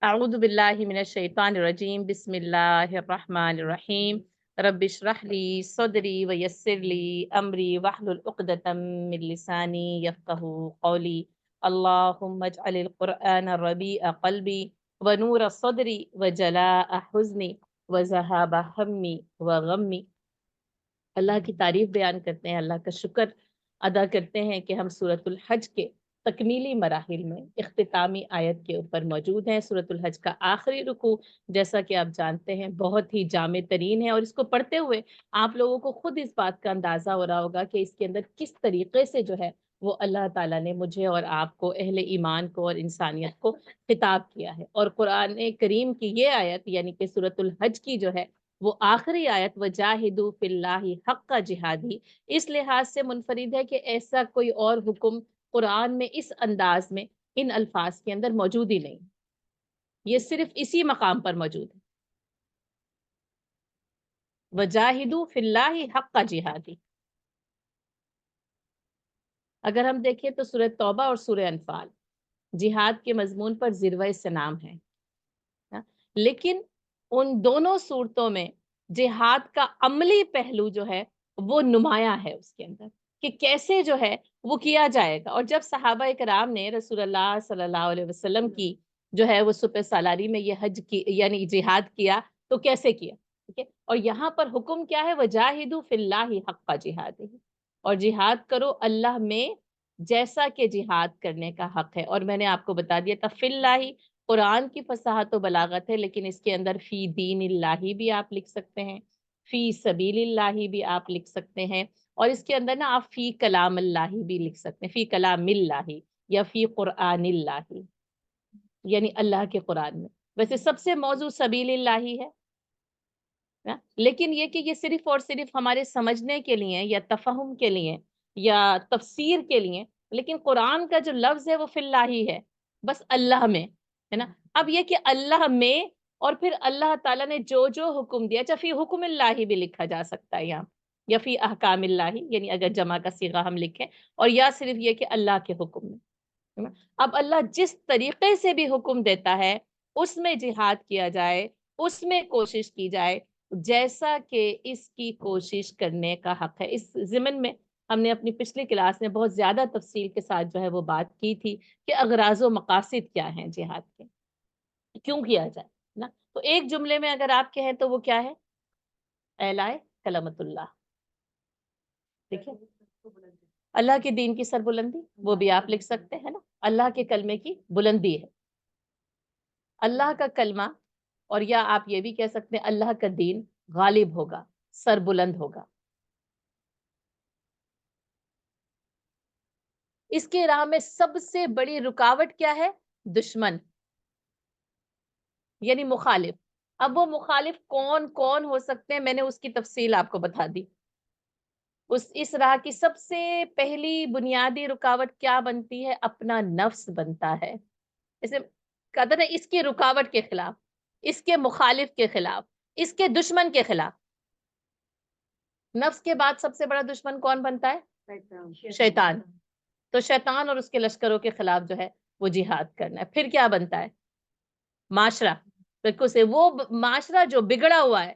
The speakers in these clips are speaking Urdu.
اعوذ باللہ من الشیطان الرجیم بسم اللہ الرحمن الرحیم رب اشرح لی صدری ویسر لی امری واحلل عقدۃ من لسانی یفقهوا قولی اللہم اجعل القرآن ربیع قلبی ونور صدری وجلاء حزنی وذہاب ہمی وغمی۔ اللہ کی تعریف بیان کرتے ہیں، اللہ کا شکر ادا کرتے ہیں کہ ہم سورۃ الحج کے تکمیلی مراحل میں اختتامی آیت کے اوپر موجود ہیں۔ سورۃ الحج کا آخری رکوع جیسا کہ آپ جانتے ہیں بہت ہی جامع ترین ہے، اور اس کو پڑھتے ہوئے آپ لوگوں کو خود اس بات کا اندازہ ہو رہا ہوگا کہ اس کے اندر کس طریقے سے جو ہے وہ اللہ تعالیٰ نے مجھے اور آپ کو، اہل ایمان کو اور انسانیت کو خطاب کیا ہے۔ اور قرآن کریم کی یہ آیت یعنی کہ سورۃ الحج کی جو ہے وہ آخری آیت وجاہدوا فی اللہ حق جہادی اس لحاظ سے منفرد ہے کہ ایسا کوئی اور حکم قرآن میں اس انداز میں ان الفاظ کے اندر موجود ہی نہیں، یہ صرف اسی مقام پر موجود ہے، وجاہدوا فی اللہ حق جہادی۔ اگر ہم دیکھیں تو سورہ توبہ اور سورہ انفال جہاد کے مضمون پر ذروہ سنام ہے، لیکن ان دونوں صورتوں میں جہاد کا عملی پہلو جو ہے وہ نمایاں ہے اس کے اندر کہ کیسے جو ہے وہ کیا جائے گا۔ اور جب صحابہ کرام نے رسول اللہ صلی اللہ علیہ وسلم کی جو ہے وہ سپہ سالاری میں یہ حج کی یعنی جہاد کیا تو کیسے کیا، ٹھیک ہے؟ اور یہاں پر حکم کیا ہے، وجاہدوا فی اللہ حق جہادہ، اور جہاد کرو اللہ میں جیسا کہ جہاد کرنے کا حق ہے۔ اور میں نے آپ کو بتا دیا تھا فی اللہ قرآن کی فصاحت و بلاغت ہے، لیکن اس کے اندر فی دین اللہ بھی آپ لکھ سکتے ہیں، فی سبیل اللہ بھی آپ لکھ سکتے ہیں، اور اس کے اندر نا آپ فی کلام اللہ بھی لکھ سکتے ہیں، فی کلام اللہ یا فی قرآن اللہ، یعنی اللہ کے قرآن میں۔ ویسے سب سے موضوع سبیل اللہ ہی ہے نا، لیکن یہ کہ یہ صرف اور صرف ہمارے سمجھنے کے لیے یا تفہم کے لیے یا تفسیر کے لیے، لیکن قرآن کا جو لفظ ہے وہ فی اللہ ہی ہے، بس اللہ میں ہے نا۔ اب یہ کہ اللہ میں اور پھر اللہ تعالیٰ نے جو جو حکم دیا، چاہے فی حکم اللہ بھی لکھا جا سکتا ہے یہاں، یا فی احکام اللہ، یعنی اگر جمع کا صیغہ ہم لکھیں، اور یا صرف یہ کہ اللہ کے حکم میں ہے نا۔ اب اللہ جس طریقے سے بھی حکم دیتا ہے اس میں جہاد کیا جائے، اس میں کوشش کی جائے جیسا کہ اس کی کوشش کرنے کا حق ہے۔ اس ضمن میں ہم نے اپنی پچھلی کلاس میں بہت زیادہ تفصیل کے ساتھ جو ہے وہ بات کی تھی کہ اغراض و مقاصد کیا ہیں جہاد کے، کیوں کیا جائے نا۔ تو ایک جملے میں اگر آپ کہیں تو وہ کیا ہے، اعلائے کلمت اللہ، ٹھیک ہے، اللہ کے دین کی سربلندی، وہ بھی آپ لکھ سکتے ہیں نا، اللہ کے کلمے کی بلندی ہے، اللہ کا کلمہ، اور یا آپ یہ بھی کہہ سکتے ہیں اللہ کا دین غالب ہوگا، سر بلند ہوگا۔ اس کے راہ میں سب سے بڑی رکاوٹ کیا ہے، دشمن، یعنی مخالف۔ اب وہ مخالف کون کون ہو سکتے ہیں میں نے اس کی تفصیل آپ کو بتا دی۔ اس راہ کی سب سے پہلی بنیادی رکاوٹ کیا بنتی ہے، اپنا نفس بنتا ہے۔ اسے کہتے ہیں اس کی رکاوٹ کے خلاف، اس کے مخالف کے خلاف، اس کے دشمن کے خلاف۔ نفس کے بعد سب سے بڑا دشمن کون بنتا ہے، شیطان۔ تو شیطان اور اس کے لشکروں کے خلاف جو ہے وہ جہاد کرنا ہے۔ پھر کیا بنتا ہے، معاشرہ، بالکل سے وہ معاشرہ جو بگڑا ہوا ہے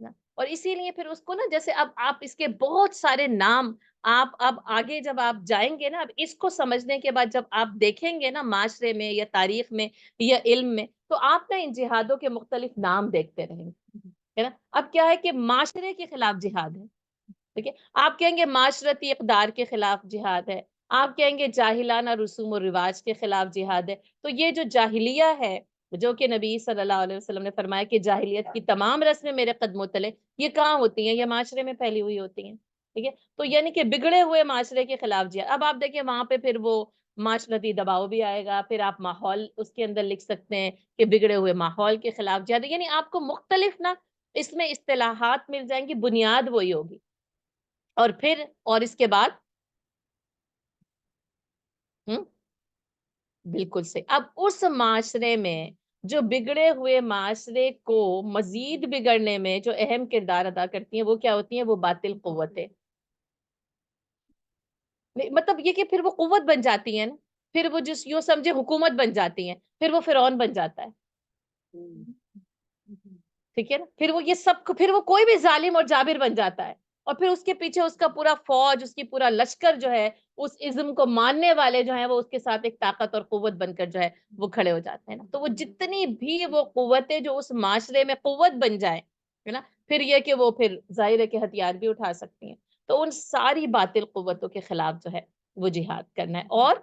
نا۔ اور اسی لیے پھر اس کو نا، جیسے اب آپ اس کے بہت سارے نام، آپ اب آگے جب آپ جائیں گے نا، اب اس کو سمجھنے کے بعد جب آپ دیکھیں گے نا معاشرے میں یا تاریخ میں یا علم میں، تو آپ نا ان جہادوں کے مختلف نام دیکھتے رہیں گے، ہے نا۔ اب کیا ہے کہ معاشرے کے خلاف جہاد ہے، ٹھیک ہے، آپ کہیں گے معاشرتی اقدار کے خلاف جہاد ہے، آپ کہیں گے جاہلانہ رسوم و رواج کے خلاف جہاد ہے۔ تو یہ جو جاہلیہ ہے، جو کہ نبی صلی اللہ علیہ وسلم نے فرمایا کہ جاہلیت کی تمام رسمیں میرے قدموں تلے، یہ کہاں ہوتی ہیں، یہ معاشرے میں پھیلی ہوئی ہوتی ہیں، ٹھیک ہے۔ تو یعنی کہ بگڑے ہوئے معاشرے کے خلاف جہاد۔ اب آپ دیکھیں وہاں پہ پھر وہ معاشرتی دباؤ بھی آئے گا، پھر آپ ماحول اس کے اندر لکھ سکتے ہیں کہ بگڑے ہوئے ماحول کے خلاف جہاد، یعنی آپ کو مختلف نا اس میں اصطلاحات مل جائیں گی، بنیاد وہی ہوگی۔ اور پھر اور اس کے بعد بالکل سے اب اس معاشرے میں جو بگڑے ہوئے معاشرے کو مزید بگڑنے میں جو اہم کردار ادا کرتی ہیں وہ کیا ہوتی ہیں، وہ باطل قوتیں، مطلب یہ کہ پھر وہ قوت بن جاتی ہیں نا۔ پھر وہ جس یوں سمجھے حکومت بن جاتی ہیں، پھر وہ فرعون بن جاتا ہے، ٹھیک ہے نا، پھر وہ یہ سب، پھر وہ کوئی بھی ظالم اور جابر بن جاتا ہے، اور پھر اس کے پیچھے اس کا پورا فوج، اس کی پورا لشکر جو ہے، اس ازم کو ماننے والے جو ہیں وہ اس کے ساتھ ایک طاقت اور قوت بن کر جو ہے وہ کھڑے ہو جاتے ہیں نا. تو وہ جتنی بھی وہ قوتیں جو اس معاشرے میں قوت بن جائیں ہے نا، پھر یہ کہ وہ پھر ظاہر ہے کہ ہتھیار بھی اٹھا سکتی ہیں. تو ان ساری باطل قوتوں کے خلاف جو ہے وہ جہاد کرنا ہے، اور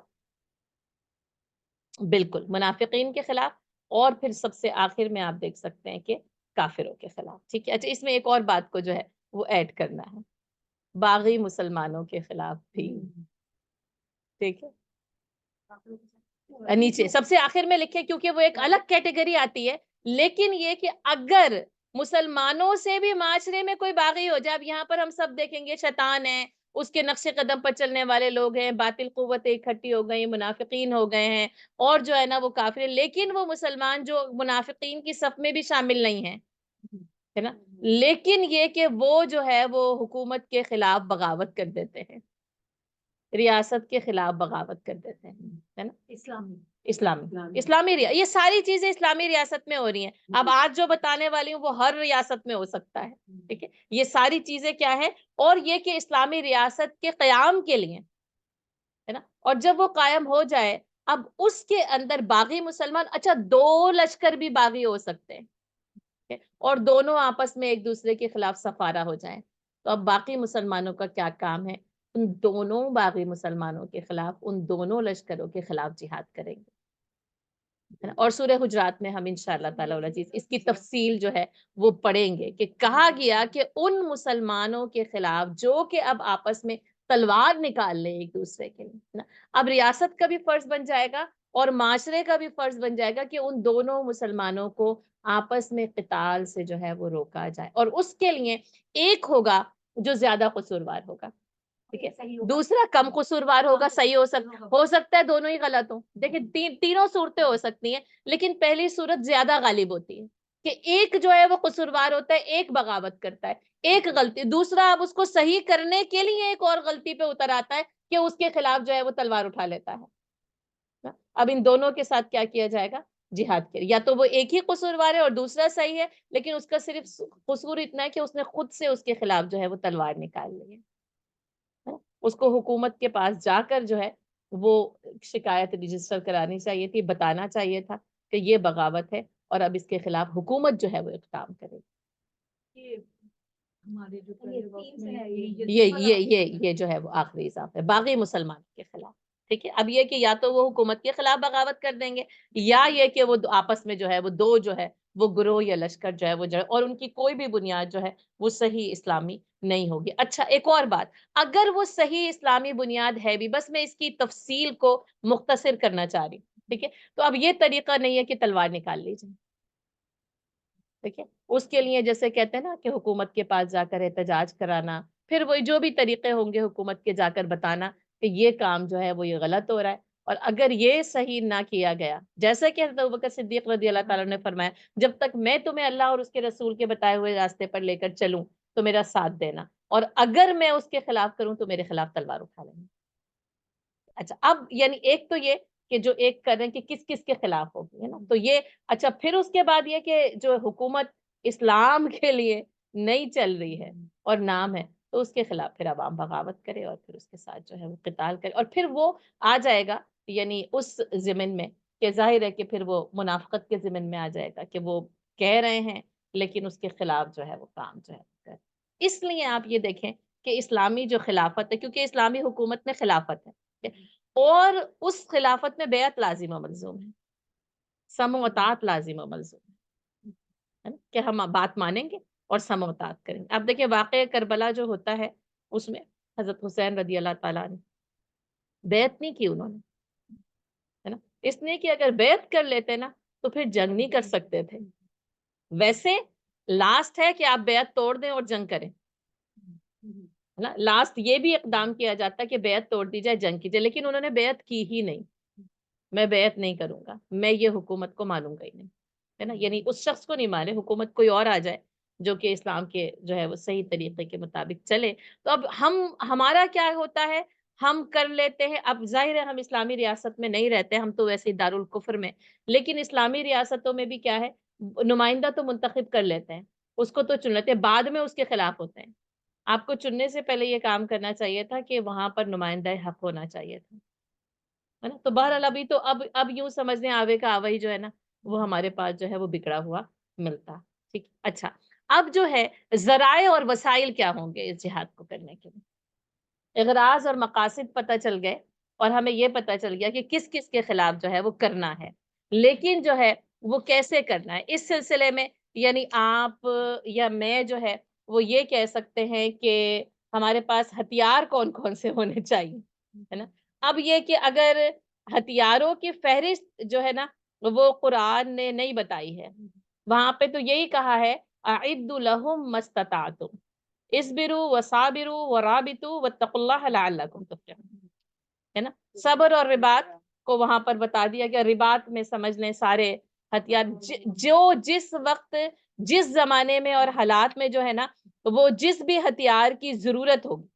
بالکل منافقین کے خلاف، اور پھر سب سے آخر میں آپ دیکھ سکتے ہیں کہ کافروں کے خلاف. ٹھیک ہے. اچھا، اس میں ایک اور بات کو جو ہے وہ ایڈ کرنا ہے، باغی مسلمانوں کے خلاف بھی. ٹھیک ہے، نیچے سب سے آخر میں لکھے کیونکہ وہ ایک الگ کیٹیگری آتی ہے. لیکن یہ کہ اگر مسلمانوں سے بھی معاشرے میں کوئی باغی ہو جائے، اب یہاں پر ہم سب دیکھیں گے شیطان ہے، اس کے نقش قدم پر چلنے والے لوگ ہیں، باطل قوتیں اکٹھی ہو گئی، منافقین ہو گئے ہیں، اور جو ہے نا وہ کافر ہیں، لیکن وہ مسلمان جو منافقین کی صف میں بھی شامل نہیں ہیں، ہے نا. لیکن یہ کہ وہ جو ہے وہ حکومت کے خلاف بغاوت کر دیتے ہیں، ریاست کے خلاف بغاوت کر دیتے ہیں، ہے نا. اسلامی یہ ساری چیزیں اسلامی ریاست میں ہو رہی ہیں. اب آج جو بتانے والی ہوں وہ ہر ریاست میں ہو سکتا ہے. ٹھیک ہے، یہ ساری چیزیں کیا ہے، اور یہ کہ اسلامی ریاست کے قیام کے لیے ہے نا، اور جب وہ قائم ہو جائے، اب اس کے اندر باغی مسلمان، اچھا 2 لشکر بھی باغی ہو سکتے ہیں، اور دونوں آپس میں ایک دوسرے کے خلاف سفارہ ہو جائیں، تو اب باقی مسلمانوں کا کیا کام ہے، ان دونوں باغی مسلمانوں کے خلاف، ان دونوں لشکروں کے خلاف جہاد کریں گے. اور سورہ حجرات میں ہم انشاءاللہ تعالی العزیز اس کی تفصیل جو ہے وہ پڑھیں گے، کہ کہا گیا کہ ان مسلمانوں کے خلاف جو کہ اب آپس میں تلوار نکال لے ایک دوسرے کے لیے. اب ریاست کا بھی فرض بن جائے گا اور معاشرے کا بھی فرض بن جائے گا کہ ان دونوں مسلمانوں کو آپس میں قتال سے جو ہے وہ روکا جائے، اور اس کے لیے ایک ہوگا جو زیادہ قصوروار ہوگا، ٹھیک ہے، دوسرا کم قصوروار ہوگا، صحیح ہو سکتا ہے دونوں ہی غلط ہوں. دیکھیں تینوں صورتیں ہو سکتی ہیں، لیکن پہلی صورت زیادہ غالب ہوتی ہے کہ ایک جو ہے وہ قصوروار ہوتا ہے، ایک بغاوت کرتا ہے، ایک غلطی، دوسرا اب اس کو صحیح کرنے کے لیے ایک اور غلطی پہ اتر آتا ہے کہ اس کے خلاف جو ہے وہ تلوار اٹھا لیتا ہے. اب ان دونوں کے ساتھ کیا کیا جائے گا، جہاد کے، یا تو وہ ایک ہی قصوروار ہے اور دوسرا صحیح ہے، لیکن اس کا صرف قصور اتنا ہے کہ اس نے خود سے اس کے خلاف جو ہے وہ تلوار نکال لی ہے. اس کو حکومت کے پاس جا کر جو ہے وہ شکایت رجسٹر کرانی چاہیے تھی، بتانا چاہیے تھا کہ یہ بغاوت ہے، اور اب اس کے خلاف حکومت جو ہے وہ اقدام کرے. یہ جو ہے وہ آخری اضافہ ہے باغی مسلمانوں کے خلاف. ٹھیک ہے، اب یہ کہ یا تو وہ حکومت کے خلاف بغاوت کر دیں گے، یا یہ کہ وہ آپس میں جو ہے وہ دو جو ہے وہ گروہ یا لشکر جو ہے وہ اور ان کی کوئی بھی بنیاد جو ہے وہ صحیح اسلامی نہیں ہوگی. اچھا، ایک اور بات، اگر وہ صحیح اسلامی بنیاد ہے بھی، بس میں اس کی تفصیل کو مختصر کرنا چاہ رہی ہوں، ٹھیک ہے، تو اب یہ طریقہ نہیں ہے کہ تلوار نکال لی جائے. ٹھیک ہے، اس کے لیے جیسے کہتے ہیں نا کہ حکومت کے پاس جا کر احتجاج کرانا، پھر وہی جو بھی طریقے ہوں گے حکومت کے جا کر بتانا کہ یہ کام جو ہے وہ یہ غلط ہو رہا ہے، اور اگر یہ صحیح نہ کیا گیا، جیسا کہ حضرت ابوبکر صدیق رضی اللہ تعالیٰ نے فرمایا، جب تک میں تمہیں اللہ اور اس کے رسول کے بتائے ہوئے راستے پر لے کر چلوں تو میرا ساتھ دینا، اور اگر میں اس کے خلاف کروں تو میرے خلاف تلوار اٹھا لینا. اچھا، اب یعنی ایک تو یہ کہ جو ایک کر رہے ہیں کہ کس کس کے خلاف ہوگی، ہے نا، تو یہ اچھا، پھر اس کے بعد یہ کہ جو حکومت اسلام کے لیے نہیں چل رہی ہے اور نام ہے، تو اس کے خلاف پھر عوام بغاوت کرے اور پھر اس کے ساتھ جو ہے وہ قتال کرے، اور پھر وہ آ جائے گا یعنی اس ضمن میں کہ ظاہر ہے کہ پھر وہ منافقت کے ضمن میں آ جائے گا کہ وہ کہہ رہے ہیں لیکن اس کے خلاف جو ہے وہ کام جو ہے کرے. اس لیے آپ یہ دیکھیں کہ اسلامی جو خلافت ہے، کیونکہ اسلامی حکومت میں خلافت ہے، اور اس خلافت میں بیعت لازم و ملزوم ہے، سمع و اطاعت لازم و ملزوم ہے نا، کہ ہم بات مانیں گے اور سمع و اطاعت کریں گے. اب دیکھیں واقعہ کربلا جو ہوتا ہے، اس میں حضرت حسین رضی اللہ تعالیٰ نے بیعت نہیں کی، انہوں نے، ہے نا، اس لیے کہ اگر بیعت کر لیتے نا تو پھر جنگ نہیں کر سکتے تھے. ویسے لاسٹ ہے کہ آپ بیعت توڑ دیں اور جنگ کریں، نا، لاسٹ یہ بھی اقدام کیا جاتا ہے کہ بیعت توڑ دی جائے، جنگ کی جائے، لیکن انہوں نے بیعت کی ہی نہیں. میں بیعت نہیں کروں گا، میں یہ حکومت کو مانوں گا ہی نہیں، ہے نا، یعنی اس شخص کو نہیں مانے، حکومت کوئی اور آ جائے جو کہ اسلام کے جو ہے وہ صحیح طریقے کے مطابق چلے. تو اب ہمارا کیا ہوتا ہے، ہم کر لیتے ہیں. اب ظاہر ہے ہم اسلامی ریاست میں نہیں رہتے, ہم تو ویسے ہی دارالکفر میں, لیکن اسلامی ریاستوں میں بھی کیا ہے, نمائندہ تو منتخب کر لیتے ہیں, اس کو تو چن لیتے ہیں, بعد میں اس کے خلاف ہوتے ہیں. آپ کو چننے سے پہلے یہ کام کرنا چاہیے تھا کہ وہاں پر نمائندہ حق ہونا چاہیے تھا, ہے نا. تو بہرحال ابھی تو اب یوں سمجھنے آوے کا آوہی جو ہے نا, وہ ہمارے پاس جو ہے وہ بگڑا ہوا ملتا. ٹھیک, اچھا. اب جو ہے ذرائع اور وسائل کیا ہوں گے اس جہاد کو کرنے کے لیے. اغراض اور مقاصد پتہ چل گئے, اور ہمیں یہ پتہ چل گیا کہ کس کس کے خلاف جو ہے وہ کرنا ہے, لیکن جو ہے وہ کیسے کرنا ہے. اس سلسلے میں یعنی آپ یا میں جو ہے وہ یہ کہہ سکتے ہیں کہ ہمارے پاس ہتھیار کون کون سے ہونے چاہیے, ہے نا. اب یہ کہ اگر ہتھیاروں کی فہرست جو ہے نا وہ قرآن نے نہیں بتائی ہے, وہاں پہ تو یہی کہا ہے اعدوا لهم ما استطعتم اصبروا وصابروا ورابطوا واتقوا اللہ لعلکم تفلحون, ہے نا. صبر اور رباط کو وہاں پر بتا دیا کہ رباط میں سمجھ لیں سارے ہتھیار جو جس وقت جس زمانے میں اور حالات میں جو ہے نا وہ جس بھی ہتھیار کی ضرورت ہوگی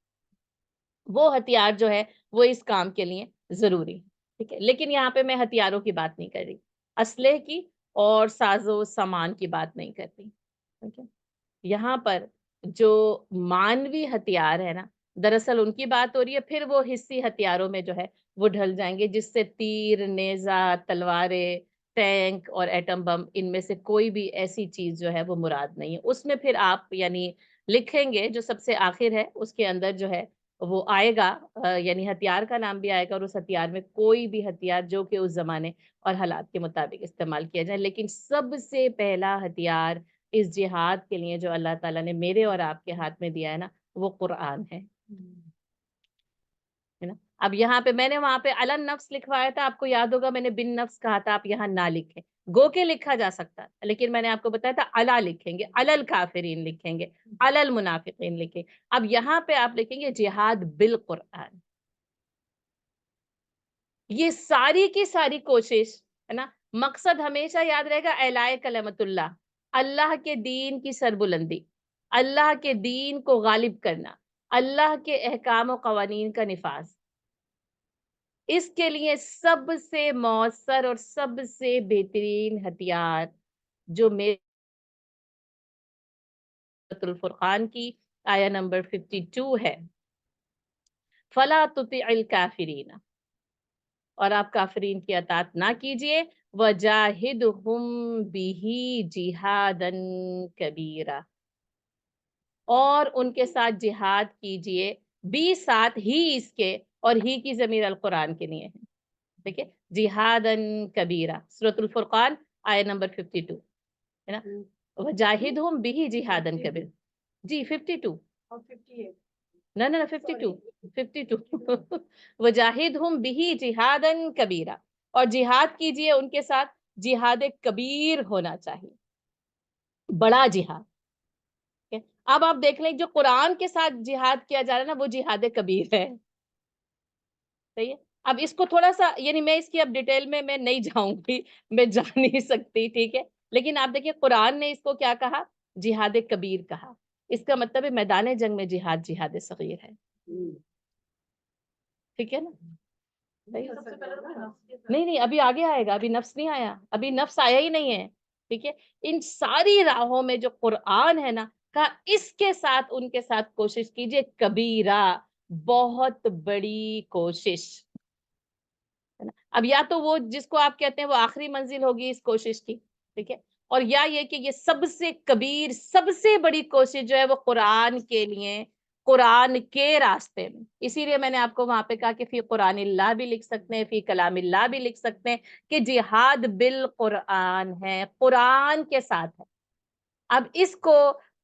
وہ ہتھیار جو ہے وہ اس کام کے لیے ضروری, ٹھیک ہے. لیکن یہاں پہ میں ہتھیاروں کی بات نہیں کر رہی, اسلحے کی اور ساز و سامان کی بات نہیں کر رہی, ٹھیک ہے. یہاں پر جو مانوی ہتھیار ہے نا, دراصل ان کی بات ہو رہی ہے. پھر وہ حصی ہتھیاروں میں جو ہے وہ ڈھل جائیں گے, جس سے تیر, نیزہ, تلواریں, ٹینک اور ایٹم بم, ان میں سے کوئی بھی ایسی چیز جو ہے وہ مراد نہیں ہے. اس میں پھر آپ یعنی لکھیں گے جو سب سے آخر ہے اس کے اندر جو ہے وہ آئے گا, یعنی ہتھیار کا نام بھی آئے گا, اور اس ہتھیار میں کوئی بھی ہتھیار جو کہ اس زمانے اور حالات کے مطابق استعمال کیا جائے. لیکن سب سے پہلا ہتھیار اس جہاد کے لیے جو اللہ تعالیٰ نے میرے اور آپ کے ہاتھ میں دیا ہے نا وہ قرآن ہے نا. اب یہاں پہ میں نے وہاں پہ علن نفس لکھوایا تھا, آپ کو یاد ہوگا میں نے بن نفس کہا تھا, آپ یہاں نہ لکھیں, گو کے لکھا جا سکتا, لیکن میں نے آپ کو بتایا تھا علا لکھیں گے, علل کافرین لکھیں گے, علل منافقین لکھیں. اب یہاں پہ آپ لکھیں گے جہاد بالقرآن. یہ ساری کی ساری کوشش ہے نا, مقصد ہمیشہ یاد رہے گا اعلاء کلمت اللہ, اللہ کے دین کی سربلندی, اللہ کے دین کو غالب کرنا, اللہ کے احکام و قوانین کا نفاذ. اس کے لیے سب سے مؤثر اور سب سے بہترین ہتھیار جو میرے سورۃ الفرقان کی آیہ نمبر 52 ہے, فلا تطع الکافرین, اور آپ کافرین کی اطاعت نہ کیجیے, وجاہدہم بہ جہادا کبیرا, اور ان کے ساتھ جہاد کیجیے, بھی ساتھ ہی اس کے, اور ہی کی ضمیر القرآن کے لیے ہے, ٹھیک ہے. جہادا کبیرا, سورۃ الفرقان آیہ نمبر 52 ہے نا. وجاہدہم بہ جہادا کبیرا, جی 52 نہ 52 وجاہدہم بہ جہادا کبیرا, اور جہاد کیجیے ان کے ساتھ جہاد کبیر ہونا چاہیے, بڑا جہاد. اب آپ دیکھ لیں جو قرآن کے ساتھ جہاد کیا جا رہا ہے نا وہ جہاد کبیر ہے, صحیح ہے. اب اس کو تھوڑا سا یعنی میں اس کی اب ڈیٹیل میں نہیں جاؤں گی, میں جا نہیں سکتی, ٹھیک ہے. لیکن آپ دیکھیں قرآن نے اس کو کیا کہا, جہاد کبیر کہا. اس کا مطلب ہے میدان جنگ میں جہاد جہاد صغیر ہے, ٹھیک ہے نا. نہیں ابھی آگے آئے گا, ابھی نفس نہیں آیا, ابھی نفس آیا ہی نہیں ہے, ٹھیک ہے. ان ساری راہوں میں جو قرآن ہے نا, کہا اس کے ساتھ ان کے ساتھ کوشش کیجئے کبیرہ, بہت بڑی کوشش ہے نا. اب یا تو وہ جس کو آپ کہتے ہیں وہ آخری منزل ہوگی اس کوشش کی, ٹھیک ہے, اور یا یہ کہ یہ سب سے کبیر, سب سے بڑی کوشش جو ہے وہ قرآن کے لیے, قرآن کے راستے میں. اسی لیے میں نے آپ کو وہاں پہ کہا کہ فی قرآن اللہ بھی لکھ سکتے ہیں, فی کلام اللہ بھی لکھ سکتے ہیں, کہ جہاد بالقرآن ہے, قرآن کے ساتھ ہے. اب اس کو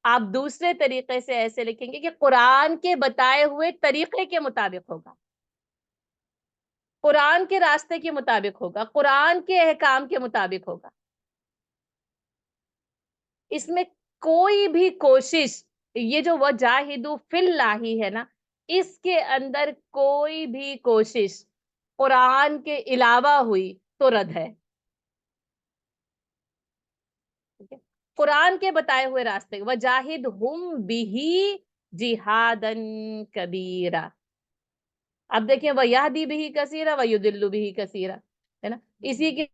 آپ دوسرے طریقے سے ایسے لکھیں گے کہ قرآن کے بتائے ہوئے طریقے کے مطابق ہوگا, قرآن کے راستے کے مطابق ہوگا, قرآن کے احکام کے مطابق ہوگا. اس میں کوئی بھی کوشش, یہ جو وجاہدوا فی اللہ ہے نا, اس کے اندر کوئی بھی کوشش قرآن کے علاوہ ہوئی تو رد ہے, قرآن کے بتائے ہوئے راستے. وجاہدہم بہ جہادا کبیرا, اب دیکھیں وَيَهْدِي بِهِ كَثِيرًا وَيُضِلُّ بِهِ كَثِيرًا، ہے نا، اسی کے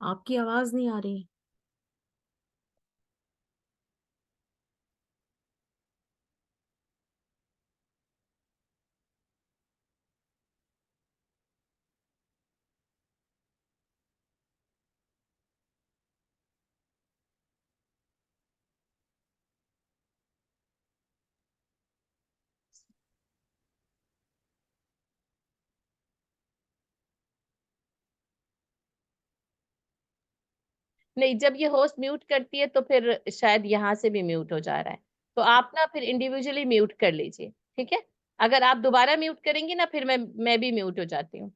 آپ کی آواز نہیں آ رہی. نہیں، جب یہ ہوسٹ میوٹ کرتی ہے تو پھر شاید یہاں سے بھی میوٹ ہو جا رہا ہے، تو آپ نا پھر انڈیویجلی میوٹ کر لیجئے، ٹھیک ہے. اگر آپ دوبارہ میوٹ کریں گی نا پھر میں بھی میوٹ ہو جاتی ہوں.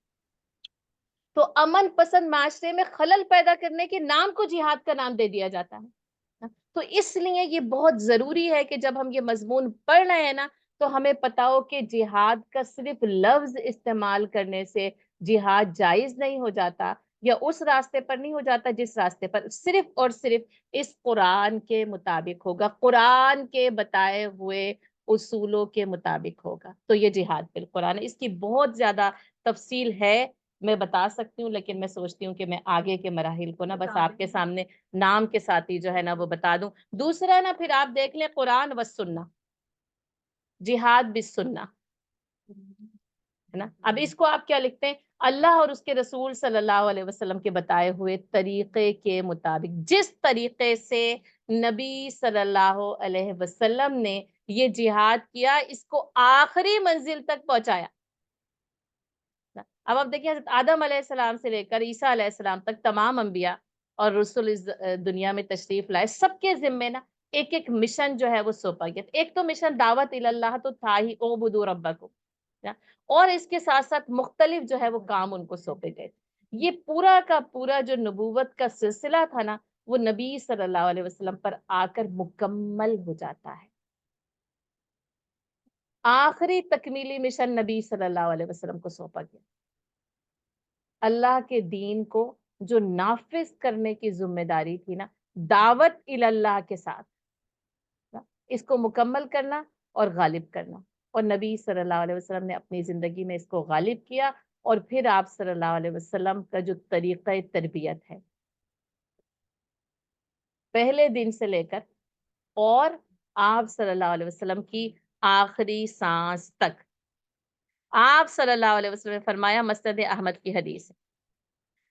تو امن پسند معاشرے میں خلل پیدا کرنے کے نام کو جہاد کا نام دے دیا جاتا ہے. تو اس لیے یہ بہت ضروری ہے کہ جب ہم یہ مضمون پڑھ رہے ہیں نا تو ہمیں پتا ہو کہ جہاد کا صرف لفظ استعمال کرنے سے جہاد جائز نہیں ہو جاتا، یا اس راستے پر نہیں ہو جاتا جس راستے پر صرف اور صرف اس قرآن کے مطابق ہوگا، قرآن کے بتائے ہوئے اصولوں کے مطابق ہوگا. تو یہ جہاد بالقرآن ہے. اس کی بہت زیادہ تفصیل ہے، میں بتا سکتی ہوں، لیکن میں سوچتی ہوں کہ میں آگے کے مراحل کو نا بس آپ کے سامنے نام کے ساتھ ہی جو ہے نا وہ بتا دوں. دوسرا نا پھر آپ دیکھ لیں قرآن و سنہ، جہاد بالسنہ، ہے نا. اب اس کو آپ کیا لکھتے ہیں؟ اللہ اور اس کے رسول صلی اللہ علیہ وسلم کے بتائے ہوئے طریقے کے مطابق، جس طریقے سے نبی صلی اللہ علیہ وسلم نے یہ جہاد کیا، اس کو آخری منزل تک پہنچایا. اب آپ دیکھیں حضرت آدم علیہ السلام سے لے کر عیسیٰ علیہ السلام تک تمام انبیاء اور رسول اس دنیا میں تشریف لائے، سب کے ذمے نا ایک ایک مشن جو ہے وہ سونپا گیا. ایک تو مشن دعوت اللہ تو تھا ہی، اعبدوا ربکم، اور اس کے ساتھ ساتھ مختلف جو ہے وہ کام ان کو سونپے گئے. یہ پورا کا پورا جو نبوت کا سلسلہ تھا نا وہ نبی صلی اللہ علیہ وسلم پر آ کر مکمل ہو جاتا ہے. آخری تکمیلی مشن نبی صلی اللہ علیہ وسلم کو سونپا گیا. اللہ کے دین کو جو نافذ کرنے کی ذمہ داری تھی نا، دعوت اللہ کے ساتھ اس کو مکمل کرنا اور غالب کرنا، اور نبی صلی اللہ علیہ وسلم نے اپنی زندگی میں اس کو غالب کیا. اور پھر آپ صلی اللہ علیہ وسلم کا جو طریقہ تربیت ہے پہلے دن سے لے کر اور آپ صلی اللہ علیہ وسلم کی آخری سانس تک، آپ صلی اللہ علیہ وسلم نے فرمایا، مسند احمد کی حدیث،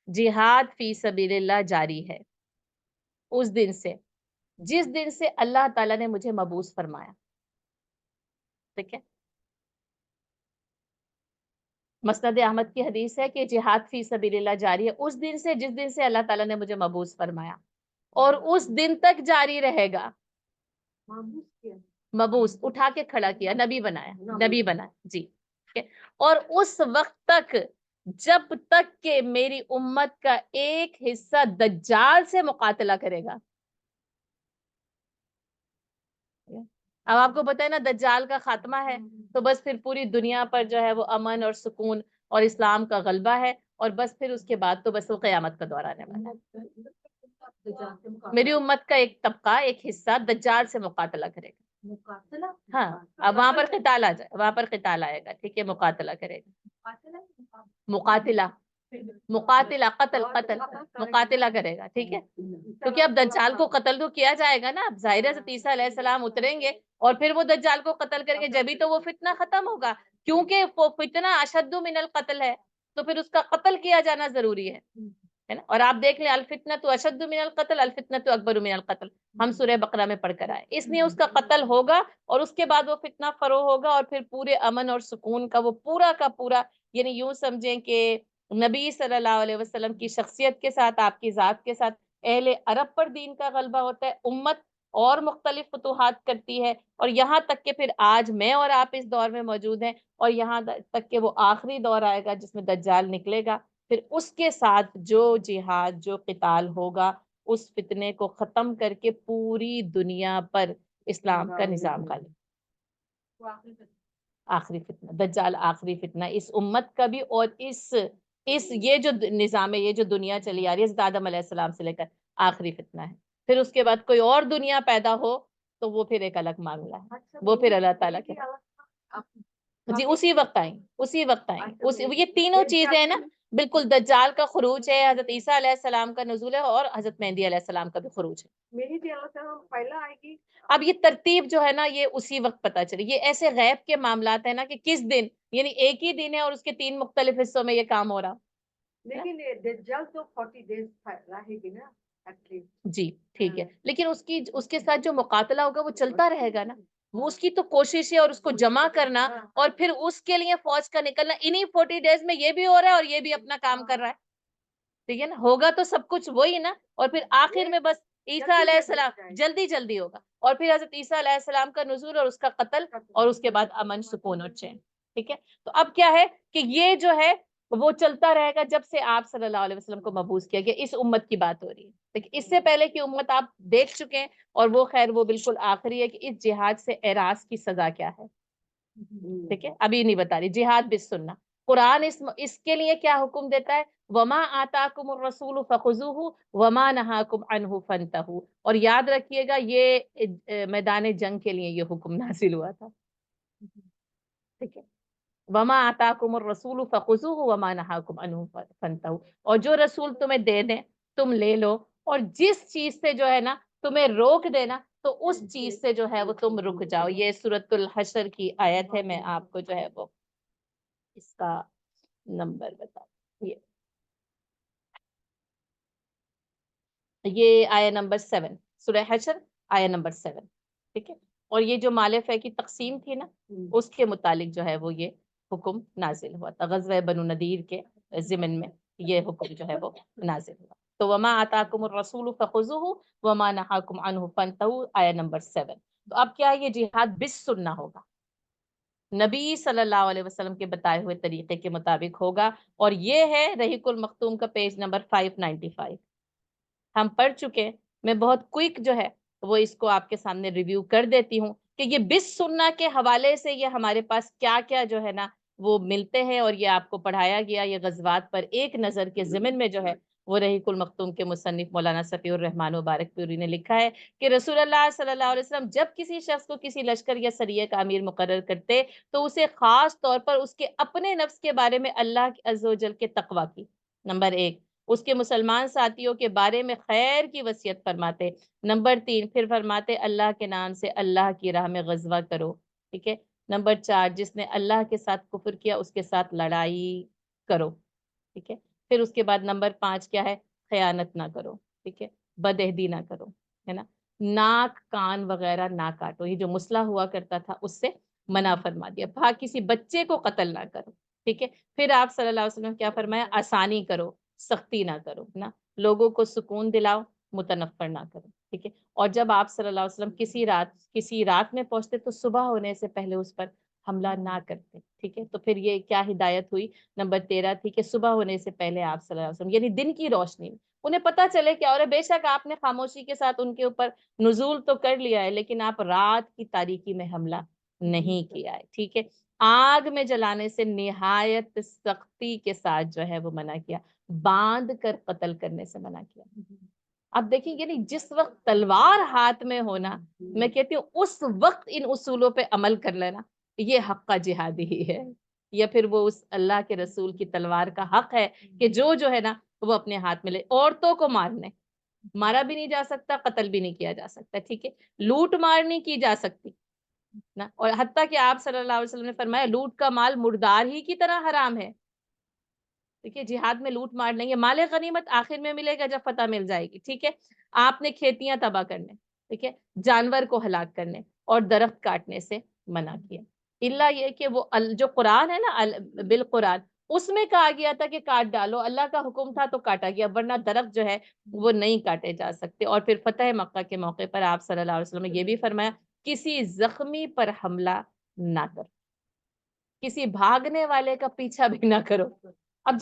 جہاد فی سبیل اللہ جاری ہے اس دن سے جس دن سے اللہ تعالیٰ نے مجھے مبعوث فرمایا. ٹھیک ہے، مسند احمد کی حدیث ہے کہ جہاد فی سبیل اللہ جاری ہے اس دن سے جس دن سے اللہ تعالیٰ نے مجھے مبعوث فرمایا، اور اس دن تک جاری رہے گا. مبعوث اٹھا کے کھڑا کیا، نبی بنایا، نبی بنایا جی. ٹھیک ہے، اور اس وقت تک جب تک کہ میری امت کا ایک حصہ دجال سے مقاتلہ کرے گا. اب آپ کو پتہ ہے نا دجال کا خاتمہ ہے تو بس پھر پوری دنیا پر جو ہے وہ امن اور سکون اور اسلام کا غلبہ ہے، اور بس پھر اس کے بعد تو بس وہ قیامت کا دور آنے والا ہے. میری امت کا ایک طبقہ، ایک حصہ دجال سے مقاتلہ کرے گا. ہاں، اب وہاں پر قتال آ جائے، وہاں پر قتال آئے گا. ٹھیک ہے، مقاتلہ کرے گا. مقاتلہ، مقاتلہ، قتل، قتل، مقاتلہ کرے گا. ٹھیک ہے، کیونکہ اب دجال کو قتل تو کیا جائے گا نا. اب ظاہر ہے عیسیٰ علیہ السلام اتریں گے اور پھر وہ دجال کو قتل کر کے جبھی تو وہ فتنہ ختم ہوگا، کیونکہ وہ فتنہ اشد من القتل ہے، تو پھر اس کا قتل کیا جانا ضروری ہے نا. اور آپ دیکھ لیں الفتنہ تو اشد من القتل، الفتنہ تو اکبر من القتل، ہم سورہ بقرہ میں پڑھ کر آئے. اس لیے اس کا قتل ہوگا اور اس کے بعد وہ فتنہ فروغ ہوگا، اور پھر پورے امن اور سکون کا وہ پورا کا پورا یعنی یوں سمجھیں کہ نبی صلی اللہ علیہ وسلم کی شخصیت کے ساتھ، آپ کی ذات کے ساتھ اہل عرب پر دین کا غلبہ ہوتا ہے، امت اور مختلف فتوحات کرتی ہے، اور یہاں تک کہ پھر آج میں اور آپ اس دور میں موجود ہیں، اور یہاں تک کہ وہ آخری دور آئے گا جس میں دجال نکلے گا، پھر اس کے ساتھ جو جہاد، جو قتال ہوگا، اس فتنے کو ختم کر کے پوری دنیا پر اسلام کا نظام قائم۔ آخری فتنہ دجال، آخری فتنہ اس امت کا بھی، اور اس یہ جو نظام ہے، یہ جو دنیا چلی آ رہی ہے حضرت آدم علیہ السلام سے لے کر، آخری فتنہ ہے۔ پھر اس کے بعد کوئی اور دنیا پیدا ہو تو وہ پھر ایک الگ معاملہ ہے، وہ پھر اللہ تعالیٰ کے جی اسی وقت آئیں، اسی وقت آئیں، یہ تینوں چیزیں ہیں نا، بالکل دجال کا خروج ہے، حضرت عیسیٰ علیہ السلام کا نزول ہے، اور حضرت مہدی علیہ السلام کا بھی خروج ہے۔ میری بھی اللہ تعالیٰ پہلا آئے گی۔ اب یہ ترتیب جو ہے نا، یہ اسی وقت پتہ چلے، یہ ایسے غیب کے معاملات ہیں نا کہ کس دن، یعنی ایک ہی دن ہے اور اس کے 3 مختلف حصوں میں یہ کام ہو رہا۔ لیکن دجال تو 40 days رہے گی نا جی، ٹھیک ہے، لیکن اس کے ساتھ جو مقاتلہ ہوگا وہ چلتا رہے گا نا، وہ اس کی تو کوشش ہے، اور اس کو جمع کرنا، اور پھر اس کے لیے فوج کا نکلنا، انہی 40 days میں یہ بھی ہو رہا ہے اور یہ بھی اپنا کام کر رہا ہے، ٹھیک ہے نا، ہوگا تو سب کچھ وہی نا، اور پھر آخر میں بس عیسیٰ علیہ السلام جلدی ہوگا، اور پھر حضرت عیسیٰ علیہ السلام کا نزول اور اس کا قتل، اور اس کے بعد امن، سکون اور چین، ٹھیک ہے۔ تو اب کیا ہے کہ یہ جو ہے وہ چلتا رہے گا جب سے آپ صلی اللہ علیہ وسلم کو مبعوث کیا گیا، اس امت کی بات ہو رہی ہے، لیکن اس سے پہلے کی امت آپ دیکھ چکے ہیں، اور وہ خیر وہ بالکل آخری ہے کہ اس جہاد سے اعراض کی سزا کیا ہے، ٹھیک ہے، ابھی نہیں بتا رہی، جہاد بالسنہ۔ قرآن اس کے لیے کیا حکم دیتا ہے، وما آتاکم الرسول فخذوہ وما نہاکم عنہ فانتہوا، اور یاد رکھیے گا یہ میدان جنگ کے لیے یہ حکم نازل ہوا تھا، ٹھیک ہے، وما آتاکم الرسول فخذوہ وما نہاکم عنہ فانتہوا، اور جو رسول تمہیں دے دیں تم لے لو، اور جس چیز سے جو ہے نا تمہیں روک دینا تو اس چیز سے جو ہے وہ تم رک جاؤ۔ یہ سورۃ الحشر کی آیت ہے، میں آپ کو جو ہے وہ اس کا نمبر بتا، یہ آیہ نمبر 7، سورہ حشر آیہ نمبر 7، ٹھیک ہے، اور یہ جو مال فے کی تقسیم تھی نا، اس کے متعلق جو ہے وہ یہ حکم نازل ہوا تھا، غزوہ بنو نذیر کے ضمن میں یہ حکم جو ہے وہ نازل ہوا۔ تو وما آتاکم الرسول فخذوہ وما نہاکم عنہ فانتہوا، آیہ نمبر 7۔ تو اب کیا ہے، یہ جہاد بالسنہ ہوگا، نبی صلی اللہ علیہ وسلم کے بتائے ہوئے طریقے کے مطابق ہوگا، اور یہ ہے رحیق المختوم کا پیج نمبر 595، ہم پڑھ چکے، میں بہت کوئک جو ہے وہ اس کو آپ کے سامنے ریویو کر دیتی ہوں کہ یہ بالسنہ کے حوالے سے یہ ہمارے پاس کیا کیا جو ہے نا وہ ملتے ہیں، اور یہ آپ کو پڑھایا گیا، یہ غزوات پر ایک نظر کے ضمن میں جو ہے وہ رحیق المختوم کے مصنف مولانا صفی الرحمن مبارک پوری نے لکھا ہے کہ رسول اللہ صلی اللہ علیہ وسلم جب کسی شخص کو کسی لشکر یا سریہ کا امیر مقرر کرتے تو اسے خاص طور پر اس کے اپنے نفس کے بارے میں اللہ عز و جل کے تقوی کی، نمبر 1، اس کے مسلمان ساتھیوں کے بارے میں خیر کی وصیت فرماتے، نمبر 3 پھر فرماتے اللہ کے نام سے اللہ کی راہ میں غزوہ کرو، ٹھیک ہے، نمبر 4 جس نے اللہ کے ساتھ کفر کیا اس کے ساتھ لڑائی کرو، ٹھیک ہے، پھر اس کے بعد نمبر 5 کیا ہے، خیانت نہ کرو، ٹھیک ہے، بدعہدی نہ کرو، ہے نا، ناک کان وغیرہ نہ کاٹو، یہ جو مسئلہ ہوا کرتا تھا اس سے منع فرما دیا، کسی بچے کو قتل نہ کرو، ٹھیک ہے، پھر آپ صلی اللہ علیہ وسلم کیا فرمایا، آسانی کرو، سختی نہ کرو نا، لوگوں کو سکون دلاؤ، متنفر نہ کرو، ٹھیک ہے، اور جب آپ صلی اللہ علیہ وسلم کسی رات میں پہنچتے تو صبح ہونے سے پہلے اس پر حملہ نہ کرتے، ٹھیک ہے، تو پھر یہ کیا ہدایت ہوئی، نمبر 13 تھی کہ صبح ہونے سے پہلے آپ صلی اللہ علیہ وسلم یعنی دن کی روشنی میں انہیں پتا چلے کیا، اور بے شک آپ نے خاموشی کے ساتھ ان کے اوپر نزول تو کر لیا ہے، لیکن آپ رات کی تاریکی میں حملہ نہیں کیا ہے، ٹھیک ہے، آگ میں جلانے سے نہایت سختی کے ساتھ جو ہے وہ منع کیا، باندھ کر قتل کرنے سے منع کیا۔ اب دیکھیں یعنی جس وقت تلوار ہاتھ میں ہونا، میں کہتی ہوں اس وقت ان اصولوں پہ عمل کر لینا یہ حق کا جہادی ہی ہے، یا پھر وہ اس اللہ کے رسول کی تلوار کا حق ہے کہ جو ہے نا وہ اپنے ہاتھ میں لے، عورتوں کو مارنے مارا بھی نہیں جا سکتا، قتل بھی نہیں کیا جا سکتا، ٹھیک ہے، لوٹ مار نہیں کی جا سکتی نا، اور حتیٰ کہ آپ صلی اللہ علیہ وسلم نے فرمایا لوٹ کا مال مردار ہی کی طرح حرام ہے، ٹھیک ہے، جہاد میں لوٹ مار نہیں ہے، مال غنیمت آخر میں ملے گا جب فتح مل جائے گی، ٹھیک ہے، آپ نے کھیتیاں تباہ کرنے، ٹھیک ہے، جانور کو ہلاک کرنے اور درخت کاٹنے سے منع کیا، اللہ یہ کہ وہ جو قرآن ہے نا بالقرآن اس میں کہا گیا تھا کہ کاٹ ڈالو، اللہ کا حکم تھا تو کاٹا گیا، ورنہ درخت جو ہے وہ نہیں کاٹے جا سکتے۔ اور پھر فتح مکہ کے موقع پر آپ صلی اللہ علیہ وسلم نے یہ بھی فرمایا کسی زخمی پر حملہ نہ کرو، کسی بھاگنے والے کا پیچھا بھی نہ کرو۔ اب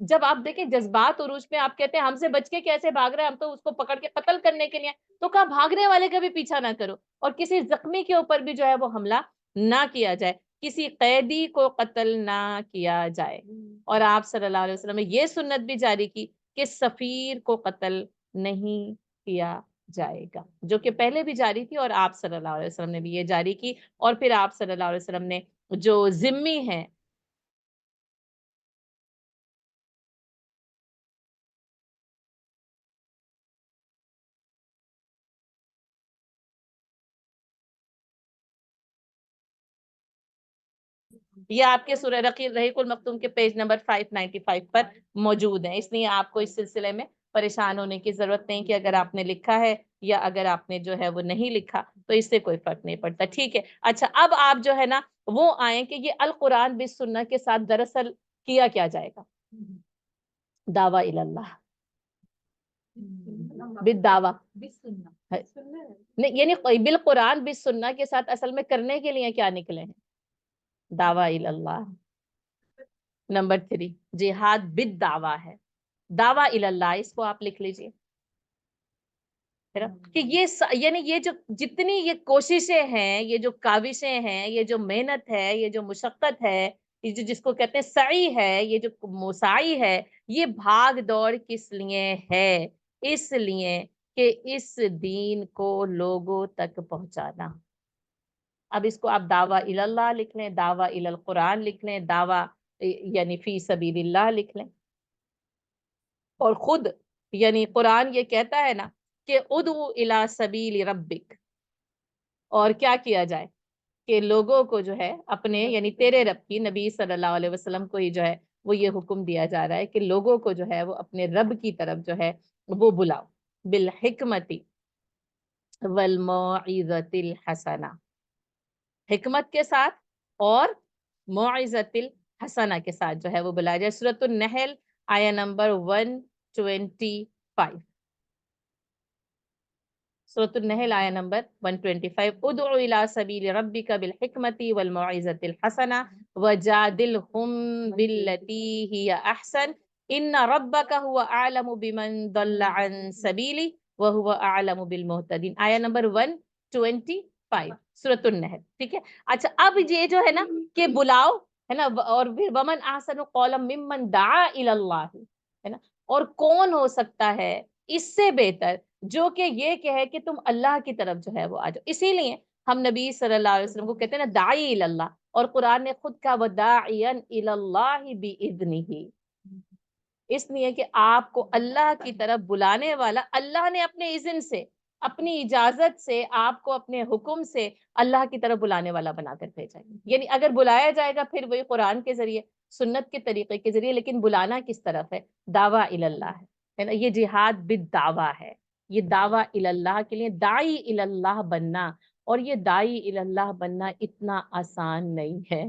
جب آپ دیکھیں جذبات عروج میں، آپ کہتے ہیں ہم سے بچ کے کیسے بھاگ رہے ہیں، ہم تو اس کو پکڑ کے قتل کرنے کے لیے، تو کہا بھاگنے والے کا بھی پیچھا نہ کرو، اور کسی زخمی کے اوپر بھی جو ہے وہ حملہ نہ کیا جائے، کسی قیدی کو قتل نہ کیا جائے۔ اور آپ صلی اللہ علیہ وسلم نے یہ سنت بھی جاری کی کہ سفیر کو قتل نہیں کیا جائے گا، جو کہ پہلے بھی جاری تھی، اور آپ صلی اللہ علیہ وسلم نے بھی یہ جاری کی۔ اور پھر آپ صلی اللہ علیہ وسلم نے جو ذمی ہیں، یہ آپ کے سورہ رحیق المختوم کے پیج نمبر 595 پر موجود ہیں، اس لیے آپ کو اس سلسلے میں پریشان ہونے کی ضرورت نہیں کہ اگر آپ نے لکھا ہے یا اگر آپ نے جو ہے وہ نہیں لکھا تو اس سے کوئی فرق نہیں پڑتا، ٹھیک ہے۔ اچھا، اب آپ جو ہے نا وہ آئیں کہ یہ القرآن بالسنہ کے ساتھ دراصل کیا کیا جائے گا؟ دعویٰ اللہ بالدعویٰ، نہیں یعنی بالقرآن بالسنہ کے ساتھ اصل میں کرنے کے لیے کیا نکلے ہیں؟ دعویٰ اللہ۔ نمبر 3 جہاد بالدعویٰ ہے، دعویٰ اللہ، اس کو آپ لکھ لیجئے کہ یعنی یہ جو جتنی یہ کوششیں ہیں، یہ جو کاوشیں ہیں، یہ جو محنت ہے، یہ جو مشقت ہے، یہ جو جس کو کہتے ہیں سعی ہے، یہ جو مساعی ہے، یہ بھاگ دوڑ کس لیے ہے؟ اس لیے کہ اس دین کو لوگوں تک پہنچانا۔ اب اس کو آپ دعویٰ اللہ لکھ لیں، دعویٰ القرآن لکھ لیں، دعویٰ یعنی فی سبیل اللہ لکھ لیں، اور خود یعنی قرآن یہ کہتا ہے نا کہ ادعو الی سبیل ربک، اور کیا کیا جائے کہ لوگوں کو جو ہے اپنے یعنی تیرے رب کی، نبی صلی اللہ علیہ وسلم کو ہی جو ہے وہ یہ حکم دیا جا رہا ہے کہ لوگوں کو جو ہے وہ اپنے رب کی طرف جو ہے وہ بلاؤ، بالحکمت والموعظۃ الحسنہ، حکمت کے ساتھ اور موعظۃ الحسنہ کے ساتھ جو ہے وہ بلایا جائے۔ سورۃ النحل آیہ نمبر 125، سورۃ النحل آیہ نمبر 125، ادعو الی سبیل ربک بالحکمت والموعظۃ الحسنہ وجادلہم باللتی ہی احسن ان ربک هو اعلم بمن ضل عن سبیلہ وهو اعلم بالمہتدین، آیہ نمبر 125 سورۃ النحل، ٹھیک ہے۔ اچھا، اب یہ جو ہے نا کہ بلاؤ ہے نا، اور پھر ومن احسن قولا ممن دعا الی اللہ، ہے نا، اور کون ہو سکتا ہے اس سے بہتر جو کہ یہ کہے کہ تم اللہ کی طرف جو ہے وہ آ جاؤ۔ اسی لیے ہم نبی صلی اللہ علیہ وسلم کو کہتے ہیں نا داعی الی اللہ، اور قرآن نے خود کہا وَدَاعِيًا إِلَى اللَّهِ بِإِذْنِهِ، اس لیے کہ آپ کو اللہ کی طرف بلانے والا اللہ نے اپنے اذن سے، اپنی اجازت سے، آپ کو اپنے حکم سے اللہ کی طرف بلانے والا بنا کر بھیجا ہے۔ یعنی اگر بلایا جائے گا پھر وہی قرآن کے ذریعے، سنت کے طریقے کے ذریعے، لیکن بلانا کس طرف ہے؟ دعویٰ الی اللہ ہے نا، یہ جہاد بالدعویٰ ہے، یہ دعویٰ الی اللہ کے لیے داعی الی اللہ بننا، اور یہ داعی الی اللہ بننا اتنا آسان نہیں ہے،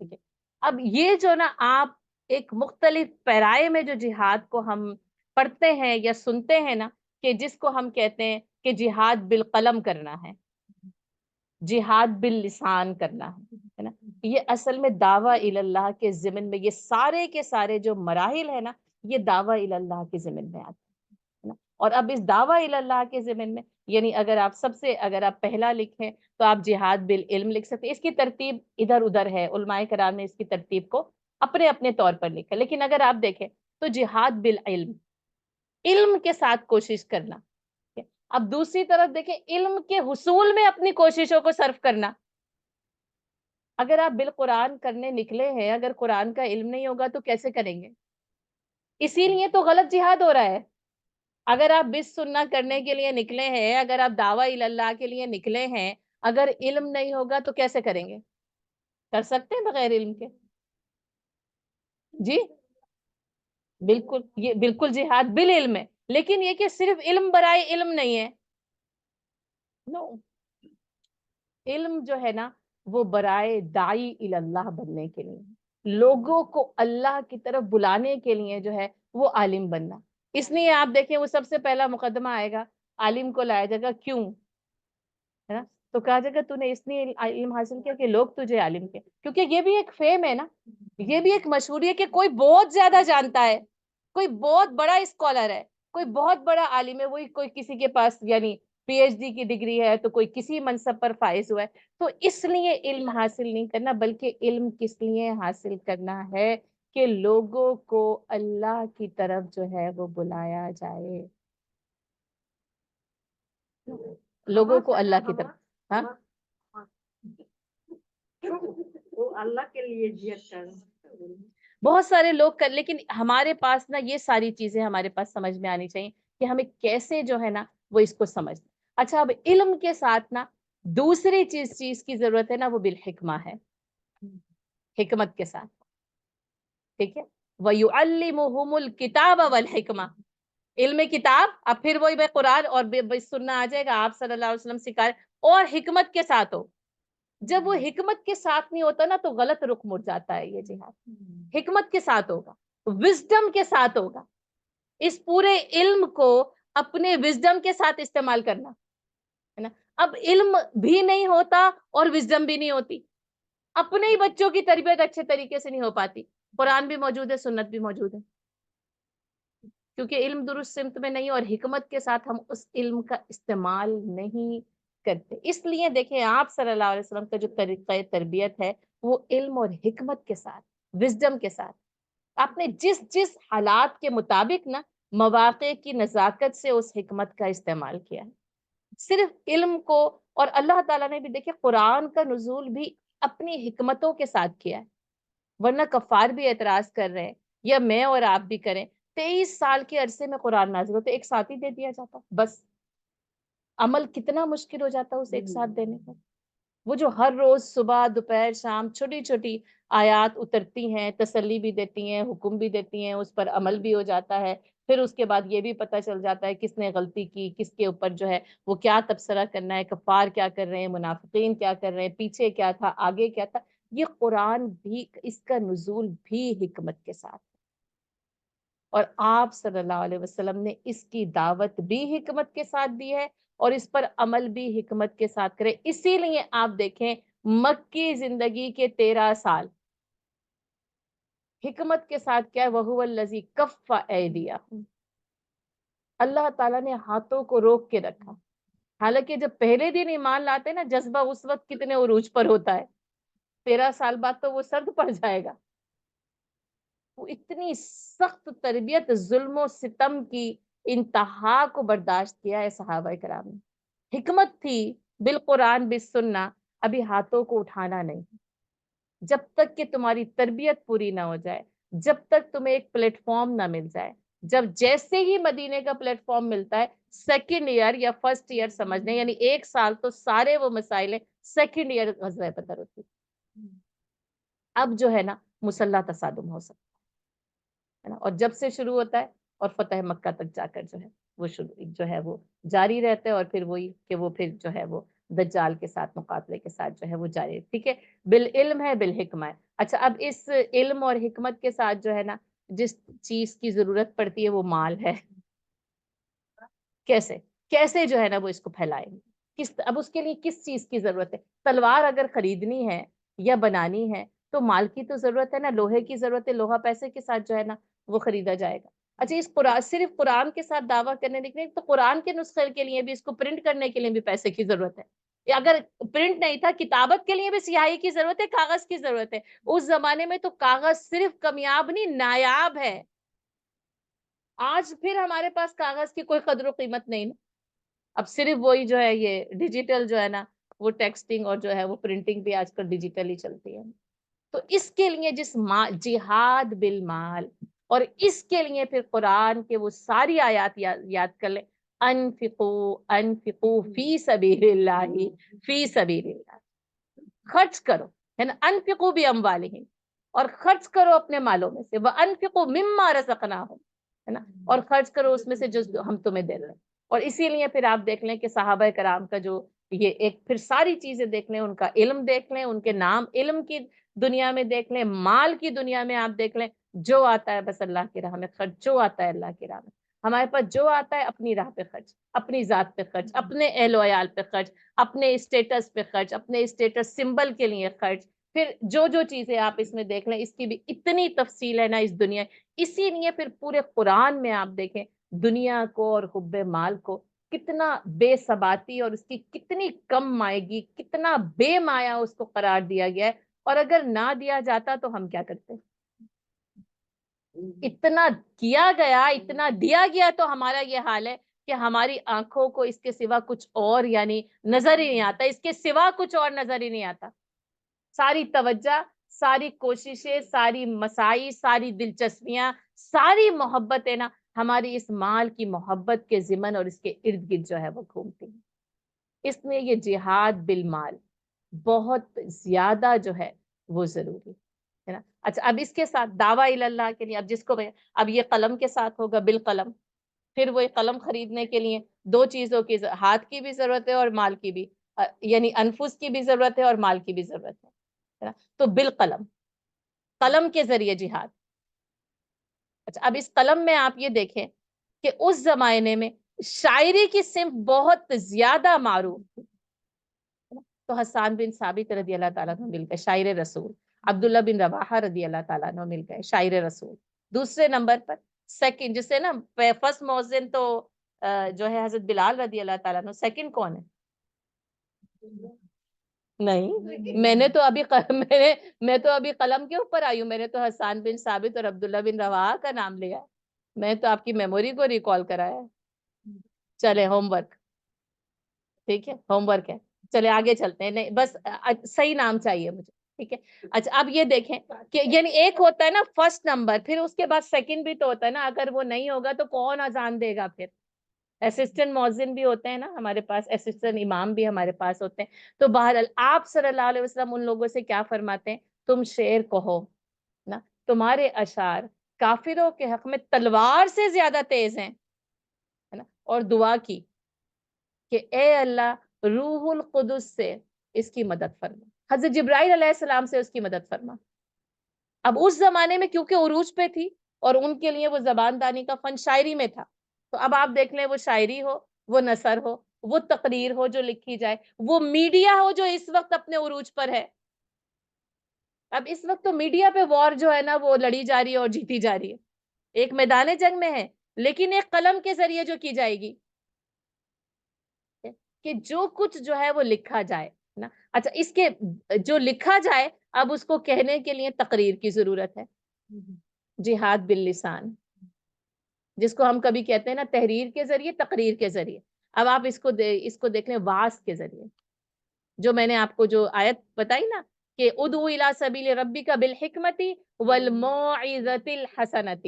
ٹھیک ہے۔ اب یہ جو نا آپ ایک مختلف پیرائے میں جو جہاد کو ہم پڑھتے ہیں یا سنتے ہیں نا، کہ جس کو ہم کہتے ہیں کہ جہاد بالقلم کرنا ہے، جہاد باللسان کرنا ہے نا، یہ اصل میں دعویٰ الی اللہ کے ضمن میں، یہ سارے کے سارے جو مراحل ہیں نا یہ دعویٰ الی اللہ کے ضمن میں آتے ہیں نا۔ اور اب اس دعویٰ الی اللہ کے ضمن میں یعنی اگر آپ پہلا لکھیں تو آپ جہاد بالعلم لکھ سکتے ہیں، اس کی ترتیب ادھر ادھر ہے، علماء کرام نے اس کی ترتیب کو اپنے اپنے طور پر لکھا، لیکن اگر آپ دیکھیں تو جہاد بالعلم، علم کے ساتھ کوشش کرنا۔ اب دوسری طرف دیکھیں علم کے حصول میں اپنی کوششوں کو صرف کرنا۔ اگر آپ بالقرآن کرنے نکلے ہیں، اگر قرآن کا علم نہیں ہوگا تو کیسے کریں گے؟ اسی لیے تو غلط جہاد ہو رہا ہے۔ اگر آپ بالسنہ کرنے کے لیے نکلے ہیں، اگر آپ دعویٰ الی اللہ کے لیے نکلے ہیں، اگر علم نہیں ہوگا تو کیسے کریں گے؟ کر سکتے ہیں بغیر علم کے؟ جی بالکل، یہ بالکل جہاد بالعلم ہے، لیکن یہ کہ صرف علم برائے علم نہیں ہے، نو، علم جو ہے نا وہ برائے داعی الی اللہ بننے کے لیے، لوگوں کو اللہ کی طرف بلانے کے لیے جو ہے وہ عالم بننا. اس لیے آپ دیکھیں وہ سب سے پہلا مقدمہ آئے گا، عالم کو لایا جائے گا. کیوں؟ ہے نا؟ تو کہا جائے گا تو نے اس لیے علم حاصل کیا کہ لوگ تجھے عالم کے، کیونکہ یہ بھی ایک فیم ہے نا، یہ بھی ایک مشہوری ہے کہ کوئی بہت زیادہ جانتا ہے، کوئی بہت بڑا اسکالر ہے، کوئی بہت بڑا عالم ہے، وہی کوئی کسی کے پاس یعنی پی ایچ ڈی کی ڈگری ہے، تو کوئی کسی منصب پر فائز ہوا ہے. تو اس لیے علم حاصل نہیں کرنا، بلکہ علم کس لیے حاصل کرنا ہے کہ لوگوں کو اللہ کی طرف جو ہے وہ بلایا جائے، لوگوں کو اللہ کی طرف. ہاں وہ اللہ کے لیے جیت کر بہت سارے لوگ کر، لیکن ہمارے پاس نا یہ ساری چیزیں ہمارے پاس سمجھ میں آنی چاہیے کہ ہمیں کیسے جو ہے نا وہ اس کو سمجھنا. اچھا، اب علم کے ساتھ نا دوسری چیز کی ضرورت ہے نا، وہ بالحکمہ ہے، حکمت کے ساتھ. ٹھیک ہے، وَيُعَلِّمُهُمُ الْكِتَابَ وَالْحِکْمَةَ، علم کتاب، اب پھر وہی بے قرآن اور بے سننا آ جائے گا، آپ صلی اللہ علیہ وسلم سکھائے، اور حکمت کے ساتھ ہو. جب وہ حکمت کے ساتھ نہیں ہوتا نا تو غلط رخ مڑ جاتا ہے یہ جہاد. حکمت کے ساتھ ہوگا، وزڈم کے ساتھ ہوگا، اس پورے علم کو اپنے وزڈم کے ساتھ استعمال کرنا ہے نا. اب علم بھی نہیں ہوتا اور وزڈم بھی نہیں ہوتی، اپنے ہی بچوں کی تربیت اچھے طریقے سے نہیں ہو پاتی. قرآن بھی موجود ہے، سنت بھی موجود ہے، کیونکہ علم درست سمت میں نہیں اور حکمت کے ساتھ ہم اس علم کا استعمال نہیں کرتے. اس لیے دیکھیں آپ صلی اللہ علیہ وسلم کا جو طریقہ تربیت ہے وہ علم اور حکمت کے ساتھ، وزڈم کے ساتھ. آپ نے جس حالات کے مطابق نا مواقع کی نزاکت سے اس حکمت کا استعمال کیا ہے. صرف علم کو، اور اللہ تعالیٰ نے بھی دیکھیں قرآن کا نزول بھی اپنی حکمتوں کے ساتھ کیا ہے، ورنہ کفار بھی اعتراض کر رہے ہیں، یا میں اور آپ بھی کریں. 23 سال کے عرصے میں قرآن نازل ہوتا، ایک ساتھ ہی دے دیا جاتا، بس عمل کتنا مشکل ہو جاتا اسے ایک ساتھ دینے کا. وہ جو ہر روز صبح دوپہر شام چھوٹی چھوٹی آیات اترتی ہیں، تسلی بھی دیتی ہیں، حکم بھی دیتی ہیں، اس پر عمل بھی ہو جاتا ہے. پھر اس کے بعد یہ بھی پتہ چل جاتا ہے کس نے غلطی کی، کس کے اوپر جو ہے وہ کیا تبصرہ کرنا ہے، کفار کیا کر رہے ہیں، منافقین کیا کر رہے ہیں، پیچھے کیا تھا، آگے کیا تھا. یہ قرآن بھی، اس کا نزول بھی حکمت کے ساتھ، اور آپ صلی اللہ علیہ وسلم نے اس کی دعوت بھی حکمت کے ساتھ دی ہے اور اس پر عمل بھی حکمت کے ساتھ کرے. اسی لیے آپ دیکھیں مکی زندگی کے 13 سال حکمت کے ساتھ کیا ہے، وَهُوَ الَّذِي كَفَّ أَيْدِيَهُمْ، اللہ تعالیٰ نے ہاتھوں کو روک کے رکھا. حالانکہ جب پہلے دن ایمان لاتے ہیں نا، جذبہ اس وقت کتنے عروج پر ہوتا ہے، 13 سال بعد تو وہ سرد پڑ جائے گا. وہ اتنی سخت تربیت، ظلم و ستم کی انتہا کو برداشت کیا ہے صحابہ کرام نے. حکمت تھی بالقرآن بالسنہ، ابھی ہاتھوں کو اٹھانا نہیں. جب تک کہ تمہاری تربیت پوری نہ ہو جائے، جب تک تمہیں ایک پلیٹ فارم نہ مل جائے. جب جیسے ہی مدینے کا پلیٹ فارم ملتا ہے، سیکنڈ ایئر یا فرسٹ ایئر سمجھنے، یعنی 1 سال تو سارے وہ مسائل ہیں، سیکنڈ ایئر غزوہ بدر ہوتی. اب جو ہے نا مسلح تصادم ہو سکتا ہے نا، اور جب سے شروع ہوتا ہے اور فتح مکہ تک جا کر جو ہے وہ شروع جو ہے وہ جاری رہتا ہے، اور پھر وہی کہ وہ پھر جو ہے وہ دجال کے ساتھ مقابلے کے ساتھ جو ہے وہ جاری ہے. ٹھیک ہے، بالعلم ہے، بالحکمہ ہے. اچھا، اب اس علم اور حکمت کے ساتھ جو ہے نا جس چیز کی ضرورت پڑتی ہے وہ مال ہے. کیسے جو ہے نا وہ اس کو پھیلائیں گے، اب اس کے لیے کس چیز کی ضرورت ہے. تلوار اگر خریدنی ہے یا بنانی ہے تو مال کی تو ضرورت ہے نا، لوہے کی ضرورت ہے، لوہا پیسے کے ساتھ جو ہے نا وہ خریدا جائے گا. اچھا، اس قرآن، صرف قرآن کے ساتھ دعویٰ کرنے نکلے تو قرآن کے نسخے کے لیے بھی، اس کو پرنٹ کرنے کے لیے بھی پیسے کی ضرورت ہے. اگر پرنٹ نہیں تھا، کتابت کے لیے بھی سیاہی کی ضرورت ہے، کاغذ کی ضرورت ہے. اس زمانے میں تو کاغذ صرف کمیاب نہیں، نایاب ہے. آج پھر ہمارے پاس کاغذ کی کوئی قدر و قیمت نہیں نا. اب صرف وہی جو ہے یہ ڈیجیٹل جو ہے نا وہ ٹیکسٹنگ اور جو ہے وہ پرنٹنگ بھی آج کل ڈیجیٹل ہی چلتی ہے. تو اس کے لیے جہاد بالمال، اور اس کے لیے پھر قرآن کے وہ ساری آیات یاد کر لیں. انفقوا فی سبیل اللہ، فی سبیل اللہ، خرچ کرو، ہے نا. انفقوا باموالہم، اور خرچ کرو اپنے مالوں میں سے. وانفقوا مما رزقناہم، ہے نا، اور خرچ کرو اس میں سے جو ہم تمہیں دے رہے ہیں. اور اسی لیے پھر آپ دیکھ لیں کہ صحابہ کرام کا جو یہ ایک پھر ساری چیزیں دیکھ لیں، ان کا علم دیکھ لیں، ان کے نام علم کی دنیا میں دیکھ لیں، مال کی دنیا میں آپ دیکھ لیں، جو آتا ہے بس اللہ کی راہ میں خرچ، جو آتا ہے اللہ کی راہ میں، ہمارے پاس جو آتا ہے اپنی راہ پہ خرچ، اپنی ذات پہ خرچ، اپنے اہل و عیال پہ خرچ، اپنے اسٹیٹس پہ خرچ، اپنے اسٹیٹس سمبل کے لیے خرچ، پھر جو جو چیزیں آپ اس میں دیکھ لیں، اس کی بھی اتنی تفصیل ہے نا اس دنیا. اسی لیے پھر پورے قرآن میں آپ دیکھیں دنیا کو اور حب مال کو کتنا بے ثباتی اور اس کی کتنی کم مائگی، کتنا بے مایا اس کو قرار دیا گیا ہے. اور اگر نہ دیا جاتا تو ہم کیا کرتے؟ اتنا کیا گیا، اتنا دیا گیا تو ہمارا یہ حال ہے کہ ہماری آنکھوں کو اس کے سوا کچھ اور یعنی نظر ہی نہیں آتا، اس کے سوا کچھ اور نظر ہی نہیں آتا. ساری توجہ، ساری کوششیں، ساری مساعی، ساری دلچسپیاں، ساری محبتیں نا ہماری اس مال کی محبت کے ضمن اور اس کے ارد گرد جو ہے وہ گھومتی ہیں. اس میں یہ جہاد بالمال بہت زیادہ جو ہے وہ ضروری ہے نا. اچھا اب اس کے ساتھ دعویٰ اللہ کے لیے اب جس کو اب یہ قلم کے ساتھ ہوگا بالقلم، پھر وہ قلم خریدنے کے لیے دو چیزوں کی ہاتھ کی بھی ضرورت ہے اور مال کی بھی، یعنی انفس کی بھی ضرورت ہے اور مال کی بھی ضرورت ہے نا. تو بالقلم، قلم کے ذریعے جہاد. اچھا اب اس قلم میں آپ یہ دیکھیں کہ اس زمانے میں شاعری کی صنف بہت زیادہ معروف تھی. تو حسان بن ثابت رضی اللہ تعالیٰ عنہ مل گئے شاعر رسول، عبداللہ بن رواحہ رضی اللہ تعالیٰ عنہ مل گئے شاعر رسول. دوسرے نمبر پر سیکنڈ جسے نا فرسٹ موزن تو جو ہے حضرت بلال رضی اللہ تعالیٰ عنہ، سیکنڈ کون ہے؟ نہیں، میں تو ابھی قلم کے اوپر آئی ہوں، میں نے تو حسان بن ثابت اور عبداللہ بن رواحہ کا نام لیا، میں تو آپ کی میموری کو ریکال کرایا. چلے ہوم ورک، ٹھیک ہے ہوم ورک ہے، چلے آگے چلتے ہیں. نہیں بس صحیح نام چاہیے مجھے، ٹھیک ہے. اچھا اب یہ دیکھیں کہ یعنی ایک ہوتا ہے نا فرسٹ نمبر، پھر اس کے بعد سیکنڈ بھی تو ہوتا ہے نا. اگر وہ نہیں ہوگا تو کون اذان دے گا؟ پھر اسسٹنٹ مؤذن بھی ہوتے ہیں نا ہمارے پاس، اسسٹنٹ امام بھی ہمارے پاس ہوتے ہیں. تو بہرحال آپ صلی اللہ علیہ وسلم ان لوگوں سے کیا فرماتے ہیں؟ تم شعر کہو نا، تمہارے اشعار کافروں کے حق میں تلوار سے زیادہ تیز ہیں نا. اور دعا کی کہ اے اللہ روح القدس سے اس کی مدد فرما، حضرت جبرائیل علیہ السلام سے اس کی مدد فرما. اب اس زمانے میں کیونکہ عروج پہ تھی اور ان کے لیے وہ زبان دانی کا فن شاعری میں تھا، تو اب آپ دیکھ لیں وہ شاعری ہو، وہ نثر ہو، وہ تقریر ہو جو لکھی جائے، وہ میڈیا ہو جو اس وقت اپنے عروج پر ہے. اب اس وقت تو میڈیا پہ وار جو ہے نا وہ لڑی جا رہی ہے اور جیتی جا رہی ہے، ایک میدان جنگ میں ہے، لیکن ایک قلم کے ذریعے جو کی جائے گی کہ جو کچھ جو ہے وہ لکھا جائے نا. اچھا اس کے جو لکھا جائے اب اس کو کہنے کے لیے تقریر کی ضرورت ہے. جہاد باللسان جس کو ہم کبھی کہتے ہیں نا تحریر کے ذریعے، تقریر کے ذریعے. اب آپ اس کو دیکھ لیں وعظ کے ذریعے، جو میں نے آپ کو جو آیت بتائی نا کہ ادعو الی سبیل ربک بالحکمت والموعظۃ الحسنۃ،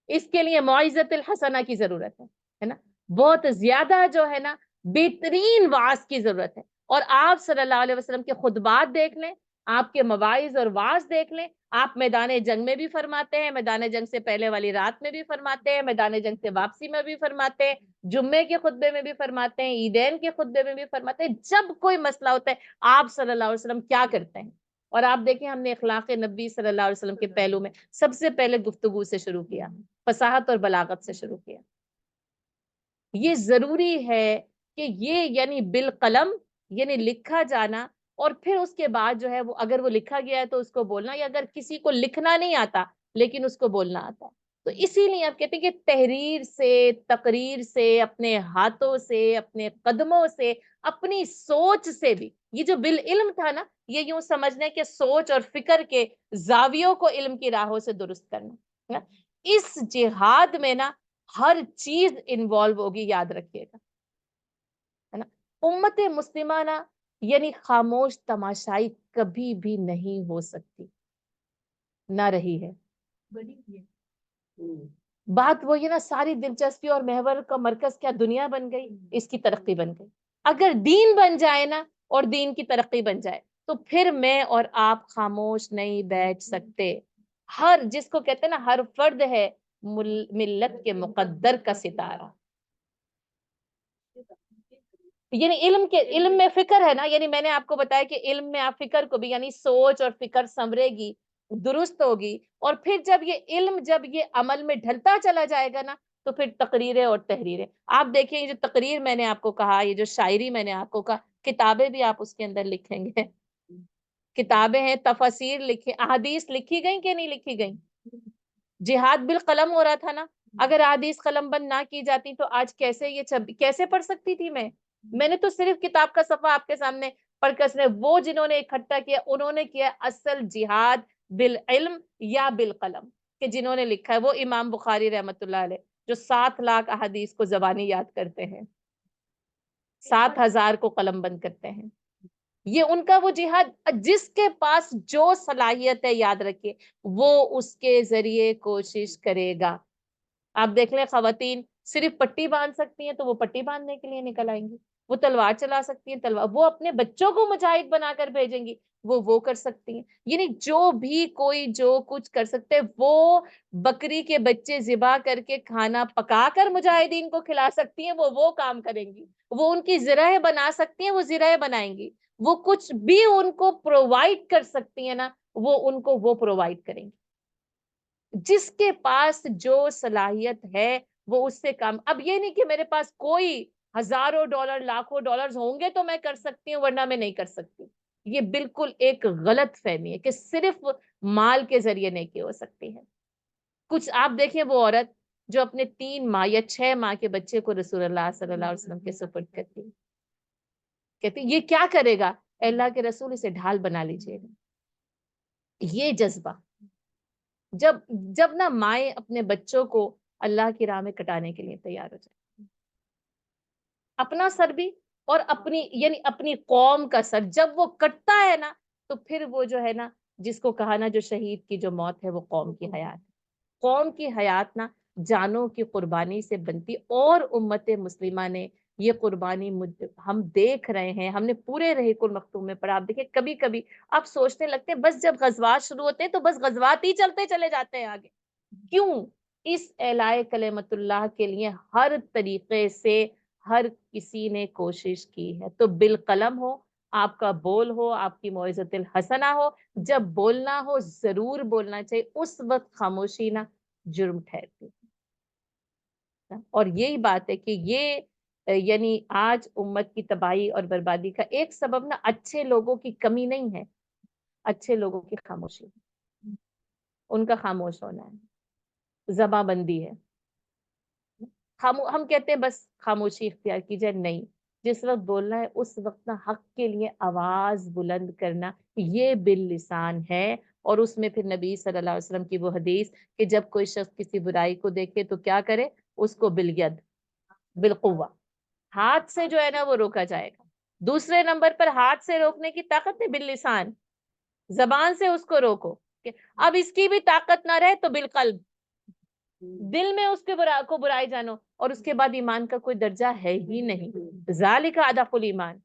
اس کے لیے موعظۃ الحسنہ کی ضرورت ہے نا. بہت زیادہ جو ہے نا بہترین وعظ کی ضرورت ہے. اور آپ صلی اللہ علیہ وسلم کے خطبات دیکھ لیں، آپ کے مواعظ اور وعظ دیکھ لیں. آپ میدان جنگ میں بھی فرماتے ہیں، میدان جنگ سے پہلے والی رات میں بھی فرماتے ہیں، میدان جنگ سے واپسی میں بھی فرماتے ہیں، جمعے کے خطبے میں بھی فرماتے ہیں، عیدین کے خطبے میں بھی فرماتے ہیں. جب کوئی مسئلہ ہوتا ہے آپ صلی اللہ علیہ وسلم کیا کرتے ہیں؟ اور آپ دیکھیں ہم نے اخلاق نبی صلی اللہ علیہ وسلم کے پہلو میں سب سے پہلے گفتگو سے شروع کیا، فصاحت اور بلاغت سے شروع کیا. یہ ضروری ہے کہ یہ یعنی بالقلم یعنی لکھا جانا، اور پھر اس کے بعد جو ہے وہ اگر وہ لکھا گیا ہے تو اس کو بولنا، یا اگر کسی کو لکھنا نہیں آتا لیکن اس کو بولنا آتا. تو اسی لیے آپ کہتے ہیں کہ تحریر سے، تقریر سے، اپنے ہاتھوں سے، اپنے قدموں سے، اپنی سوچ سے بھی، یہ جو بالعلم تھا نا یہ یوں سمجھنے کہ سوچ اور فکر کے زاویوں کو علم کی راہوں سے درست کرنا. اس جہاد میں نا ہر چیز انوالو ہوگی، یاد رکھیے گا ہے نا. امت مسلمہ نا یعنی خاموش تماشائی کبھی بھی نہیں ہو سکتی، نہ رہی ہے. بات وہ یہ نا ساری دلچسپی اور محور کا مرکز کیا دنیا بن گئی، اس کی ترقی بن گئی. اگر دین بن جائے نا اور دین کی ترقی بن جائے تو پھر میں اور آپ خاموش نہیں بیٹھ سکتے. ہر جس کو کہتے ہیں نا ہر فرد ہے ملت کے مقدر کا ستارہ. یعنی علم میں فکر ہے نا، یعنی میں نے آپ کو بتایا کہ علم میں آپ فکر کو بھی، یعنی سوچ اور فکر سنورے گی، درست ہوگی، اور پھر جب یہ علم جب یہ عمل میں ڈھلتا چلا جائے گا نا، تو پھر تقریریں اور تحریریں آپ دیکھیں، یہ جو تقریر میں نے آپ کو کہا، یہ جو شاعری میں نے آپ کو کہا، کتابیں بھی آپ اس کے اندر لکھیں گے، کتابیں ہیں، تفاسیر لکھے، احادیث لکھی گئیں کہ نہیں لکھی گئیں؟ جہاد بالقلم ہو رہا تھا نا، اگر احادیث قلم بند نہ کی جاتی تو آج کیسے کیسے پڑھ سکتی تھی میں نے تو صرف کتاب کا صفحہ آپ کے سامنے پڑھ کر وہ جنہوں نے اکٹھا کیا انہوں نے کیا اصل جہاد بالعلم یا بالقلم، کہ جنہوں نے لکھا ہے وہ امام بخاری رحمت اللہ علیہ، جو 7 لاکھ احادیث کو زبانی یاد کرتے ہیں، 7,000 کو قلم بند کرتے ہیں، یہ ان کا وہ جہاد، جس کے پاس جو صلاحیت ہے یاد رکھیے وہ اس کے ذریعے کوشش کرے گا۔ آپ دیکھ لیں خواتین صرف پٹی باندھ سکتی ہیں تو وہ پٹی باندھنے کے لیے نکل آئیں گی، وہ تلوار چلا سکتی ہیں تلوار، وہ اپنے بچوں کو مجاہد بنا کر بھیجیں گی، وہ کر سکتی ہیں، یعنی جو بھی کوئی جو کچھ کر سکتے وہ بکری کے بچے ذبح کر کے کھانا پکا کر مجاہدین کو کھلا سکتی ہیں، وہ کام کریں گی، وہ ان کی ذرائع بنا سکتی ہیں، وہ ذرائع بنائیں گی، وہ کچھ بھی ان کو پرووائڈ کر سکتی ہیں نا، وہ ان کو وہ پرووائڈ کریں گی، جس کے پاس جو صلاحیت ہے وہ اس سے کام۔ اب یہ نہیں کہ میرے پاس کوئی ہزاروں ڈالر لاکھوں ڈالرز ہوں گے تو میں کر سکتی ہوں ورنہ میں نہیں کر سکتی، یہ بالکل ایک غلط فہمی ہے کہ صرف مال کے ذریعے نہیں کی ہو سکتی ہے۔ کچھ آپ دیکھیں وہ عورت جو اپنے 3 ماہ یا 6 ماہ کے بچے کو رسول اللہ صلی اللہ علیہ وسلم کے سپرد کرتی ہے، کہتے ہیں یہ کیا کرے گا؟ اللہ کے رسول اسے ڈھال بنا لیجئے گا۔ یہ جذبہ جب نہ مائیں اپنے بچوں کو اللہ کی راہ میں کٹانے کے لیے تیار ہو جائے، اپنا سر بھی اور اپنی قوم کا سر جب وہ کٹتا ہے نا، تو پھر وہ جو ہے نا، جس کو کہا نا جو شہید کی جو موت ہے وہ قوم کی حیات ہے، قوم کی حیات نا جانوں کی قربانی سے بنتی، اور امت مسلمہ نے یہ قربانی ہم دیکھ رہے ہیں، ہم نے پورے رحیق المختوم میں پڑھا، آپ دیکھیں کبھی کبھی آپ سوچنے لگتے ہیں بس جب غزوات شروع ہوتے ہیں تو بس غزوات ہی چلتے چلے جاتے ہیں آگے، کیوں؟ اس اعلائے کلمت اللہ کے لیے ہر طریقے سے ہر کسی نے کوشش کی ہے، تو بالقلم ہو، آپ کا بول ہو، آپ کی موعظۃ الحسنہ ہو، جب بولنا ہو ضرور بولنا چاہیے، اس وقت خاموشی نہ جرم ٹھہرتی ہے، اور یہی بات ہے کہ یہ یعنی آج امت کی تباہی اور بربادی کا ایک سبب نا اچھے لوگوں کی کمی نہیں ہے، اچھے لوگوں کی خاموشی، ان کا خاموش ہونا ہے، زباں بندی ہے، ہم کہتے ہیں بس خاموشی اختیار کی جائے، نہیں، جس وقت بولنا ہے اس وقت نا حق کے لیے آواز بلند کرنا، یہ باللسان ہے، اور اس میں پھر نبی صلی اللہ علیہ وسلم کی وہ حدیث کہ جب کوئی شخص کسی برائی کو دیکھے تو کیا کرے، اس کو بالید، بالقوہ، ہاتھ سے جو ہے نا وہ روکا جائے گا، دوسرے نمبر پر ہاتھ سے روکنے کی طاقت ہے باللسان، زبان سے اس کو روکو، کہ اب اس کی بھی طاقت نہ رہے تو بالقلب، دل میں اس کے کو برائی جانو، اور اس کے بعد ایمان کا کوئی درجہ ہے ہی نہیں، ذالک اضعف الایمان،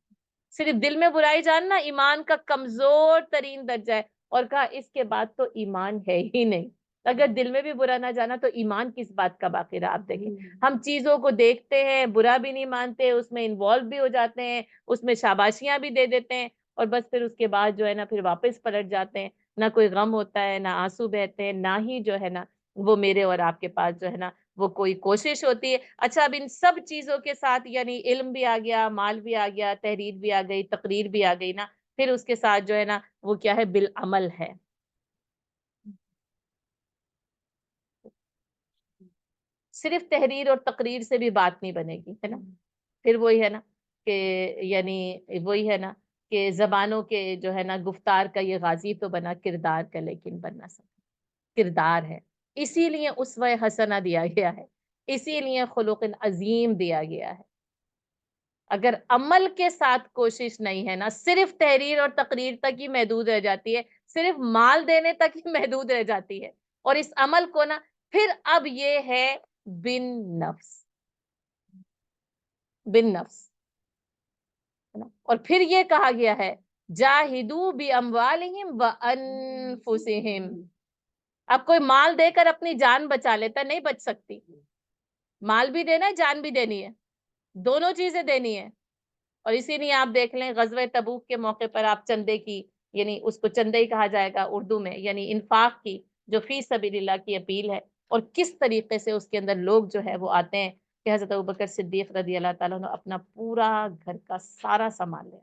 صرف دل میں برائی جاننا ایمان کا کمزور ترین درجہ ہے، اور کہا اس کے بعد تو ایمان ہے ہی نہیں، اگر دل میں بھی برا نہ جانا تو ایمان کس بات کا باقی رہا۔ آپ دیکھیں ہم چیزوں کو دیکھتے ہیں، برا بھی نہیں مانتے، اس میں انوالو بھی ہو جاتے ہیں، اس میں شاباشیاں بھی دے دیتے ہیں، اور بس پھر اس کے بعد جو ہے نا پھر واپس پلٹ جاتے ہیں، نہ کوئی غم ہوتا ہے، نہ آنسو بہتے ہیں، نہ ہی جو ہے نا وہ میرے اور آپ کے پاس جو ہے نا وہ کوئی کوشش ہوتی ہے۔ اچھا اب ان سب چیزوں کے ساتھ یعنی علم بھی آ گیا، مال بھی آ گیا، تحریر بھی آ گئی، تقریر بھی آ گئی نا، پھر اس کے ساتھ جو ہے نا وہ کیا ہے، بالعمل ہے۔ صرف تحریر اور تقریر سے بھی بات نہیں بنے گی، ہے نا، پھر وہی ہے نا کہ یعنی وہی ہے نا کہ زبانوں کے جو ہے نا گفتار کا یہ غازی تو بنا، کردار کا لیکن بن نہ سکتا، کردار ہے، اسی لیے اسوہ حسنہ دیا گیا ہے، اسی لیے خلق عظیم دیا گیا ہے۔ اگر عمل کے ساتھ کوشش نہیں ہے نا، صرف تحریر اور تقریر تک ہی محدود رہ جاتی ہے، صرف مال دینے تک ہی محدود رہ جاتی ہے، اور اس عمل کو نا پھر اب یہ ہے بن نفس، بن نفس، ہے نا؟ اور پھر یہ کہا گیا ہے جاہدوا باموالہم وانفسہم، اب کوئی مال دے کر اپنی جان بچا لیتا، نہیں بچ سکتی، مال بھی دینا ہے، جان بھی دینی ہے، دونوں چیزیں دینی ہے، اور اسی لیے آپ دیکھ لیں غزوہ تبوک کے موقع پر آپ چندے کی، یعنی اس کو چندے ہی کہا جائے گا اردو میں، یعنی انفاق کی جو فی سبیل اللہ کی اپیل ہے، اور کس طریقے سے اس کے اندر لوگ جو ہے وہ آتے ہیں کہ حضرت ابوبکر صدیق رضی اللہ تعالیٰ نے اپنا پورا گھر کا سارا سامان لیا،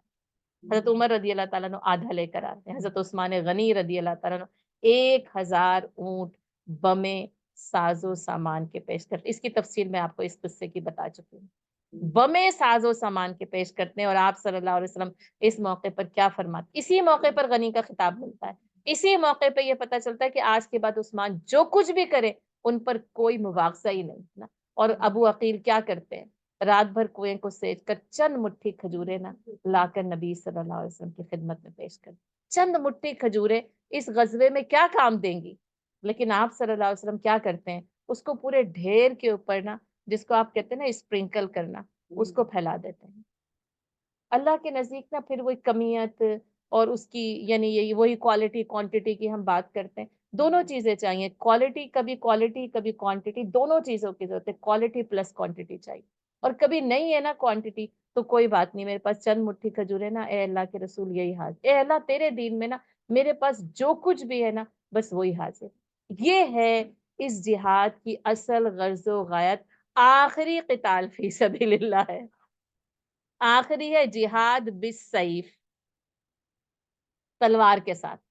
حضرت عمر رضی اللہ تعالیٰ نے آدھا لے کر آتے ہیں، حضرت عثمان غنی رضی اللہ تعالیٰ نے 1000 اونٹ بمیں ساز و سامان کے پیش کرتے، اس کی تفصیل میں آپ کو اس قصے کی بتا چکی ہوں، بمیں ساز و سامان کے پیش کرتے ہیں، اور آپ صلی اللہ علیہ وسلم اس موقع پر کیا فرماتے، اسی موقع پر غنی کا خطاب ملتا ہے، اسی موقع پہ یہ پتا چلتا ہے کہ آج کے بعد عثمان جو کچھ بھی کرے ان پر کوئی مواخذہ ہی نہیں نا۔ اور ابو عقیل کیا کرتے ہیں، رات بھر کنویں کو سینچ کر چند مٹھی کھجورے نا لا کر نبی صلی اللہ علیہ وسلم کی خدمت میں پیش کر، چند مٹھی کھجورے اس غزوے میں کیا کام دیں گی، لیکن آپ صلی اللہ علیہ وسلم کیا کرتے ہیں، اس کو پورے ڈھیر کے اوپر نا، جس کو آپ کہتے ہیں نا اسپرنکل کرنا، اس کو پھیلا دیتے ہیں۔ اللہ کے نزدیک نا پھر وہی کمیت اور اس کی یعنی یہی وہی کوالٹی کوانٹٹی کی ہم بات کرتے ہیں، دونوں چیزیں چاہیے، کوالٹی کبھی کوانٹٹی، دونوں چیزوں کی ضرورت ہے، کوالٹی پلس کوانٹٹی چاہیے، اور کبھی نہیں ہے نا کوانٹٹی تو کوئی بات نہیں، میرے پاس چند مٹھی کھجورے نا، اے اللہ کے رسول یہی حاضر، اے اللہ تیرے دین میں نا میرے پاس جو کچھ بھی ہے نا بس وہی حاضر۔ یہ ہے اس جہاد کی اصل غرض و غایت، آخری قتال فی سبیل اللہ ہے، آخری ہے جہاد بالسیف، تلوار کے ساتھ،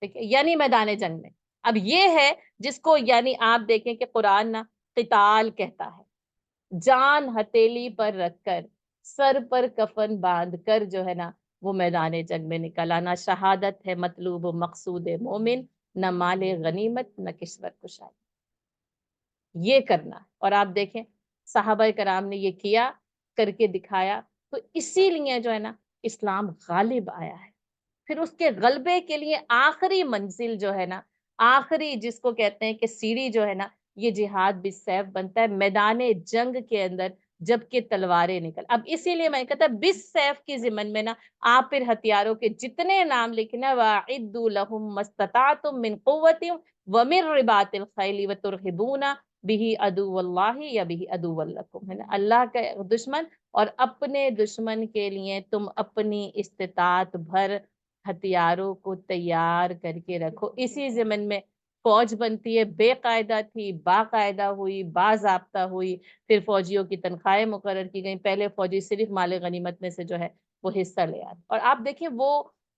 ٹھیک ہے، یعنی میدان جنگ میں۔ اب یہ ہے جس کو یعنی آپ دیکھیں کہ قرآن نا قتال کہتا ہے، جان ہتھیلی پر رکھ کر، سر پر کفن باندھ کر جو ہے نا وہ میدان جنگ میں نکل آنا، شہادت ہے مطلوب و مقصود مومن، نہ مال غنیمت نہ کشور کشائی، یہ کرنا۔ اور آپ دیکھیں صحابہ کرام نے یہ کیا، کر کے دکھایا، تو اسی لیے جو ہے نا اسلام غالب آیا ہے۔ پھر اس کے غلبے کے لیے آخری منزل جو ہے نا، آخری جس کو کہتے ہیں کہ سیڑھی جو ہے نا، یہ جہاد بالسیف بنتا ہے میدان جنگ کے اندر، جبکہ تلواریں نکل۔ اب اسی لیے میں کہتا بالسیف کی ضمن میں نا آپ پھر ہتھیاروں کے جتنے نام لکھنا، وَأَعِدُّوا لَهُم مَّا اسْتَطَعْتُم مِّن قُوَّةٍ وَمِن رِّبَاطِ الْخَيْلِ وَتُرْهِبُونَ بِهِ عَدُوَّ اللَّهِ یا بِهِ عَدُوًّا لَّكُمْ، ہے نا، اللہ کا دشمن اور اپنے دشمن کے لیے تم اپنی استطاعت بھر ہتھیاروں کو تیار کر کے رکھو۔ اسی ضمن میں فوج بنتی ہے، بے قاعدہ تھی، باقاعدہ ہوئی، باضابطہ ہوئی، پھر فوجیوں کی تنخواہیں مقرر کی گئیں، پہلے فوجی صرف مال غنیمت میں سے جو ہے وہ حصہ لے آتے، اور آپ دیکھیں وہ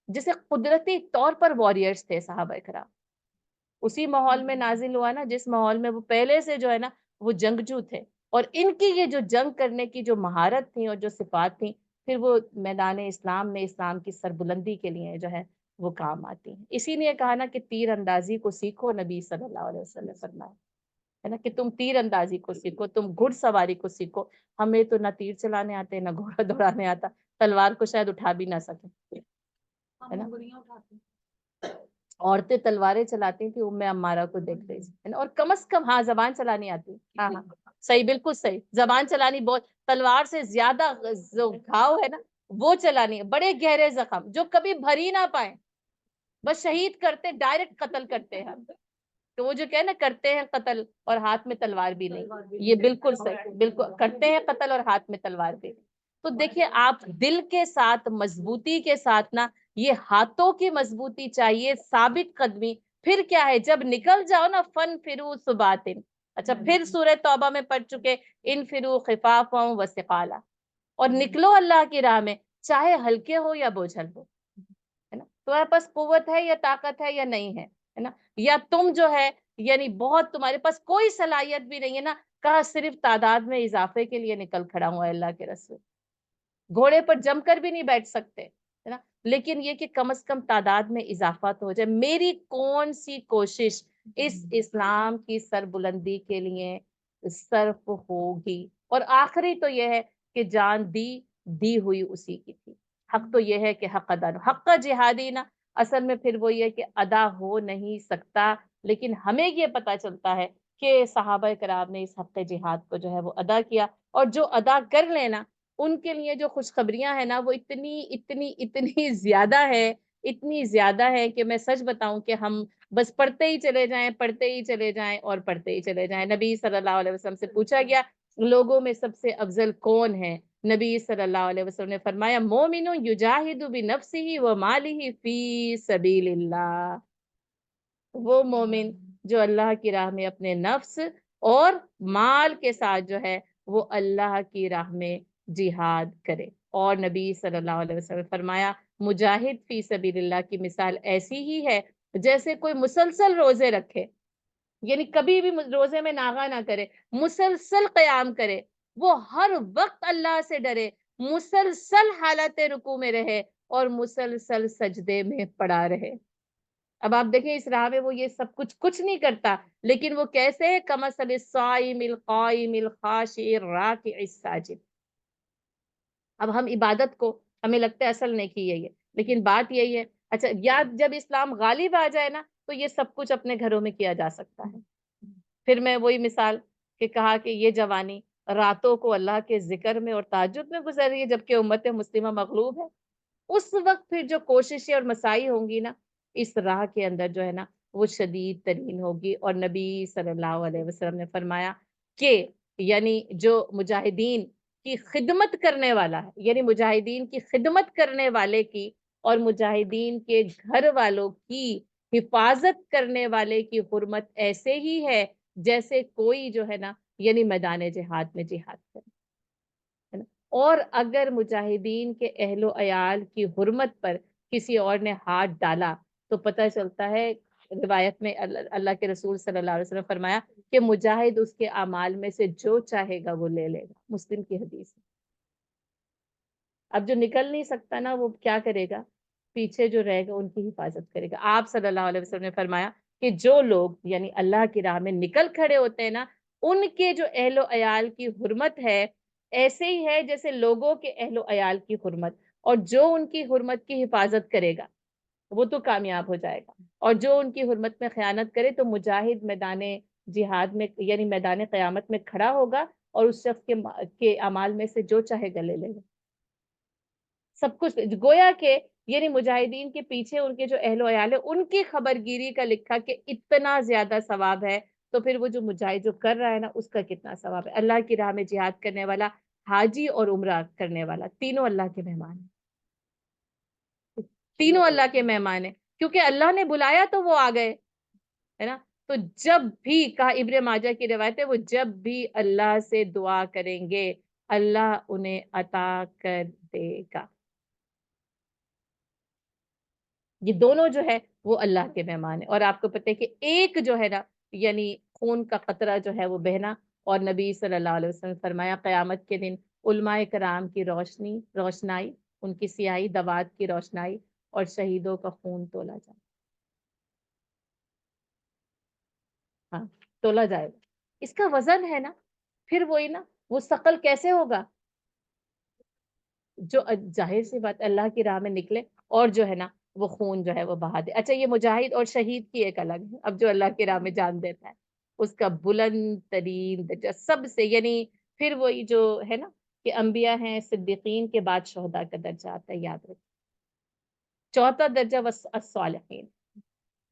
جسے قدرتی طور پر واریئرز تھے صحابہ کرام، اسی ماحول میں نازل ہوا نا جس ماحول میں وہ پہلے سے جو ہے نا وہ جنگجو تھے، اور ان کی یہ جو جنگ کرنے کی جو مہارت تھی اور جو صفات تھیں، پھر وہ میدان اسلام میں اسلام کی سربلندی کے لیے جو ہے وہ کام آتی ہیں۔ اسی لیے کہا نا کہ تیر اندازی کو سیکھو، نبی صلی اللہ علیہ وسلم نے فرمایا ہے نا کہ تم تیر اندازی کو سیکھو، تم گھڑ سواری کو سیکھو۔ ہمیں تو نہ تیر چلانے آتے نہ گھوڑا دوڑانے آتا، تلوار کو شاید اٹھا بھی نہ سکیں، ہے نا، عورتیں تلواریں چلاتی تھی، ام عمارہ کو دیکھ رہی تھی، اور کم از کم ہاں زبان چلانی آتی، ہاں ہاں صحیح، بالکل صحیح، زبان چلانی بہت، تلوار سے زیادہ جو گھاؤ ہے نا وہ چلانی ہے، بڑے گہرے زخم جو کبھی بھر ہی نہ پائیں، بس شہید کرتے، ڈائریکٹ قتل کرتے ہیں، تو وہ جو کہ نا کرتے ہیں قتل اور ہاتھ میں تلوار بھی نہیں، یہ بالکل صحیح، بالکل کرتے ہیں قتل اور ہاتھ میں تلوار بھی نہیں۔ تو دیکھیے آپ دل کے ساتھ مضبوطی کے ساتھ نا، یہ ہاتھوں کی مضبوطی چاہیے، ثابت قدمی، پھر کیا ہے جب نکل جاؤ نا، فن فرو ثباتن، اچھا پھر سورہ توبہ میں پڑھ چکے انفرو خفافا وثقالا، اور نکلو اللہ کی راہ میں چاہے ہلکے ہو یا بوجھل ہو، ہے نا، تمہارے پاس قوت ہے یا طاقت ہے یا نہیں ہے نا، یا تم جو ہے یعنی بہت تمہارے پاس کوئی صلاحیت بھی نہیں ہے نا، کہا صرف تعداد میں اضافے کے لیے نکل کھڑا ہوں اللہ کے رسول، گھوڑے پر جم کر بھی نہیں بیٹھ سکتے، ہے نا، لیکن یہ کہ کم از کم تعداد میں اضافہ تو ہو جائے، میری کون سی کوشش اس اسلام کی سربلندی کے لیے صرف ہوگی، اور آخری تو یہ ہے کہ جان دی ہوئی اسی کی تھی، حق تو یہ ہے کہ حق ادا، حق کا جہادی نا اصل میں پھر وہ یہ کہ ادا ہو نہیں سکتا، لیکن ہمیں یہ پتا چلتا ہے کہ صحابہ کرام نے اس حق جہاد کو جو ہے وہ ادا کیا، اور جو ادا کر لینا ان کے لیے جو خوشخبریاں ہیں نا وہ اتنی زیادہ ہے کہ میں سچ بتاؤں کہ ہم بس پڑھتے ہی چلے جائیں اور پڑھتے ہی چلے جائیں۔ نبی صلی اللہ علیہ وسلم سے پوچھا گیا لوگوں میں سب سے افضل کون ہے، نبی صلی اللہ علیہ وسلم نے فرمایا مومن یجاہد بنفسہ و مالہ فی سبیل اللہ، وہ مومن جو اللہ کی راہ میں اپنے نفس اور مال کے ساتھ جو ہے وہ اللہ کی راہ میں جہاد کرے۔ اور نبی صلی اللہ علیہ وسلم نے فرمایا مجاہد فی سبیل اللہ کی مثال ایسی ہی ہے جیسے کوئی مسلسل روزے رکھے، یعنی کبھی بھی روزے میں ناغا نہ کرے، مسلسل قیام کرے، وہ ہر وقت اللہ سے ڈرے، مسلسل حالت رکوع میں رہے اور مسلسل سجدے میں پڑا رہے۔ اب آپ دیکھیں اس راہ میں وہ یہ سب کچھ نہیں کرتا، لیکن وہ کیسے ہے؟ کمثل الصائم القائم الخاشع الراکع الساجد۔ اب ہم عبادت کو ہمیں لگتا ہے اصل نیکی یہی ہے، لیکن بات یہی ہے اچھا یا جب اسلام غالب آ جائے نا تو یہ سب کچھ اپنے گھروں میں کیا جا سکتا ہے۔ پھر میں وہی مثال کہ کہا کہ یہ جوانی راتوں کو اللہ کے ذکر میں اور تہجد میں گزر رہی ہے جبکہ امت مسلمہ مغلوب ہے، اس وقت پھر جو کوششیں اور مساعی ہوں گی نا اس راہ کے اندر جو ہے نا وہ شدید ترین ہوگی۔ اور نبی صلی اللہ علیہ وسلم نے فرمایا کہ یعنی جو مجاہدین کی خدمت کرنے والا ہے، یعنی مجاہدین کی خدمت کرنے والے کی اور مجاہدین کے گھر والوں کی حفاظت کرنے والے کی حرمت ایسے ہی ہے جیسے کوئی جو ہے نا یعنی میدان جہاد میں جہاد کرے، ہے نا؟ اور اگر مجاہدین کے اہل و عیال کی حرمت پر کسی اور نے ہاتھ ڈالا تو پتہ چلتا ہے روایت میں اللہ کے رسول صلی اللہ علیہ وسلم نے فرمایا کہ مجاہد اس کے اعمال میں سے جو چاہے گا وہ لے لے گا، مسلم کی حدیث ہے۔ اب جو نکل نہیں سکتا نا وہ کیا کرے گا؟ پیچھے جو رہے گا ان کی حفاظت کرے گا۔ آپ صلی اللہ علیہ وسلم نے فرمایا کہ جو لوگ یعنی اللہ کی راہ میں نکل کھڑے ہوتے ہیں نا ان کے جو اہل و عیال کی حرمت ہے ایسے ہی ہے جیسے لوگوں کے اہل و عیال کی حرمت، اور جو ان کی حرمت کی حفاظت کرے گا وہ تو کامیاب ہو جائے گا، اور جو ان کی حرمت میں خیانت کرے تو مجاہد میدان جہاد میں یعنی میدان قیامت میں کھڑا ہوگا اور اس شخص کے اعمال میں سے جو چاہے گا لے لے گا، سب کچھ گویا کہ یعنی مجاہدین کے پیچھے ان کے جو اہل و عیال ہے ان کی خبرگیری کا لکھا کہ اتنا زیادہ ثواب ہے، تو پھر وہ جو مجاہد جو کر رہا ہے نا اس کا کتنا ثواب ہے۔ اللہ کی راہ میں جہاد کرنے والا، حاجی اور عمرہ کرنے والا، تینوں اللہ کے مہمان ہیں، تینوں اللہ کے مہمان ہیں، کیونکہ اللہ نے بلایا تو وہ آ گئے، ہے نا؟ تو جب بھی کہا ابن ماجہ کی روایت ہے وہ جب بھی اللہ سے دعا کریں گے اللہ انہیں عطا کر دے گا۔ یہ دونوں جو ہے وہ اللہ کے مہمان ہیں، اور آپ کو پتہ ہے کہ ایک جو ہے نا یعنی خون کا قطرہ جو ہے وہ بہنا، اور نبی صلی اللہ علیہ وسلم نے فرمایا قیامت کے دن علماء کرام کی روشنائی، ان کی سیاہی دوات کی روشنائی اور شہیدوں کا خون تولا جائے، ہاں تولا جائے گا، اس کا وزن ہے نا، پھر وہی نا وہ ثقل کیسے ہوگا؟ جو ظاہر سی بات اللہ کی راہ میں نکلے اور جو ہے نا وہ خون جو ہے وہ بہا دے۔ اچھا یہ مجاہد اور شہید کی ایک الگ ہے، اب جو اللہ کی راہ میں جان دیتا ہے اس کا بلند ترین درجہ سب سے، یعنی پھر وہی جو ہے نا کہ انبیاء ہیں صدیقین کے بعد شہداء کا درجہ آتا ہے، یاد رکھیں چوتھا درجہ الصالحین،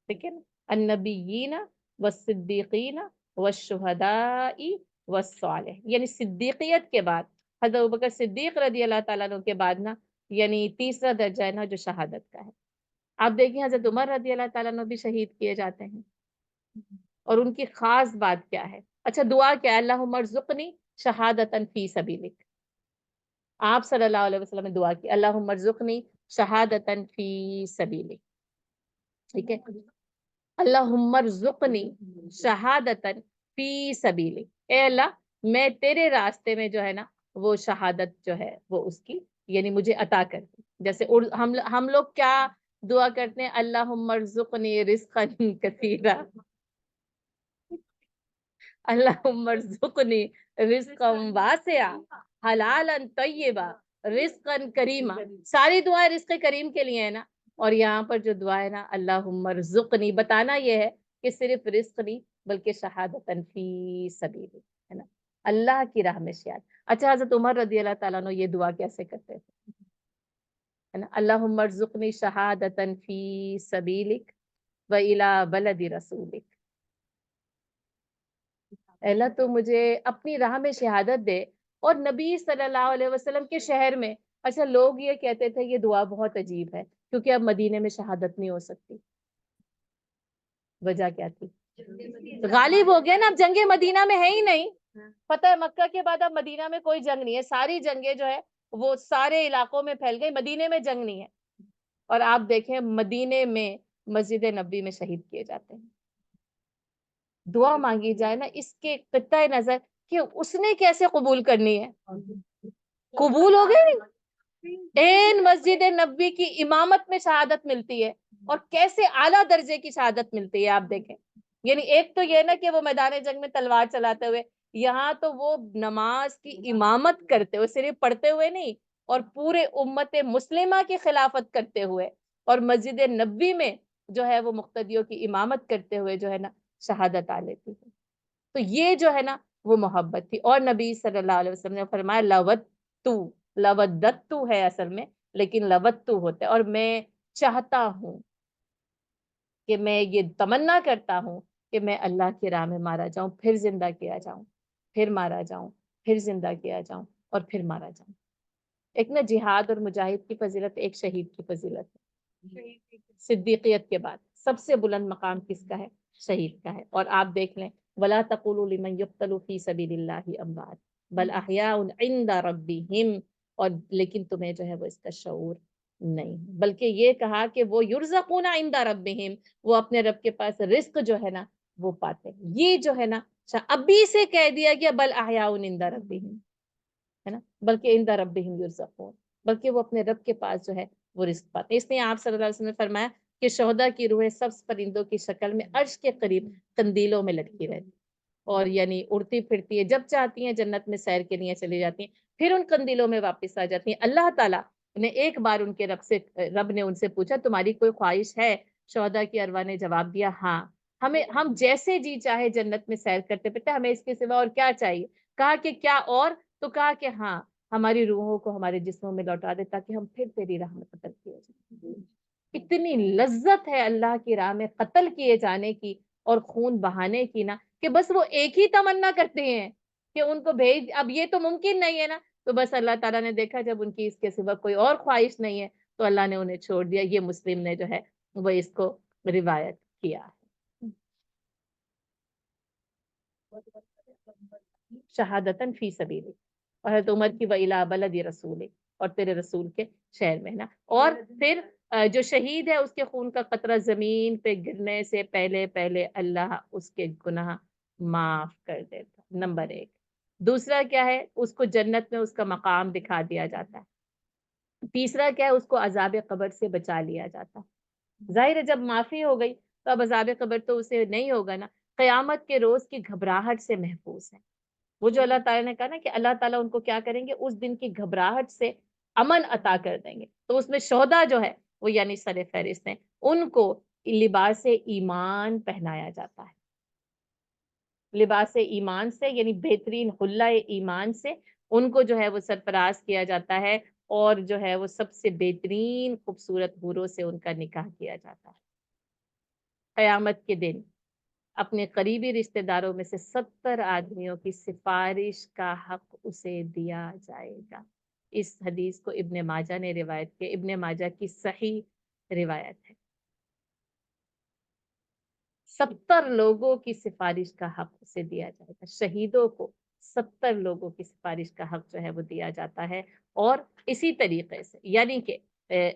ٹھیک ہے نا، النبیین والصدیقین والشہداء والصالح، یعنی صدیقیت کے بعد حضرت ابوبکر صدیق رضی اللہ تعالیٰ عنہ کے بعد نا یعنی تیسرا درجہ ہے نا جو شہادت کا ہے۔ آپ دیکھیں حضرت عمر رضی اللہ تعالیٰ عنہ بھی شہید کیے جاتے ہیں، اور ان کی خاص بات کیا ہے؟ اچھا دعا کیا ہے؟ اللہم ارزقنی شہادتاً فی سبیلک، آپ صلی اللہ علیہ وسلم نے دعا کی اللہم ارزقنی شہادتاً فی سبیلک، ٹھیک ہے، اللہم ارزقنی شہادتاً فی سبیلک، اے اللہ میں تیرے راستے میں جو ہے نا وہ شہادت جو ہے وہ اس کی یعنی مجھے عطا کر دی۔ جیسے ہم لوگ کیا دعا کرتے ہیں؟ اللہم ارزقنی رزقا کثیرا، اللہم ارزقنی رزقا واسعا حلالا طیبا رزقا کریما، ساری دعائیں رزق کریم کے لیے ہے نا، اور یہاں پر جو دعا ہے نا اللہم ارزقنی، بتانا یہ ہے کہ صرف رزق نہیں بلکہ شہادتاً فی سبیل، ہے نا، اللہ کی راہ میں شہادت۔ اچھا حضرت عمر رضی اللہ تعالیٰ عنہ یہ دعا کیسے کرتے تھے؟ ہے نا اللہم ارزقنی شہادتاً فی سبیلک و الی بلد رسولک، اللہ تو مجھے اپنی راہ میں شہادت دے اور نبی صلی اللہ علیہ وسلم کے شہر میں. اچھا لوگ یہ کہتے تھے یہ دعا بہت عجیب ہے کیونکہ اب مدینے میں شہادت نہیں ہو سکتی. وجہ کیا تھی؟ غالب ہو گیا نا، اب جنگ مدینہ میں ہے ہی نہیں. فتح مکہ کے بعد اب مدینہ میں کوئی جنگ نہیں ہے، ساری جنگیں جو ہے وہ سارے علاقوں میں پھیل گئی، مدینے میں جنگ نہیں ہے. اور آپ دیکھیں مدینے میں مسجد نبوی میں شہید کیے جاتے ہیں. دعا مانگی جائے نا اس کے قطع نظر کہ اس نے کیسے قبول کرنی ہے. قبول ہو گئی. این مسجد نبوی کی امامت میں شہادت ملتی ہے، اور کیسے اعلیٰ درجے کی شہادت ملتی ہے آپ دیکھیں. یعنی ایک تو یہ نا کہ وہ میدان جنگ میں تلوار چلاتے ہوئے، یہاں تو وہ نماز کی امامت کرتے ہوئے، صرف پڑھتے ہوئے نہیں، اور پورے امت مسلمہ کی خلافت کرتے ہوئے، اور مسجد نبوی میں جو ہے وہ مقتدیوں کی امامت کرتے ہوئے جو ہے نا شہادت آ لیتی ہے. تو یہ جو ہے نا وہ محبت تھی. اور نبی صلی اللہ علیہ وسلم نے فرمایا لودت ہے اصل میں، لیکن لوت ہوتا ہے. اور میں چاہتا ہوں کہ میں یہ تمنا کرتا ہوں کہ میں اللہ کی راہ میں مارا جاؤں، پھر زندہ کیا جاؤں، پھر مارا جاؤں، پھر زندہ کیا جاؤں، اور پھر مارا جاؤں. ایک نا جہاد اور مجاہد کی فضیلت، ایک شہید کی فضیلت ہے. صدیقیت کے بعد سب سے بلند مقام کس کا ہے؟ شہید کا ہے. اور آپ دیکھ لیں وَلَا تَقُولُوا لِمَنْ يُقْتَلُ فِي سَبِيلِ اللَّهِ أَمْوَاتٌ بَلْ أَحْيَاءٌ عِنْدَ رَبِّهِمْ. اور لیکن تمہیں جو ہے وہ اس کا شعور نہیں، بلکہ یہ کہا کہ وہ یرزقون عند ربہم، وہ اپنے رب کے پاس رزق جو ہے نا وہ پاتے ہیں. یہ جو ہے نا ابھی سے کہہ دیا گیا بل احیاء عند ربہم، ہے نا، بلکہ عند ربہم یرزقون، بلکہ وہ اپنے رب کے پاس جو ہے وہ رزق پاتے ہیں. اس لیے آپ صلی اللہ علیہ وسلم نے فرمایا کہ شہداء کی روحیں سبز پرندوں کی شکل میں عرش کے قریب قندیلوں میں لٹکی رہتی، اور یعنی اڑتی پھرتی ہے، جب چاہتی ہیں جنت میں سیر کے لیے چلی جاتی ہیں، پھر ان قندیلوں میں واپس آ جاتی ہیں. اللہ تعالیٰ نے ایک بار ان کے رب نے ان سے پوچھا تمہاری کوئی خواہش ہے؟ شہداء کی ارواح نے جواب دیا ہاں، ہم جیسے جی چاہے جنت میں سیر کرتے پھرتے، ہمیں اس کے سوا اور کیا چاہیے؟ کہا کہ کیا اور؟ تو کہا کہ ہاں، ہماری روحوں کو ہمارے جسموں میں لوٹا دے تاکہ ہم پھر تیری راہ میں قتل کیے جائیں. اتنی لذت ہے اللہ کی راہ میں قتل کیے جانے کی اور خون بہانے کی نا، کہ بس وہ ایک ہی تمنا کرتے ہیں کہ ان کو بھیج. اب یہ تو ممکن نہیں ہے نا، تو بس اللہ تعالیٰ نے دیکھا جب ان کی اس کے سوا کوئی اور خواہش نہیں ہے تو اللہ نے انہیں چھوڑ دیا. یہ مسلم نے جو ہے وہ اس کو روایت کیا ہے. شہادتن فی سبیل، اور حضرت عمر کی وَإِلَىٰ بَلَدِ رسول، اور تیرے رسول کے شہر میں نا. اور پھر جو شہید ہے اس کے خون کا قطرہ زمین پہ گرنے سے پہلے پہلے اللہ اس کے گناہ معاف کر دیتا. نمبر ایک. دوسرا کیا ہے؟ اس کو جنت میں اس کا مقام دکھا دیا جاتا ہے. تیسرا کیا ہے؟ اس کو عذاب قبر سے بچا لیا جاتا ہے. ظاہر ہے جب معافی ہو گئی تو اب عذاب قبر تو اسے نہیں ہوگا نا. قیامت کے روز کی گھبراہٹ سے محفوظ ہے. وہ جو اللہ تعالیٰ نے کہا نا کہ اللہ تعالیٰ ان کو کیا کریں گے؟ اس دن کی گھبراہٹ سے امن عطا کر دیں گے. تو اس میں شہداء جو ہے وہ یعنی سر فہرست ہیں، ان کو لباس ایمان پہنایا جاتا ہے. لباس ایمان سے یعنی بہترین حلہ ایمان سے ان کو جو ہے وہ سرفراز کیا جاتا ہے، اور جو ہے وہ سب سے بہترین خوبصورت حوروں سے ان کا نکاح کیا جاتا ہے. قیامت کے دن اپنے قریبی رشتہ داروں میں سے 70 آدمیوں کی سفارش کا حق اسے دیا جائے گا. اس حدیث کو ابن ماجہ نے روایت کیا، ابن ماجہ کی صحیح روایت ہے. 70 لوگوں کی سفارش کا حق اسے دیا جائے گا. شہیدوں کو 70 لوگوں کی سفارش کا حق جو ہے وہ دیا جاتا ہے. اور اسی طریقے سے یعنی کہ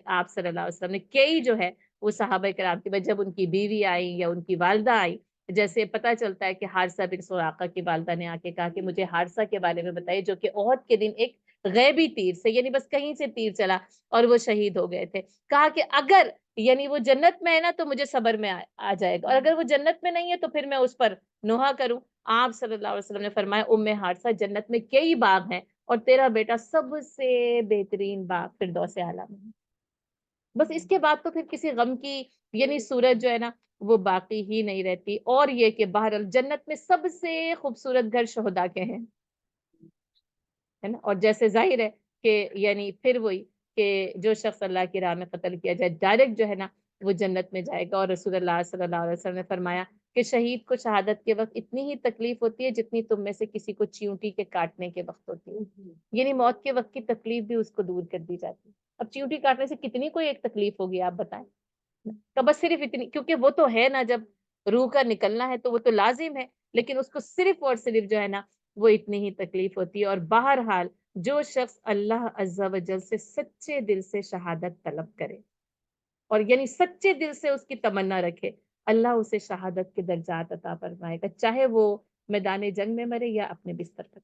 آپ صلی اللہ علیہ وسلم نے کئی جو ہے وہ صحابہ کرام کی جب ان کی بیوی آئی یا ان کی والدہ آئی، جیسے پتہ چلتا ہے کہ حارثہ بن سراقہ کی والدہ نے آ کے کہا کہ مجھے حارثہ کے بارے میں بتائیے، جو کہ احد کے دن ایک غیبی تیر سے یعنی بس کہیں سے تیر چلا اور وہ شہید ہو گئے تھے. کہا کہ اگر یعنی وہ جنت میں ہے نا تو مجھے صبر میں آ جائے گا، اور اگر وہ جنت میں نہیں ہے تو پھر میں اس پر نوحہ کروں. آپ صلی اللہ علیہ وسلم نے فرمایا ام حارثہ جنت میں کئی باغ ہیں اور تیرا بیٹا سب سے بہترین باغ فردوس اعلیٰ میں ہے. بس اس کے بعد تو پھر کسی غم کی یعنی صورت جو ہے نا وہ باقی ہی نہیں رہتی. اور یہ کہ بہرحال جنت میں سب سے خوبصورت گھر شہداء کے ہیں، ہے نا. اور جیسے ظاہر ہے کہ یعنی پھر وہی کہ جو شخص اللہ کی راہ میں قتل کیا جائے ڈائریکٹ جو ہے نا وہ جنت میں جائے گا. اور رسول اللہ صلی اللہ علیہ وسلم نے فرمایا کہ شہید کو شہادت کے وقت اتنی ہی تکلیف ہوتی ہے جتنی تم میں سے کسی کو چیونٹی کے کاٹنے کے وقت ہوتی ہے، یعنی موت کے وقت کی تکلیف بھی اس کو دور کر دی جاتی ہے۔ اب چیونٹی کاٹنے سے کتنی کوئی ایک تکلیف ہوگی آپ بتائیں، تو بس صرف اتنی، کیونکہ وہ تو ہے نا، جب روح کا نکلنا ہے تو وہ تو لازم ہے، لیکن اس کو صرف اور صرف جو ہے نا وہ اتنی ہی تکلیف ہوتی ہے۔ اور بہرحال جو شخص اللہ عز و جل سے سچے دل سے شہادت طلب کرے، اور یعنی سچے دل سے اس کی تمنا رکھے، اللہ اسے شہادت کے درجات عطا فرمائے گا، چاہے وہ میدان جنگ میں مرے یا اپنے بستر پر۔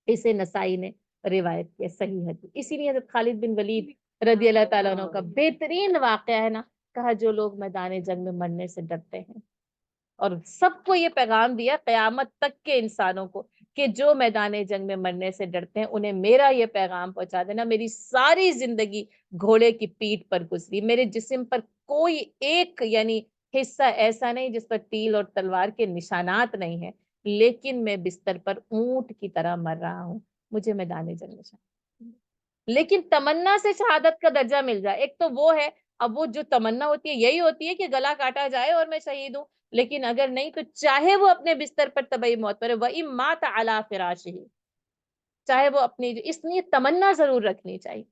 اسے نسائی نے روایت کیا، صحیح حدیث۔ اسی لیے حضرت خالد بن ولید رضی اللہ تعالیٰ عنہ کا بہترین واقعہ ہے نا، کہا جو لوگ میدان جنگ میں مرنے سے ڈرتے ہیں، اور سب کو یہ پیغام دیا قیامت تک کے انسانوں کو کہ جو میدان جنگ میں مرنے سے ڈرتے ہیں انہیں میرا یہ پیغام پہنچا دینا، میری ساری زندگی گھوڑے کی پیٹھ پر گزری، میرے جسم پر کوئی ایک یعنی حصہ ایسا نہیں جس پر تیر اور تلوار کے نشانات نہیں ہیں، لیکن میں بستر پر اونٹ کی طرح مر رہا ہوں، مجھے میدان جنگ میں شہادت، لیکن تمنا سے شہادت کا درجہ مل جائے۔ ایک تو وہ ہے، اب وہ جو تمنا ہوتی ہے یہی ہوتی ہے کہ گلا کاٹا جائے اور میں شہید ہوں، لیکن اگر نہیں تو چاہے وہ اپنے بستر پر طبعی موت پر، وَإِن مَاتَ عَلَىٰ فِرَاشِهِ، چاہے وہ اپنی، اس لیے تمنا ضرور رکھنی چاہیے،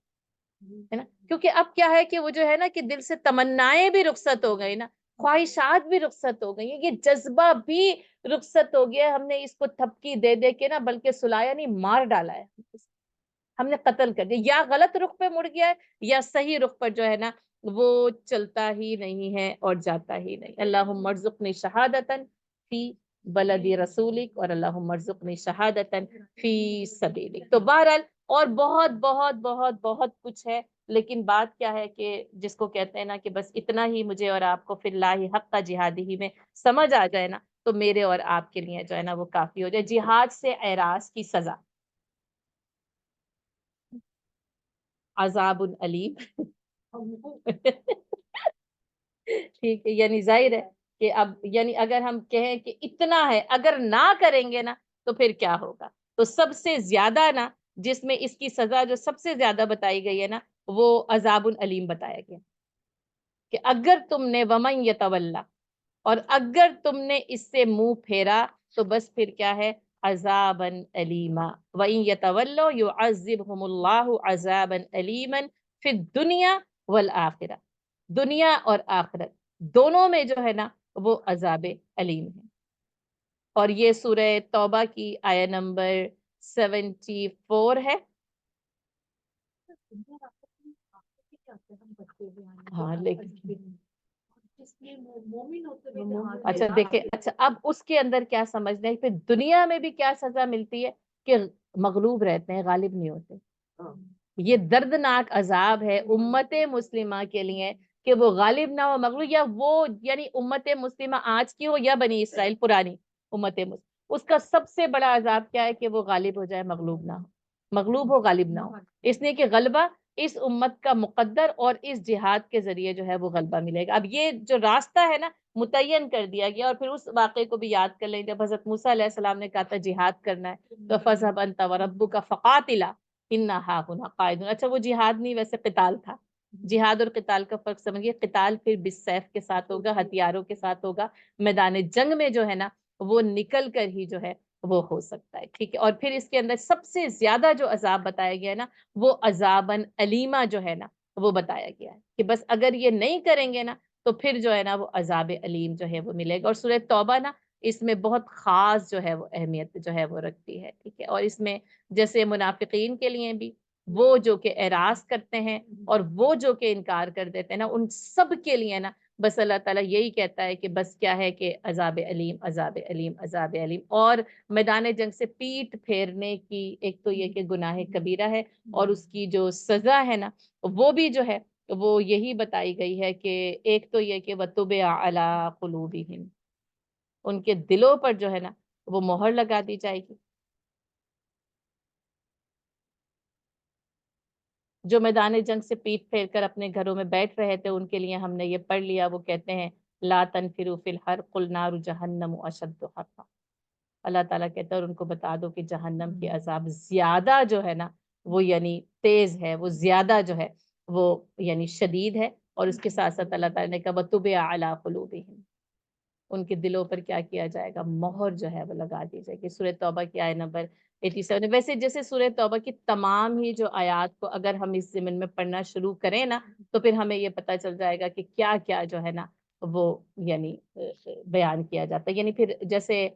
ہے نا، کیونکہ اب کیا ہے کہ وہ جو ہے نا کہ دل سے تمنائیں بھی رخصت ہو گئی نا، خواہشات بھی رخصت ہو گئی ہیں، یہ جذبہ بھی رخصت ہو گیا، ہم نے اس کو تھپکی دے دے کے نا بلکہ سلایا نہیں، مار ڈالا ہے، ہم نے قتل کر دیا، یا غلط رخ پہ مڑ گیا ہے یا صحیح رخ پر جو ہے نا وہ چلتا ہی نہیں ہے اور جاتا ہی نہیں۔ اللہم ارزقنی شہادتاً فی بلدی رسولک، اور اللہم ارزقنی شہادتاً فی سبیلک۔ تو بہرحال اور بہت بہت بہت بہت کچھ ہے، لیکن بات کیا ہے کہ جس کو کہتے ہیں نا کہ بس اتنا ہی مجھے اور آپ کو فی اللہ حق جہادی ہی میں سمجھ آ جائے نا، تو میرے اور آپ کے لیے جو ہے نا وہ کافی ہو جائے۔ جہاد سے اعراض کی سزا، عذاب علیم ٹھیک ہے، یعنی ظاہر ہے کہ اب یعنی اگر ہم کہیں کہ اتنا ہے، اگر نہ کریں گے نا تو پھر کیا ہوگا، تو سب سے زیادہ نا جس میں اس کی سزا جو سب سے زیادہ بتائی گئی ہے نا وہ عذاب علیم بتایا گیا، کہ اگر تم نے ومن یتولا، اور اگر تم نے اس سے منہ پھیرا تو بس پھر کیا ہے، عذابا علیما، وَإِن يَتَوَلَّوْا يُعَذِّبْهُمُ اللَّهُ عَذَابًا عَلِيمًا فِي الدُّنْيَا وَالْآخِرَةِ، دنیا اور آخرت دونوں میں جو ہے نا وہ عذاب علیم ہے۔ اور یہ سورہ توبہ کی آیہ نمبر 74 ہے۔ ہاں لیکن اچھا دیکھیں، اچھا اب اس کے اندر کیا سمجھنا ہے، پھر دنیا میں بھی کیا سزا ملتی ہے کہ مغلوب رہتے ہیں، غالب نہیں ہوتے۔ یہ دردناک عذاب ہے امت مسلمہ کے لیے کہ وہ غالب نہ ہو، مغلوب، یا وہ یعنی امت مسلمہ آج کی ہو یا بنی اسرائیل پرانی امت مسلمہ، اس کا سب سے بڑا عذاب کیا ہے کہ وہ غالب ہو جائے، مغلوب نہ ہو، مغلوب ہو غالب نہ ہو، اس لیے کہ غلبہ اس امت کا مقدر، اور اس جہاد کے ذریعے جو ہے وہ غلبہ ملے گا۔ اب یہ جو راستہ ہے نا متعین کر دیا گیا، اور پھر اس واقعے کو بھی یاد کر لیں جب حضرت موسیٰ علیہ السلام نے کہا تھا جہاد کرنا ہے، تو فَاذْهَبْ أَنْتَ وَرَبُّكَ فَقَاتِلَا إِنَّا هَاهُنَا قَاعِدُونَ۔ اچھا وہ جہاد نہیں، ویسے قتال تھا، جہاد اور قتال کا فرق سمجھیے، قتال پھر بالسیف کے ساتھ ہوگا، ہتھیاروں کے ساتھ ہوگا، میدان جنگ میں جو ہے نا وہ نکل کر ہی جو ہے وہ ہو سکتا ہے، ٹھیک ہے۔ اور پھر اس کے اندر سب سے زیادہ جو عذاب بتایا گیا ہے نا وہ عذاباً علیمہ جو ہے نا وہ بتایا گیا ہے، کہ بس اگر یہ نہیں کریں گے نا تو پھر جو ہے نا وہ عذاب علیم جو ہے وہ ملے گا۔ اور سورہ توبہ نا اس میں بہت خاص جو ہے وہ اہمیت جو ہے وہ رکھتی ہے، ٹھیک ہے۔ اور اس میں جیسے منافقین کے لیے بھی، وہ جو کہ اعراض کرتے ہیں اور وہ جو کہ انکار کر دیتے ہیں نا، ان سب کے لیے نا بس اللہ تعالیٰ یہی کہتا ہے کہ بس کیا ہے کہ عذاب علیم، عذاب علیم، عذاب علیم۔ اور میدان جنگ سے پیٹ پھیرنے کی ایک تو یہ کہ گناہ کبیرہ ہے، اور اس کی جو سزا ہے نا وہ بھی جو ہے وہ یہی بتائی گئی ہے کہ ایک تو یہ کہ وَطُبِعَ عَلَىٰ قُلُوبِهِمْ، ان کے دلوں پر جو ہے نا وہ مہر لگا دی جائے گی۔ جو میدان جنگ سے پیٹ پھیر کر اپنے گھروں میں بیٹھ رہے تھے ان کے لیے ہم نے یہ پڑھ لیا، وہ کہتے ہیں لا تنفروا فی الحر قل نار جہنم اشد حرا، اللہ تعالیٰ کہتا ہے اور ان کو بتا دو کہ جہنم کی عذاب زیادہ جو ہے نا وہ یعنی تیز ہے، وہ زیادہ جو ہے وہ یعنی شدید ہے۔ اور اس کے ساتھ ساتھ اللہ تعالیٰ نے کہا وَطُبِعَ عَلَىٰ قُلُوبِهِمْ، ان کے دلوں پر کیا کیا جائے گا، مہر جو ہے وہ لگا دی جائے گی۔ سورہ توبہ کی آیت نمبر 87۔ ویسے جیسے سورہ توبہ کی تمام ہی جو آیات کو اگر ہم اس ضمن میں پڑھنا شروع کریں نا تو پھر ہمیں یہ پتہ چل جائے گا کہ کیا کیا جو ہے نا وہ یعنی بیان کیا جاتا ہے۔ یعنی پھر جیسے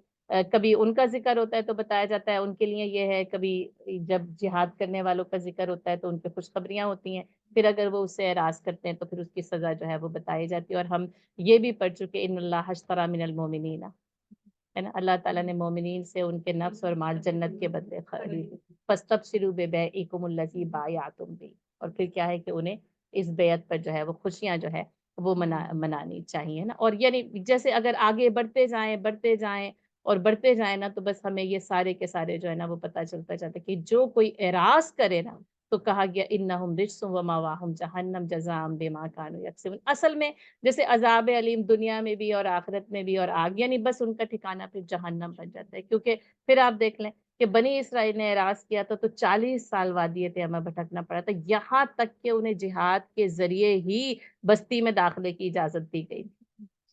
کبھی ان کا ذکر ہوتا ہے تو بتایا جاتا ہے ان کے لیے یہ ہے، کبھی جب جہاد کرنے والوں کا ذکر ہوتا ہے تو ان پہ خوشخبریاں ہوتی ہیں، پھر اگر وہ اس سے اعراض کرتے ہیں تو پھر اس کی سزا جو ہے وہ بتائی جاتی ہے۔ اور ہم یہ بھی پڑھ چکے ان اللہ اشتری من المؤمنین، ہے نا، اللہ تعالیٰ نے مومنین سے ان کے نفس اور مال جنت کے بدلے خرید، فاستبشروا ببیعکم الذی بایعتم بہ، اور پھر کیا ہے کہ انہیں اس بیعت پر جو ہے وہ خوشیاں جو ہے وہ منانی چاہیے نا۔ اور یعنی جیسے اگر آگے بڑھتے جائیں اور بڑھتے جائیں نا تو بس ہمیں یہ سارے کے سارے جو ہے نا وہ پتہ چلتا جاتا ہے کہ جو کوئی اعراض کرے نا تو کہا گیا انہم رجس ومأواہم جہنم جزاء بما کانوا یکسبون۔ اصل میں جیسے عذاب علیم دنیا میں بھی اور آخرت میں بھی اور آگ، یعنی بس ان کا ٹھکانہ پھر جہنم بن جاتا ہے۔ کیونکہ پھر آپ دیکھ لیں کہ بنی اسرائیل نے اعراض کیا تھا تو 40 سال وادی تیمہ بھٹکنا پڑا تھا، یہاں تک کہ انہیں جہاد کے ذریعے ہی بستی میں داخلے کی اجازت دی گئی۔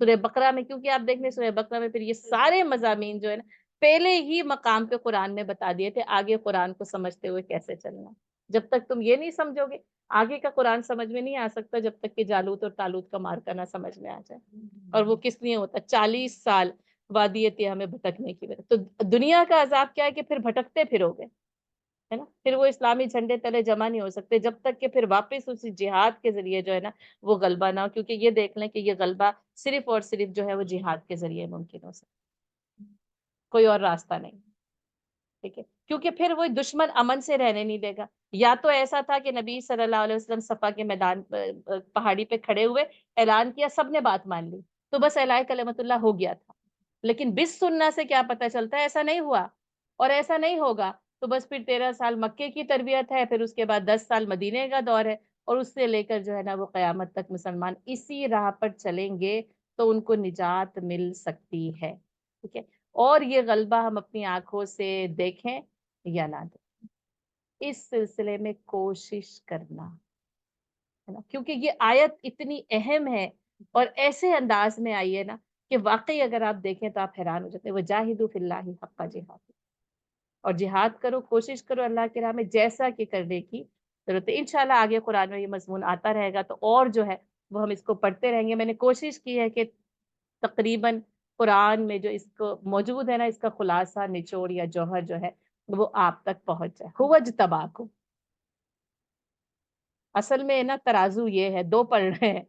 سورہ بقرہ میں، کیونکہ آپ دیکھ لیں سورہ بقرہ میں پھر یہ سارے مضامین جو ہے نا پہلے ہی مقام پہ قرآن میں بتا دیے تھے، آگے قرآن کو سمجھتے ہوئے کیسے چلنا۔ جب تک تم یہ نہیں سمجھو گے آگے کا قرآن سمجھ میں نہیں آ سکتا، جب تک کہ جالوت اور تالوت کا مارکا نہ سمجھ میں آ جائے۔ اور وہ کس لیے ہوتا 40 سال وادی تیہہ میں بھٹکنے کی وجہ۔ تو دنیا کا عذاب کیا ہے کہ پھر بھٹکتے پھرو گے، ہے نا، پھر وہ اسلامی جھنڈے تلے جمع نہیں ہو سکتے جب تک کہ پھر واپس اسی جہاد کے ذریعے جو ہے نا وہ غلبہ نہ ہو۔ کیونکہ یہ دیکھ لیں کہ یہ غلبہ صرف اور صرف جو ہے وہ جہاد کے ذریعے ممکن ہو سکتا، کوئی اور راستہ نہیں، ٹھیک ہے، کیونکہ پھر وہ دشمن امن سے رہنے نہیں دے گا۔ یا تو ایسا تھا کہ نبی صلی اللہ علیہ وسلم صفا کے میدان پہاڑی پہ کھڑے ہوئے، اعلان کیا، سب نے بات مان لی تو بس اعلان کلمت اللہ ہو گیا تھا۔ لیکن بس سننا سے کیا پتہ چلتا ہے ایسا نہیں ہوا اور ایسا نہیں ہوگا، تو بس پھر 13 سال مکے کی تربیت ہے، پھر اس کے بعد 10 سال مدینے کا دور ہے، اور اس سے لے کر جو ہے نا وہ قیامت تک مسلمان اسی راہ پر چلیں گے تو ان کو نجات مل سکتی ہے، ٹھیک ہے۔ اور یہ غلبہ ہم اپنی آنکھوں سے دیکھیں یا نہ دیکھیں، اس سلسلے میں کوشش کرنا ہے نا، کیونکہ یہ آیت اتنی اہم ہے اور ایسے انداز میں آئی ہے نا کہ واقعی اگر آپ دیکھیں تو آپ حیران ہو جاتے ہیں۔ وجاہدوا فی اللہ حق جہاد، اور جہاد کرو، کوشش کرو اللہ کی راہ میں جیسا کہ کرنے کی ضرورت ہے۔ انشاءاللہ آگے قرآن میں یہ مضمون آتا رہے گا تو اور جو ہے وہ ہم اس کو پڑھتے رہیں گے۔ میں نے کوشش کی ہے کہ تقریباً قرآن میں جو اس کو موجود ہے نا اس کا خلاصہ، نچوڑ یا جوہر جو ہے وہ آپ تک پہنچ جائے۔ هو اجتباکم، اصل میں نا ترازو یہ ہے، دو پڑھ رہے ہیں،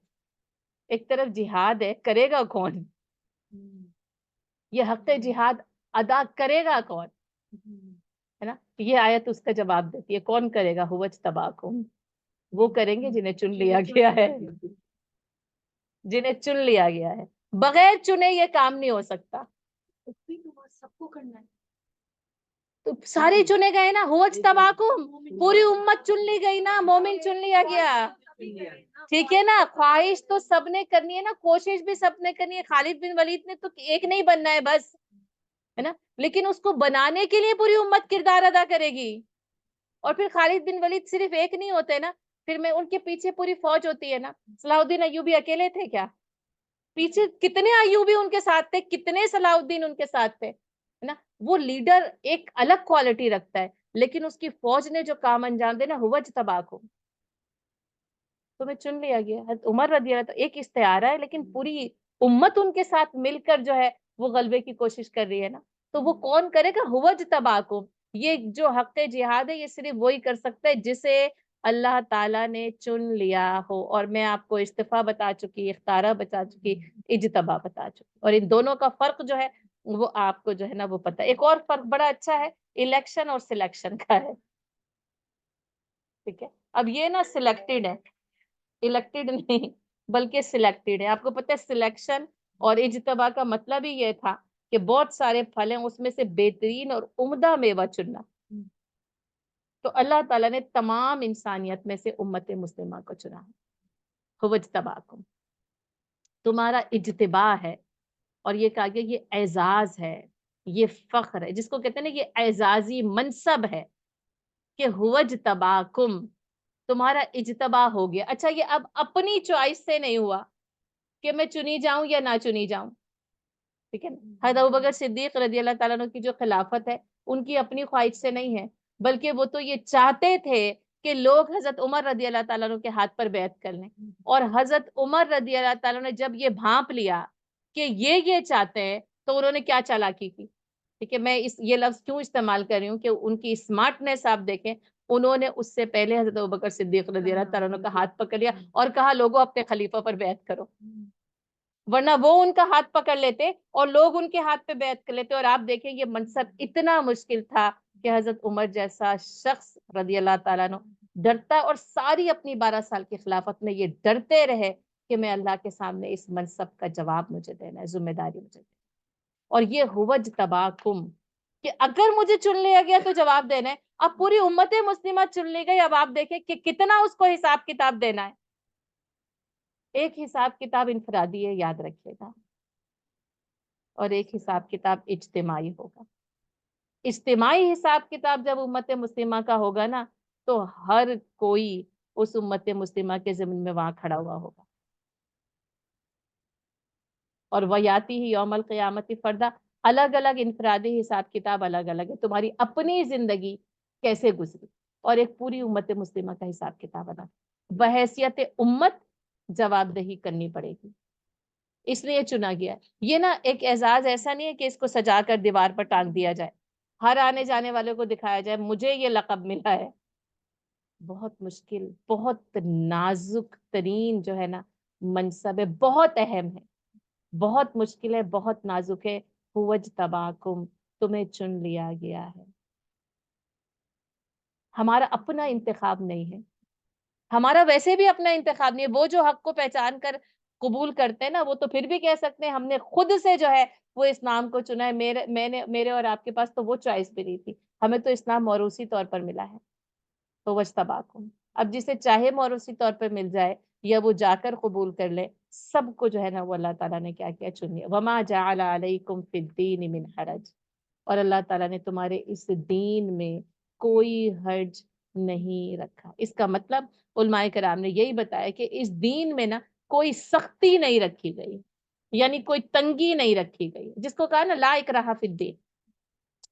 ایک طرف جہاد ہے، کرے گا کون؟ یہ حق جہاد ادا کرے گا کون، ہے نا؟ یہ آیت اس کا جواب دیتی ہے، کون کرے گا؟ هو اجتباکم، وہ کریں گے جنہیں چن لیا گیا ہے، جنہیں چن لیا گیا ہے۔ بغیر چنے یہ کام نہیں ہو سکتا، سب کو کرنا ہے۔ تو سارے چنے گئے نا، هو اجتباکم، پوری امت چن لی گئی نا، مومن چن لیا گیا، ٹھیک ہے نا۔ خواہش تو سب نے کرنی ہے نا، کوشش بھی سب نے کرنی ہے۔ خالد بن ولید نے تو ایک نہیں بننا ہے بس، ہے نا، لیکن اس کو بنانے کے لیے پوری امت کردار ادا کرے گی۔ اور پھر خالد بن ولید صرف ایک نہیں ہوتے نا، پھر میں ان کے پیچھے پوری فوج ہوتی ہے نا۔ صلاح الدین ایوبی اکیلے تھے کیا؟ پیچھے کتنے ایوبی ان کے ساتھ تھے، کتنے صلاح الدین ان کے ساتھ تھے، ہے نا۔ وہ لیڈر ایک الگ کوالٹی رکھتا ہے، لیکن اس کی فوج نے جو کام انجام دینا، هو اجتباکم، تمہیں چن لیا گیا۔ حضرت عمر رضی اللہ عنہ ایک استعارہ ہے لیکن پوری امت ان کے ساتھ مل کر جو ہے وہ غلبے کی کوشش کر رہی ہے نا، تو وہ کون کرے گا؟ هو اجتباکم، یہ جو حق جہاد ہے یہ صرف وہی کر سکتا ہے جسے اللہ تعالیٰ نے چن لیا ہو۔ اور میں آپ کو استفا بتا چکی، اختارہ بتا چکی، اجتبا بتا چکی، اور ان دونوں کا فرق جو ہے وہ آپ کو جو ہے نا وہ پتہ۔ ایک اور فرق بڑا اچھا ہے، الیکشن اور سلیکشن کا ہے، ٹھیک ہے۔ اب یہ نا سلیکٹڈ ہے، الیکٹڈ نہیں بلکہ سلیکٹڈ ہے۔ آپ کو پتہ ہے سلیکشن اور اجتبا کا مطلب ہی یہ تھا کہ بہت سارے پھل ہیں اس میں سے بہترین اور عمدہ میوہ چننا۔ تو اللہ تعالیٰ نے تمام انسانیت میں سے امت مسلمہ کو چنا ہے، هو اجتباکم، تمہارا اجتباع ہے۔ اور یہ کہا گیا یہ اعزاز ہے، یہ فخر ہے، جس کو کہتے ہیں نا یہ اعزازی منصب ہے کہ هو اجتباکم، تمہارا اجتباع ہو گیا۔ اچھا یہ اب اپنی چوائس سے نہیں ہوا کہ میں چنی جاؤں یا نہ چنی جاؤں، ٹھیک ہے نا. حضرت ابوبکر صدیق رضی اللہ تعالیٰ عنہ کی جو خلافت ہے ان کی اپنی خواہش سے نہیں ہے، بلکہ وہ تو یہ چاہتے تھے کہ لوگ حضرت عمر رضی اللہ تعالیٰ عنہ کے ہاتھ پر بیعت کر لیں. اور حضرت عمر رضی اللہ تعالیٰ نے جب یہ بھانپ لیا کہ یہ چاہتے ہیں تو انہوں نے کیا چالاکی کی. ٹھیک ہے، میں یہ لفظ کیوں استعمال کر رہی ہوں کہ ان کی اسمارٹنیس آپ دیکھیں. انہوں نے اس سے پہلے حضرت ابوبکر صدیق رضی اللہ تعالیٰ عنہ کا ہاتھ پکڑ لیا اور کہا لوگوں اپنے خلیفہ پر بیعت کرو، ورنہ وہ ان کا ہاتھ پکڑ لیتے اور لوگ ان کے ہاتھ پہ بیعت کر لیتے. اور آپ دیکھیں یہ منصب اتنا مشکل تھا کہ حضرت عمر جیسا شخص رضی اللہ تعالیٰ عنہ ڈرتا، اور ساری اپنی 12 سال کی خلافت میں یہ ڈرتے رہے کہ میں اللہ کے سامنے اس منصب کا جواب مجھے دینا ہے، ذمہ داری مجھے دینا ہے. اور یہ ہوج تباکم کہ اگر مجھے چن لیا گیا تو جواب دینا ہے. اب پوری امت مسلمہ چن لی گئی، اب آپ دیکھیں کہ کتنا اس کو حساب کتاب دینا ہے. ایک حساب کتاب انفرادی ہے، یاد رکھیے گا، اور ایک حساب کتاب اجتماعی ہوگا. اجتماعی حساب کتاب جب امت مسلمہ کا ہوگا نا تو ہر کوئی اس امت مسلمہ کے ضمن میں وہاں کھڑا ہوا ہوگا. اور ویاتی ہی یوم القیامت فردا، الگ الگ انفرادی حساب کتاب الگ الگ ہے. تمہاری اپنی زندگی کیسے گزری اور ایک پوری امت مسلمہ کا حساب کتاب الگ. بحیثیت امت جواب دہی کرنی پڑے گی، اس لیے چنا گیا. یہ نا ایک اعزاز ایسا نہیں ہے کہ اس کو سجا کر دیوار پر ٹانگ دیا جائے، ہر آنے جانے والے کو دکھایا جائے مجھے یہ لقب ملا ہے. بہت مشکل، بہت نازک ترین جو ہے نا منصب ہے، بہت اہم ہے، بہت مشکل ہے، بہت نازک ہے. ہوج تباکم، تمہیں چن لیا گیا ہے. ہمارا اپنا انتخاب نہیں ہے، ہمارا ویسے بھی اپنا انتخاب نہیں ہے. وہ جو حق کو پہچان کر قبول کرتے ہیں نا وہ تو پھر بھی کہہ سکتے ہیں ہم نے خود سے جو ہے وہ اسلام کو چنا ہے. میرے اور آپ کے پاس تو وہ چوائس بھی نہیں تھی، ہمیں تو اسلام موروثی طور پر ملا ہے. تو وجتباکم، اب جسے چاہے موروثی طور پر مل جائے یا وہ جا کر قبول کر لے، سب کو جو ہے نا وہ اللہ تعالیٰ نے کیا کیا چن لیا. وما جعل علیکم فی الدین من حرج، اور اللہ تعالیٰ نے تمہارے اس دین میں کوئی حرج نہیں رکھا. اس کا مطلب علماء کرام نے یہی بتایا کہ اس دین میں نا کوئی سختی نہیں رکھی گئی، یعنی کوئی تنگی نہیں رکھی گئی، جس کو کہا نا لا اکراہ فی الدین.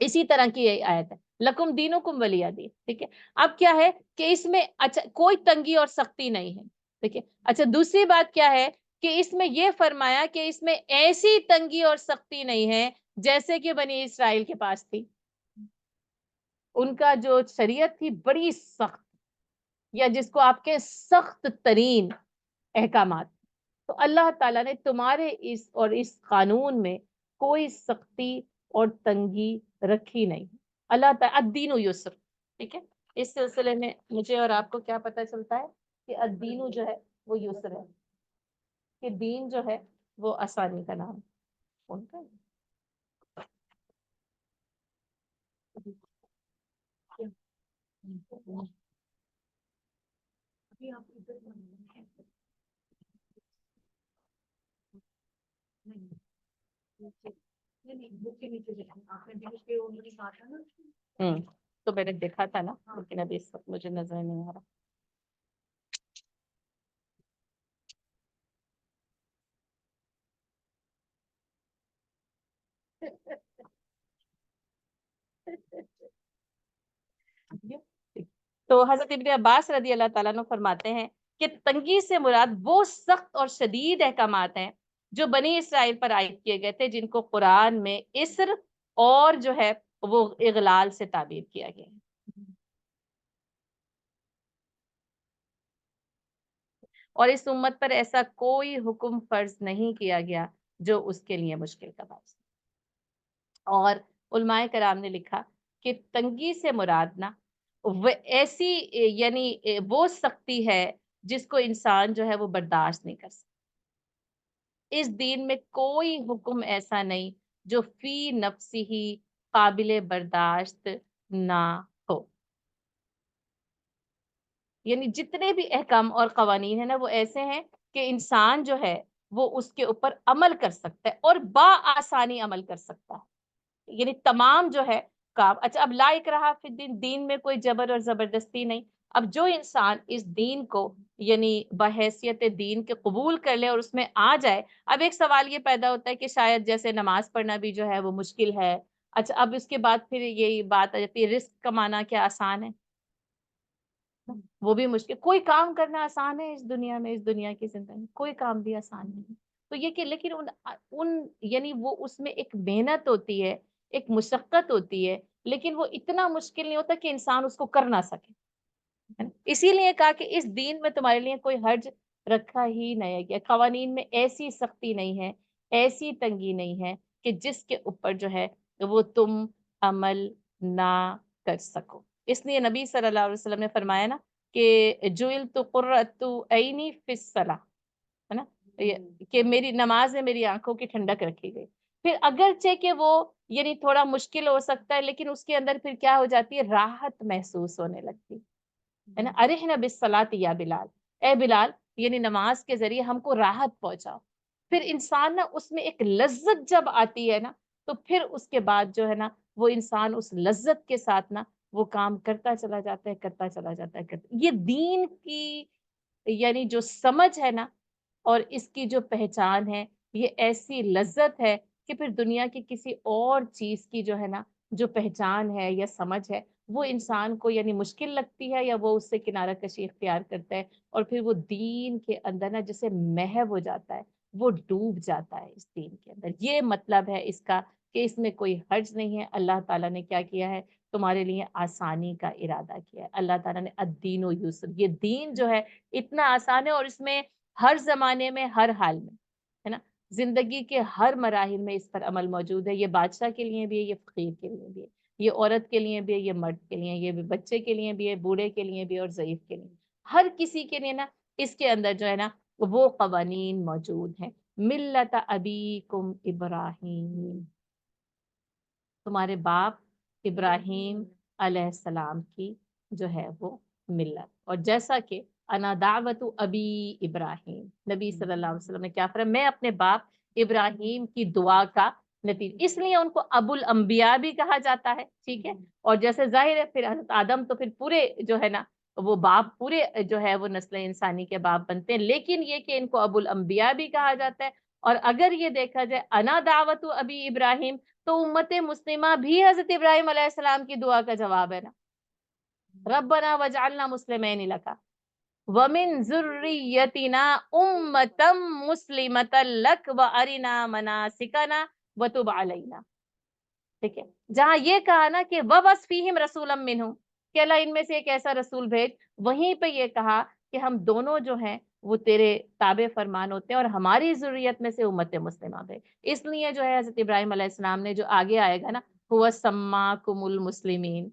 اسی طرح کی یہ آیت ہے لکم دینکم ولی دین. ٹھیک ہے، اب کیا ہے کہ اس میں اچھا کوئی تنگی اور سختی نہیں ہے. ٹھیک ہے، اچھا دوسری بات کیا ہے کہ اس میں یہ فرمایا کہ اس میں ایسی تنگی اور سختی نہیں ہے جیسے کہ بنی اسرائیل کے پاس تھی. ان کا جو شریعت تھی بڑی سخت، یا جس کو آپ کے سخت ترین احکامات. تو اللہ تعالیٰ نے تمہارے اس قانون میں کوئی سختی اور تنگی رکھی نہیں. اللہ تعالیٰ الدین یسر. ٹھیک ہے، اس سلسلے میں مجھے اور آپ کو کیا پتہ چلتا ہے کہ الدین جو ہے وہ یسر ہے، کہ دین جو ہے وہ آسانی کا نام ان کا. ابھی آپ ادھر نہیں نہیں بک کے نیچے دیکھیں آپ نے دیکھ کے انہوں نے کہا تھا نا. تو میں نے دیکھا تھا نا، لیکن ابھی اس وقت مجھے نظر نہیں آ رہا. تو حضرت ابن عباس رضی اللہ تعالیٰ عنہ فرماتے ہیں کہ تنگی سے مراد وہ سخت اور شدید احکامات ہیں جو بنی اسرائیل پر عائد کیے گئے تھے، جن کو قرآن میں اسر اور جو ہے وہ اغلال سے تعبیر کیا گیا ہے. اور اس امت پر ایسا کوئی حکم فرض نہیں کیا گیا جو اس کے لیے مشکل کا باعث. اور علماء کرام نے لکھا کہ تنگی سے مراد نا وہ ایسی یعنی وہ سختی ہے جس کو انسان جو ہے وہ برداشت نہیں کر سکتا. اس دین میں کوئی حکم ایسا نہیں جو فی نفسی ہی قابل برداشت نہ ہو. یعنی جتنے بھی احکام اور قوانین ہیں نا وہ ایسے ہیں کہ انسان جو ہے وہ اس کے اوپر عمل کر سکتا ہے اور بآسانی عمل کر سکتا ہے. یعنی تمام جو ہے کام. اچھا اب لا اکراہ فی الدین، دین میں کوئی جبر اور زبردستی نہیں. اب جو انسان اس دین کو یعنی بحیثیت دین کے قبول کر لے اور اس میں آ جائے، اب ایک سوال یہ پیدا ہوتا ہے کہ شاید جیسے نماز پڑھنا بھی جو ہے وہ مشکل ہے، اچھا اب اس کے بعد پھر یہی بات آ جاتی ہے رزق کمانا کیا آسان ہے؟ وہ بھی مشکل. کوئی کام کرنا آسان ہے اس دنیا میں، اس دنیا کی زندگی میں کوئی کام بھی آسان نہیں. تو یہ کہ لیکن ان یعنی وہ اس میں ایک محنت ہوتی ہے، ایک مشقت ہوتی ہے، لیکن وہ اتنا مشکل نہیں ہوتا کہ انسان اس کو کر نہ سکے. اسی لیے کہا کہ اس دین میں تمہارے لیے کوئی حرج رکھا ہی نہیں گیا. قوانین میں ایسی سختی نہیں ہے، ایسی تنگی نہیں ہے کہ جس کے اوپر جو ہے وہ تم عمل نہ کر سکو. اس لیے نبی صلی اللہ علیہ وسلم نے فرمایا نا کہ جُعِلْتُ قُرَّةُ عَيْنِي فِي الصَّلَاةِ، ہے نا، کہ میری نماز میں میری آنکھوں کی ٹھنڈک رکھی گئی. پھر اگرچہ کہ وہ یعنی تھوڑا مشکل ہو سکتا ہے، لیکن اس کے اندر پھر کیا ہو جاتی ہے، راحت محسوس ہونے لگتی ہے نا. ارحنا بالصلاۃ یا بلال، اے بلال یعنی نماز کے ذریعے ہم کو راحت پہنچاؤ. پھر انسان نا اس میں ایک لذت جب آتی ہے نا، تو پھر اس کے بعد جو ہے نا وہ انسان اس لذت کے ساتھ نا وہ کام کرتا چلا جاتا ہے، کرتا چلا جاتا ہے. یہ دین کی یعنی جو سمجھ ہے نا اور اس کی جو پہچان ہے، یہ ایسی لذت ہے کہ پھر دنیا کی کسی اور چیز کی جو ہے نا جو پہچان ہے یا سمجھ ہے وہ انسان کو یعنی مشکل لگتی ہے یا وہ اس سے کنارہ کشی اختیار کرتا ہے، اور پھر وہ دین کے اندر نا جیسے محو ہو جاتا ہے، وہ ڈوب جاتا ہے اس دین کے اندر. یہ مطلب ہے اس کا کہ اس میں کوئی حرج نہیں ہے. اللہ تعالیٰ نے کیا کیا ہے، تمہارے لیے آسانی کا ارادہ کیا ہے. اللہ تعالیٰ نے الدین و یسر، یہ دین جو ہے اتنا آسان ہے، اور اس میں ہر زمانے میں ہر حال میں ہے نا زندگی کے ہر مراحل میں اس پر عمل موجود ہے. یہ بادشاہ کے لیے بھی ہے، یہ فقیر کے لیے بھی ہے، یہ عورت کے لیے بھی ہے، یہ مرد کے لیے، یہ بچے کے لیے بھی ہے، بوڑھے کے لیے بھی ہے، اور ضعیف کے لیے. ہر کسی کے لیے نا اس کے اندر جو ہے نا وہ قوانین موجود ہیں. ملت ابیکم ابراہیم، تمہارے باپ ابراہیم علیہ السلام کی جو ہے وہ ملت. اور جیسا کہ انا دعوت ابی ابراہیم، نبی صلی اللہ علیہ وسلم نے کیا فرمایا، میں اپنے باپ ابراہیم کی دعا کا نتیجہ، اس لیے ان کو ابو الانبیاء بھی کہا جاتا ہے. ٹھیک ہے، اور جیسے ظاہر ہے پھر حضرت آدم تو پھر پورے جو ہے نا وہ باپ پورے جو ہے وہ نسل انسانی کے باپ بنتے ہیں، لیکن یہ کہ ان کو ابو الانبیاء بھی کہا جاتا ہے. اور اگر یہ دیکھا جائے انا دعوت ابی ابراہیم، تو امت مسلمہ بھی حضرت ابراہیم علیہ السلام کی دعا کا جواب ہے نا. ربنا وجعلنا مسلمین لک ومن ذریتنا امتا مسلمتا لک وارنا مناسکنا وتب علینا. ٹھیک ہے، جہاں یہ کہا نا کہ وبس فیہم رسولا منہم، کہ اللہ ان میں سے ایک ایسا رسول بھیج، وہیں پہ یہ کہا کہ ہم دونوں جو ہیں وہ تیرے تابع فرمان ہوتے ہیں اور ہماری ذریت میں سے امت مسلمہ بھیج. اس لیے جو ہے حضرت ابراہیم علیہ السلام نے جو آگے آئے گا نا ہوا سماکم المسلمین،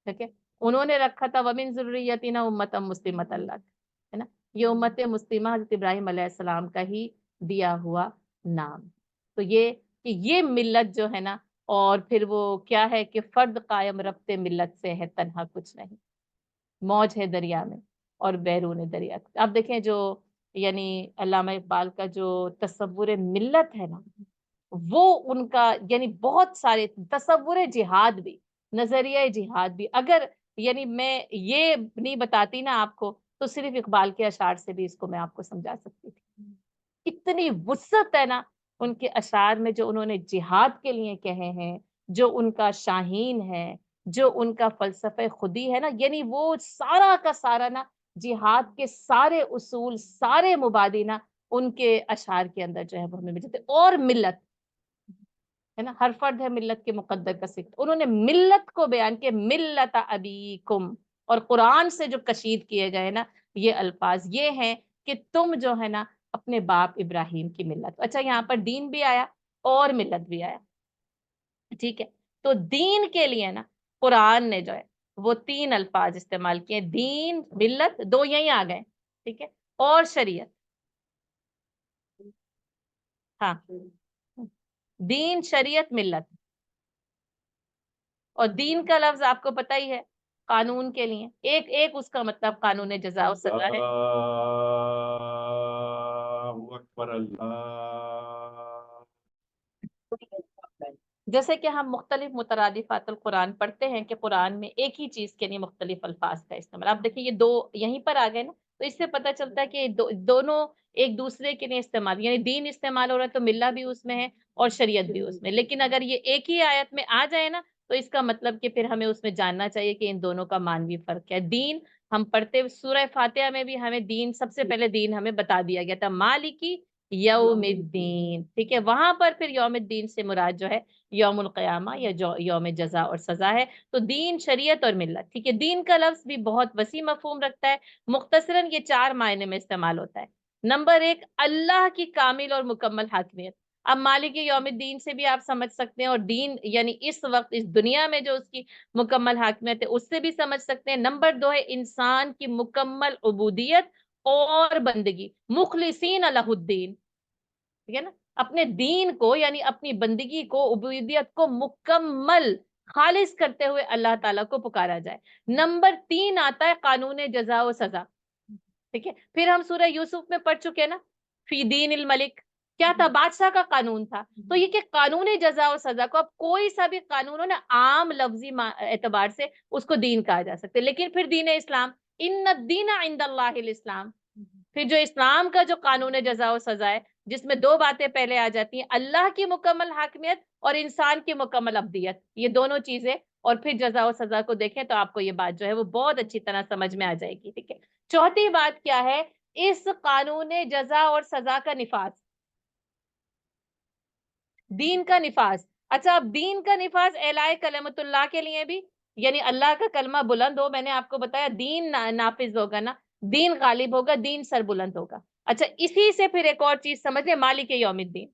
ٹھیک ہے، انہوں نے رکھا تھا ومن ذریتنا امتا مسلمۃ لک، ہے نا، یہ امت مسلمہ حضرت ابراہیم علیہ السلام کا ہی دیا ہوا نام. تو یہ کہ یہ ملت جو ہے نا، اور پھر وہ کیا ہے کہ فرد قائم ربط ملت سے ہے، تنہا کچھ نہیں. موج ہے دریا میں اور بیرون دریا. آپ دیکھیں جو یعنی علامہ اقبال کا جو تصور ملت ہے نا، وہ ان کا یعنی بہت سارے تصور جہاد بھی، نظریہ جہاد بھی، اگر یعنی میں یہ نہیں بتاتی نا آپ کو تو صرف اقبال کے اشعار سے بھی اس کو میں آپ کو سمجھا سکتی تھی. اتنی وسعت ہے نا ان کے اشعار میں، جو انہوں نے جہاد کے لیے کہے ہیں، جو ان کا شاہین ہے، جو ان کا فلسفہ خودی ہے نا، یعنی وہ سارا کا سارا نا جہاد کے سارے اصول، سارے مبادی نا ان کے اشعار کے اندر جو ہے وہ ہمیں مل جاتے. اور ملت ہے نا، ہر فرد ہے ملت کے مقدر کا صفت. انہوں نے ملت کو بیان کیا، ملت ابیکم، اور قرآن سے جو کشید کیے گئے نا یہ الفاظ یہ ہیں کہ تم جو ہے نا اپنے باپ ابراہیم کی ملت. اچھا یہاں پر دین بھی آیا اور ملت بھی آیا. ٹھیک ہے، تو دین کے لیے نا قرآن نے جو ہے وہ 3 الفاظ استعمال کیے، دین، ملت، 2 یہیں آ گئے. ٹھیک ہے، اور شریعت. ہاں، دین، شریعت، ملت. اور دین کا لفظ آپ کو پتہ ہی ہے، قانون کے لیے ایک ایک اس کا مطلب قانون جزا و سزا ہے. اللہ اکبر، اللہ جیسے کہ ہم مختلف مترادفات القرآن پڑھتے ہیں کہ قرآن میں ایک ہی چیز کے لیے مختلف الفاظ کا استعمال. آپ دیکھیں یہ دو یہیں پر آ گئے نا, تو اس سے پتہ چلتا ہے کہ دونوں ایک دوسرے کے لیے استعمال, یعنی دین استعمال ہو رہا ہے تو ملہ بھی اس میں ہے اور شریعت بھی اس میں. لیکن اگر یہ ایک ہی آیت میں آ جائے نا تو اس کا مطلب کہ پھر ہمیں اس میں جاننا چاہیے کہ ان دونوں کا معنوی فرق ہے. دین ہم پڑھتے سورہ فاتحہ میں بھی ہمیں دین, سب سے پہلے دین ہمیں بتا دیا گیا تھا, مالکی یوم الدین. ٹھیک ہے, وہاں پر پھر یوم الدین سے مراد جو ہے یوم القیامہ یا یوم جزا اور سزا ہے. تو دین, شریعت اور ملت. ٹھیک ہے, دین کا لفظ بھی بہت وسیع مفہوم رکھتا ہے. مختصراً یہ 4 معنی میں استعمال ہوتا ہے. نمبر 1, اللہ کی کامل اور مکمل حاکمیت. اب مالک یوم الدین سے بھی آپ سمجھ سکتے ہیں, اور دین یعنی اس وقت اس دنیا میں جو اس کی مکمل حاکمیت ہے اس سے بھی سمجھ سکتے ہیں. نمبر 2 ہے انسان کی مکمل عبودیت اور بندگی, مخلصین لہ الدین. ٹھیک ہے نا, اپنے دین کو یعنی اپنی بندگی کو, عبودیت کو مکمل خالص کرتے ہوئے اللہ تعالیٰ کو پکارا جائے. نمبر 3 آتا ہے قانون جزا و سزا. ٹھیک ہے, پھر ہم سورہ یوسف میں پڑھ چکے نا, فی دین الملک, کیا تھا, بادشاہ کا قانون تھا. تو یہ کہ قانون جزا و سزا کو, اب کوئی سا بھی قانون ہو نا, عام لفظی اعتبار سے اس کو دین کہا جا سکتے. لیکن پھر دین اسلام, ان الدین عند اللہ الاسلام, پھر جو اسلام کا جو قانون جزا و سزا ہے جس میں 2 باتیں پہلے آ جاتی ہیں, اللہ کی مکمل حاکمیت اور انسان کی مکمل ابدیت, یہ دونوں چیزیں. اور پھر جزا و سزا کو دیکھیں تو آپ کو یہ بات جو ہے وہ بہت اچھی طرح سمجھ میں آ جائے گی. ٹھیک ہے, چوتھی بات کیا ہے, اس قانون جزا اور سزا کا نفاذ, دین کا نفاذ. اچھا, اب دین کا نفاذ اعلاء کلمت اللہ کے لیے بھی, یعنی اللہ کا کلمہ بلند ہو. میں نے آپ کو بتایا دین نافذ ہوگا نا, دین غالب ہوگا, دین سر بلند ہوگا. اچھا, اسی سے پھر ایک اور چیز سمجھ لیں, مالک یوم الدین,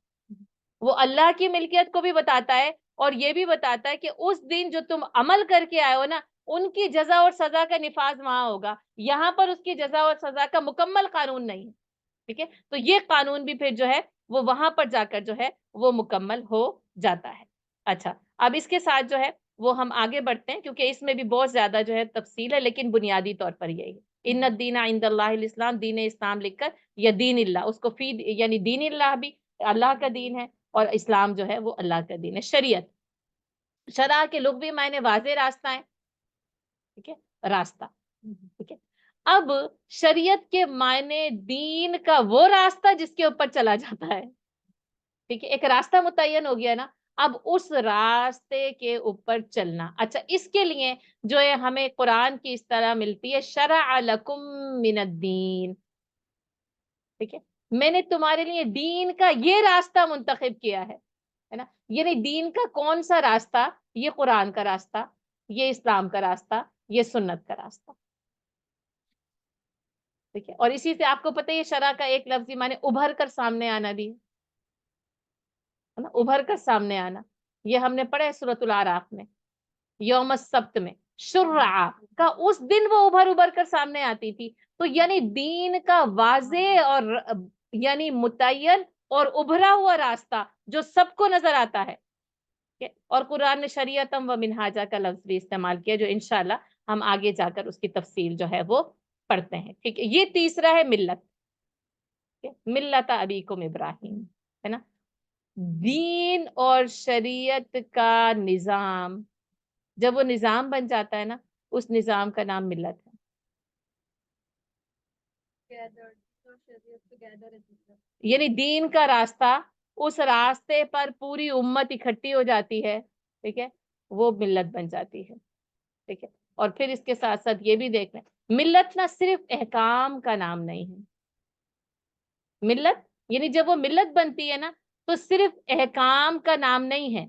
وہ اللہ کی ملکیت کو بھی بتاتا ہے اور یہ بھی بتاتا ہے کہ اس دن جو تم عمل کر کے آئے ہو نا, ان کی جزا اور سزا کا نفاذ وہاں ہوگا. یہاں پر اس کی جزا اور سزا کا مکمل قانون نہیں ہے. ٹھیک ہے, تو یہ قانون بھی پھر جو ہے وہ وہاں پر جا کر جو ہے وہ مکمل ہو جاتا ہے. اچھا, اب اس کے ساتھ جو ہے وہ ہم آگے بڑھتے ہیں, کیونکہ اس میں بھی بہت زیادہ جو ہے تفصیل ہے, لیکن بنیادی طور پر یہی ہے. ان الدین عند اللہ الاسلام, دین اسلام لکھ کر, یا دین اللہ, اس کو فی یعنی دین اللہ بھی اللہ کا دین ہے, اور اسلام جو ہے وہ اللہ کا دین ہے. شریعت, شرع کے لغوی معنی واضح راستہ ہے. ٹھیک ہے, راستہ. ٹھیک ہے, اب شریعت کے معنی دین کا وہ راستہ جس کے اوپر چلا جاتا ہے. ٹھیک ہے, ایک راستہ متعین ہو گیا نا, اب اس راستے کے اوپر چلنا. اچھا, اس کے لیے جو ہے ہمیں قرآن کی اس طرح ملتی ہے, شرع لکم من الدین. ٹھیک ہے, میں نے تمہارے لیے دین کا یہ راستہ منتخب کیا ہے نا, یعنی دین کا کون سا راستہ, یہ قرآن کا راستہ, یہ اسلام کا راستہ, یہ سنت کا راستہ. ٹھیک ہے, اور اسی سے آپ کو پتہ ہے شرع کا ایک لفظی معنی ابھر کر سامنے آنا بھی ہے نا, ابھر کر سامنے آنا. یہ ہم نے پڑھا ہے سورۃ الاعراف میں, یوم السبت میں شرع کا, اس دن وہ ابھر کر سامنے آتی تھی. تو یعنی دین کا واضح اور یعنی متعین اور ابھرا ہوا راستہ جو سب کو نظر آتا ہے. اور قرآن نے شریعتم و منہاجہ کا لفظ بھی استعمال کیا, جو انشاءاللہ ہم آگے جا کر اس کی تفصیل جو ہے وہ پڑھتے ہیں. ٹھیک ہے, یہ تیسرا ہے ملت, ملت ابیکم ابراہیم, ہے نا. دین اور شریعت کا نظام, جب وہ نظام بن جاتا ہے نا, اس نظام کا نام ملت ہے. یعنی دین کا راستہ, اس راستے پر پوری امت اکٹھی ہو جاتی ہے. ٹھیک ہے, وہ ملت بن جاتی ہے. ٹھیک ہے, اور پھر اس کے ساتھ ساتھ یہ بھی دیکھ لیں, ملت نہ صرف احکام کا نام نہیں ہے. ملت یعنی جب وہ ملت بنتی ہے نا تو صرف احکام کا نام نہیں ہے.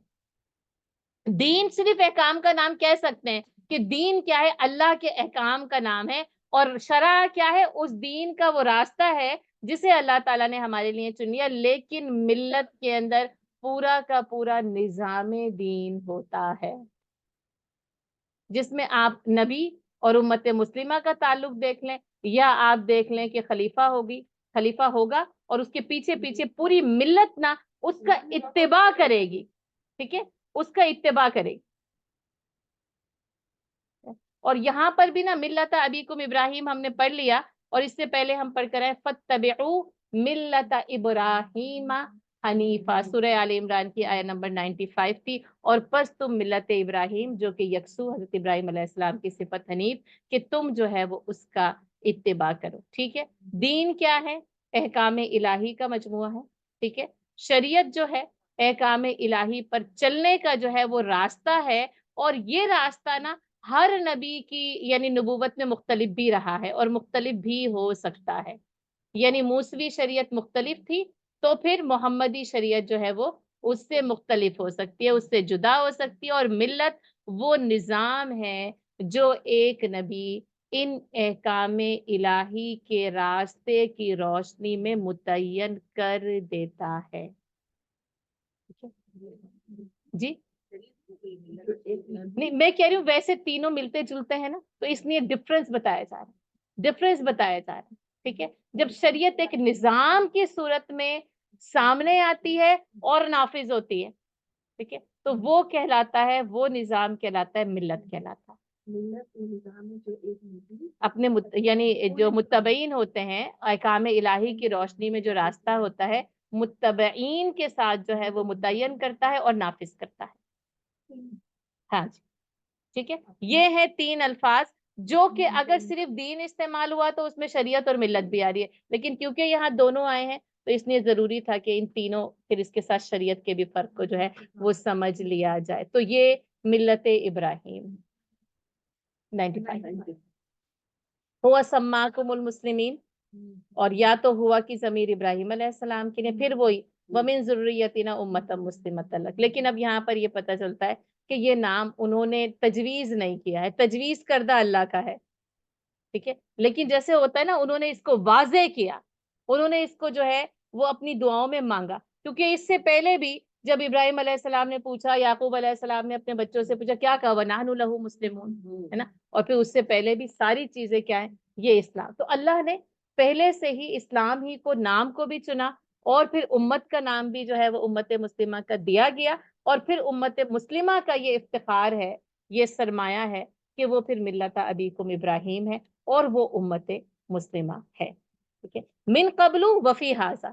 دین صرف احکام کا نام کہہ سکتے ہیں کہ دین کیا ہے, اللہ کے احکام کا نام ہے, اور شرع کیا ہے, اس دین کا وہ راستہ ہے جسے اللہ تعالیٰ نے ہمارے لیے چن لیا. لیکن ملت کے اندر پورا کا پورا نظام دین ہوتا ہے, جس میں آپ نبی اور امت مسلمہ کا تعلق دیکھ لیں, یا آپ دیکھ لیں کہ خلیفہ ہوگا اور اس کے پیچھے پیچھے پوری ملت نا اس کا اتباع کرے گی. ٹھیک ہے, اس کا اتباع کرے گی. اور یہاں پر بھی نا ملت ابیکم ابراہیم ہم نے پڑھ لیا, اور اس سے پہلے ہم پڑھ کر آئے فاتبعوا ملت ابراہیم حنیفہ سورہ آل عمران کی آیت نمبر 95 تھی، اور پس تم ملت ابراہیم جو کہ یکسو حضرت ابراہیم علیہ السلام کی صفت حنیف، کہ تم جو ہے وہ اس کا اتباع کرو. ٹھیک ہے، دین کیا ہے؟ احکام الہی کا مجموعہ ہے. ٹھیک ہے، شریعت جو ہے احکام الہی پر چلنے کا جو ہے وہ راستہ ہے، اور یہ راستہ نا ہر نبی کی یعنی نبوت میں مختلف بھی رہا ہے اور مختلف بھی ہو سکتا ہے. یعنی موسوی شریعت مختلف تھی، تو پھر محمدی شریعت جو ہے وہ اس سے مختلف ہو سکتی ہے، اس سے جدا ہو سکتی ہے. اور ملت وہ نظام ہے جو ایک نبی ان احکام الہی کے راستے کی روشنی میں متعین کر دیتا ہے. جی نہیں، میں کہہ رہی ہوں ویسے تینوں ملتے جلتے ہیں نا، تو اس لیے ڈفرنس بتایا جا رہا ہے، ڈفرنس بتایا جا رہا ہے. ٹھیک ہے، جب شریعت ایک نظام کی صورت میں سامنے آتی ہے اور نافذ ہوتی ہے، ٹھیک ہے، تو وہ کہلاتا ہے، وہ نظام کہلاتا ہے ملت کہلاتا ہے. اپنے یعنی جو متبعین ہوتے ہیں احکام الہی کی روشنی میں جو راستہ ہوتا ہے، متبعین کے ساتھ جو ہے وہ متعین کرتا ہے اور نافذ کرتا ہے. ہاں جی، ٹھیک ہے، یہ ہے تین الفاظ جو کہ اگر صرف دین استعمال ہوا تو اس میں شریعت اور ملت بھی آ رہی ہے، لیکن کیونکہ یہاں دونوں آئے ہیں تو اس لیے ضروری تھا کہ ان تینوں پھر اس کے ساتھ شریعت کے بھی فرق کو جو ہے وہ سمجھ لیا جائے. تو یہ ملت ابراہیم 95 ہوا سماکم المسلمین، اور یا تو ہوا کی ضمیر ابراہیم علیہ السلام کے لیے، پھر وہی ومن ذریتنا امتا مسلمۃ لک. لیکن اب یہاں پر یہ پتہ چلتا ہے کہ یہ نام انہوں نے تجویز نہیں کیا ہے، تجویز کردہ اللہ کا ہے. ٹھیک ہے، لیکن جیسے ہوتا ہے نا، انہوں نے اس کو واضح کیا، انہوں نے اس کو جو ہے وہ اپنی دعاؤں میں مانگا. کیونکہ اس سے پہلے بھی جب ابراہیم علیہ السلام نے پوچھا، یعقوب علیہ السلام نے اپنے بچوں سے پوچھا، کیا کہا وَنَحْنُ لَهُ مُسْلِمُونَ، ہے نا، اور پھر اس سے پہلے بھی ساری چیزیں کیا ہیں، یہ اسلام. تو اللہ نے پہلے سے ہی اسلام ہی کو نام کو بھی چنا، اور پھر امت کا نام بھی جو ہے وہ امت مسلمہ کا دیا گیا، اور پھر امت مسلمہ کا یہ افتخار ہے، یہ سرمایہ ہے کہ وہ پھر ملت ابیکم ابراہیم ہے اور وہ امت مسلمہ ہے. ٹھیک ہے، من قبل وفی ھذا.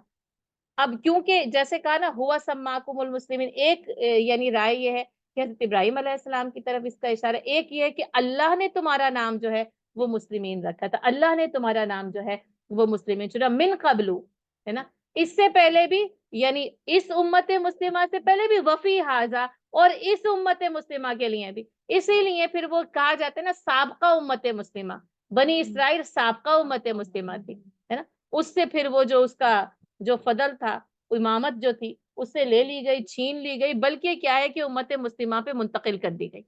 اب کیونکہ جیسے کہا نا ہوا سماکم المسلمین، ایک یعنی رائے یہ ہے کہ حضرت ابراہیم علیہ السلام کی طرف اس کا اشارہ، ایک یہ ہے کہ اللہ نے تمہارا نام جو ہے وہ مسلمین رکھا تھا، اللہ نے تمہارا نام جو ہے وہ مسلمین چنا. من قبل ہے نا، اس سے پہلے بھی، یعنی اس امت مسلمہ سے پہلے بھی وفی ھذا، اور اس امت مسلمہ کے لیے بھی. اسی لیے پھر وہ کہا جاتا ہے نا سابقہ امت مسلمہ، بنی اسرائیل سابقہ امت مسلمہ تھی، ہے نا. اس سے پھر وہ جو اس کا جو فضل تھا، امامت جو تھی، اس سے لے لی گئی، چھین لی گئی، بلکہ کیا ہے کہ امت مسلمہ پہ منتقل کر دی گئی.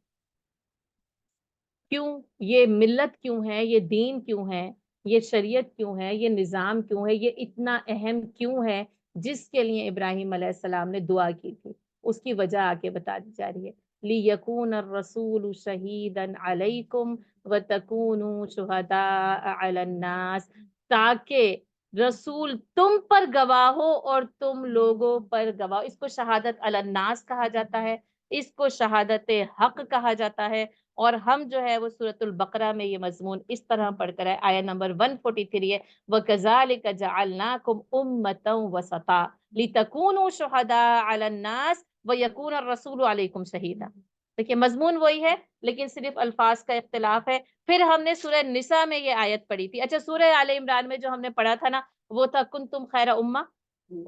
کیوں؟ یہ ملت کیوں ہے، یہ دین کیوں ہے، یہ شریعت کیوں ہے، یہ نظام کیوں ہے، یہ اتنا اہم کیوں ہے جس کے لیے ابراہیم علیہ السلام نے دعا کی تھی، اس کی وجہ آگے بتا دی جا رہی ہے. لِيَكُونَ الرَّسُولُ شَهِيدًا عَلَيْكُمْ وَتَكُونُوا شُهَدَاءَ عَلَى النَّاسِ، تاکہ رسول تم پر گواہ ہو اور تم لوگوں پر گواہ. اس کو شہادت علی الناس کہا جاتا ہے، اس کو شہادت حق کہا جاتا ہے. اور ہم جو ہے وہ سورۃ البقرہ میں یہ مضمون اس طرح پڑھ کر ہے، آیت نمبر 143 ہے، وَكَذَلِكَ جَعَلْنَاكُمْ أُمَّةً وَسَطًا لِتَكُونُوا شُهَدَاءَ عَلَى النَّاسِ وَيَكُونَ الرَّسُولُ عَلَيْكُمْ شَهِيدًا. دیکھیے مضمون وہی ہے لیکن صرف الفاظ کا اختلاف ہے. پھر ہم نے سورہ نساء میں یہ آیت پڑھی تھی. اچھا، سورہ آل عمران میں جو ہم نے پڑھا تھا نا، وہ تھا کنتم خیر امہ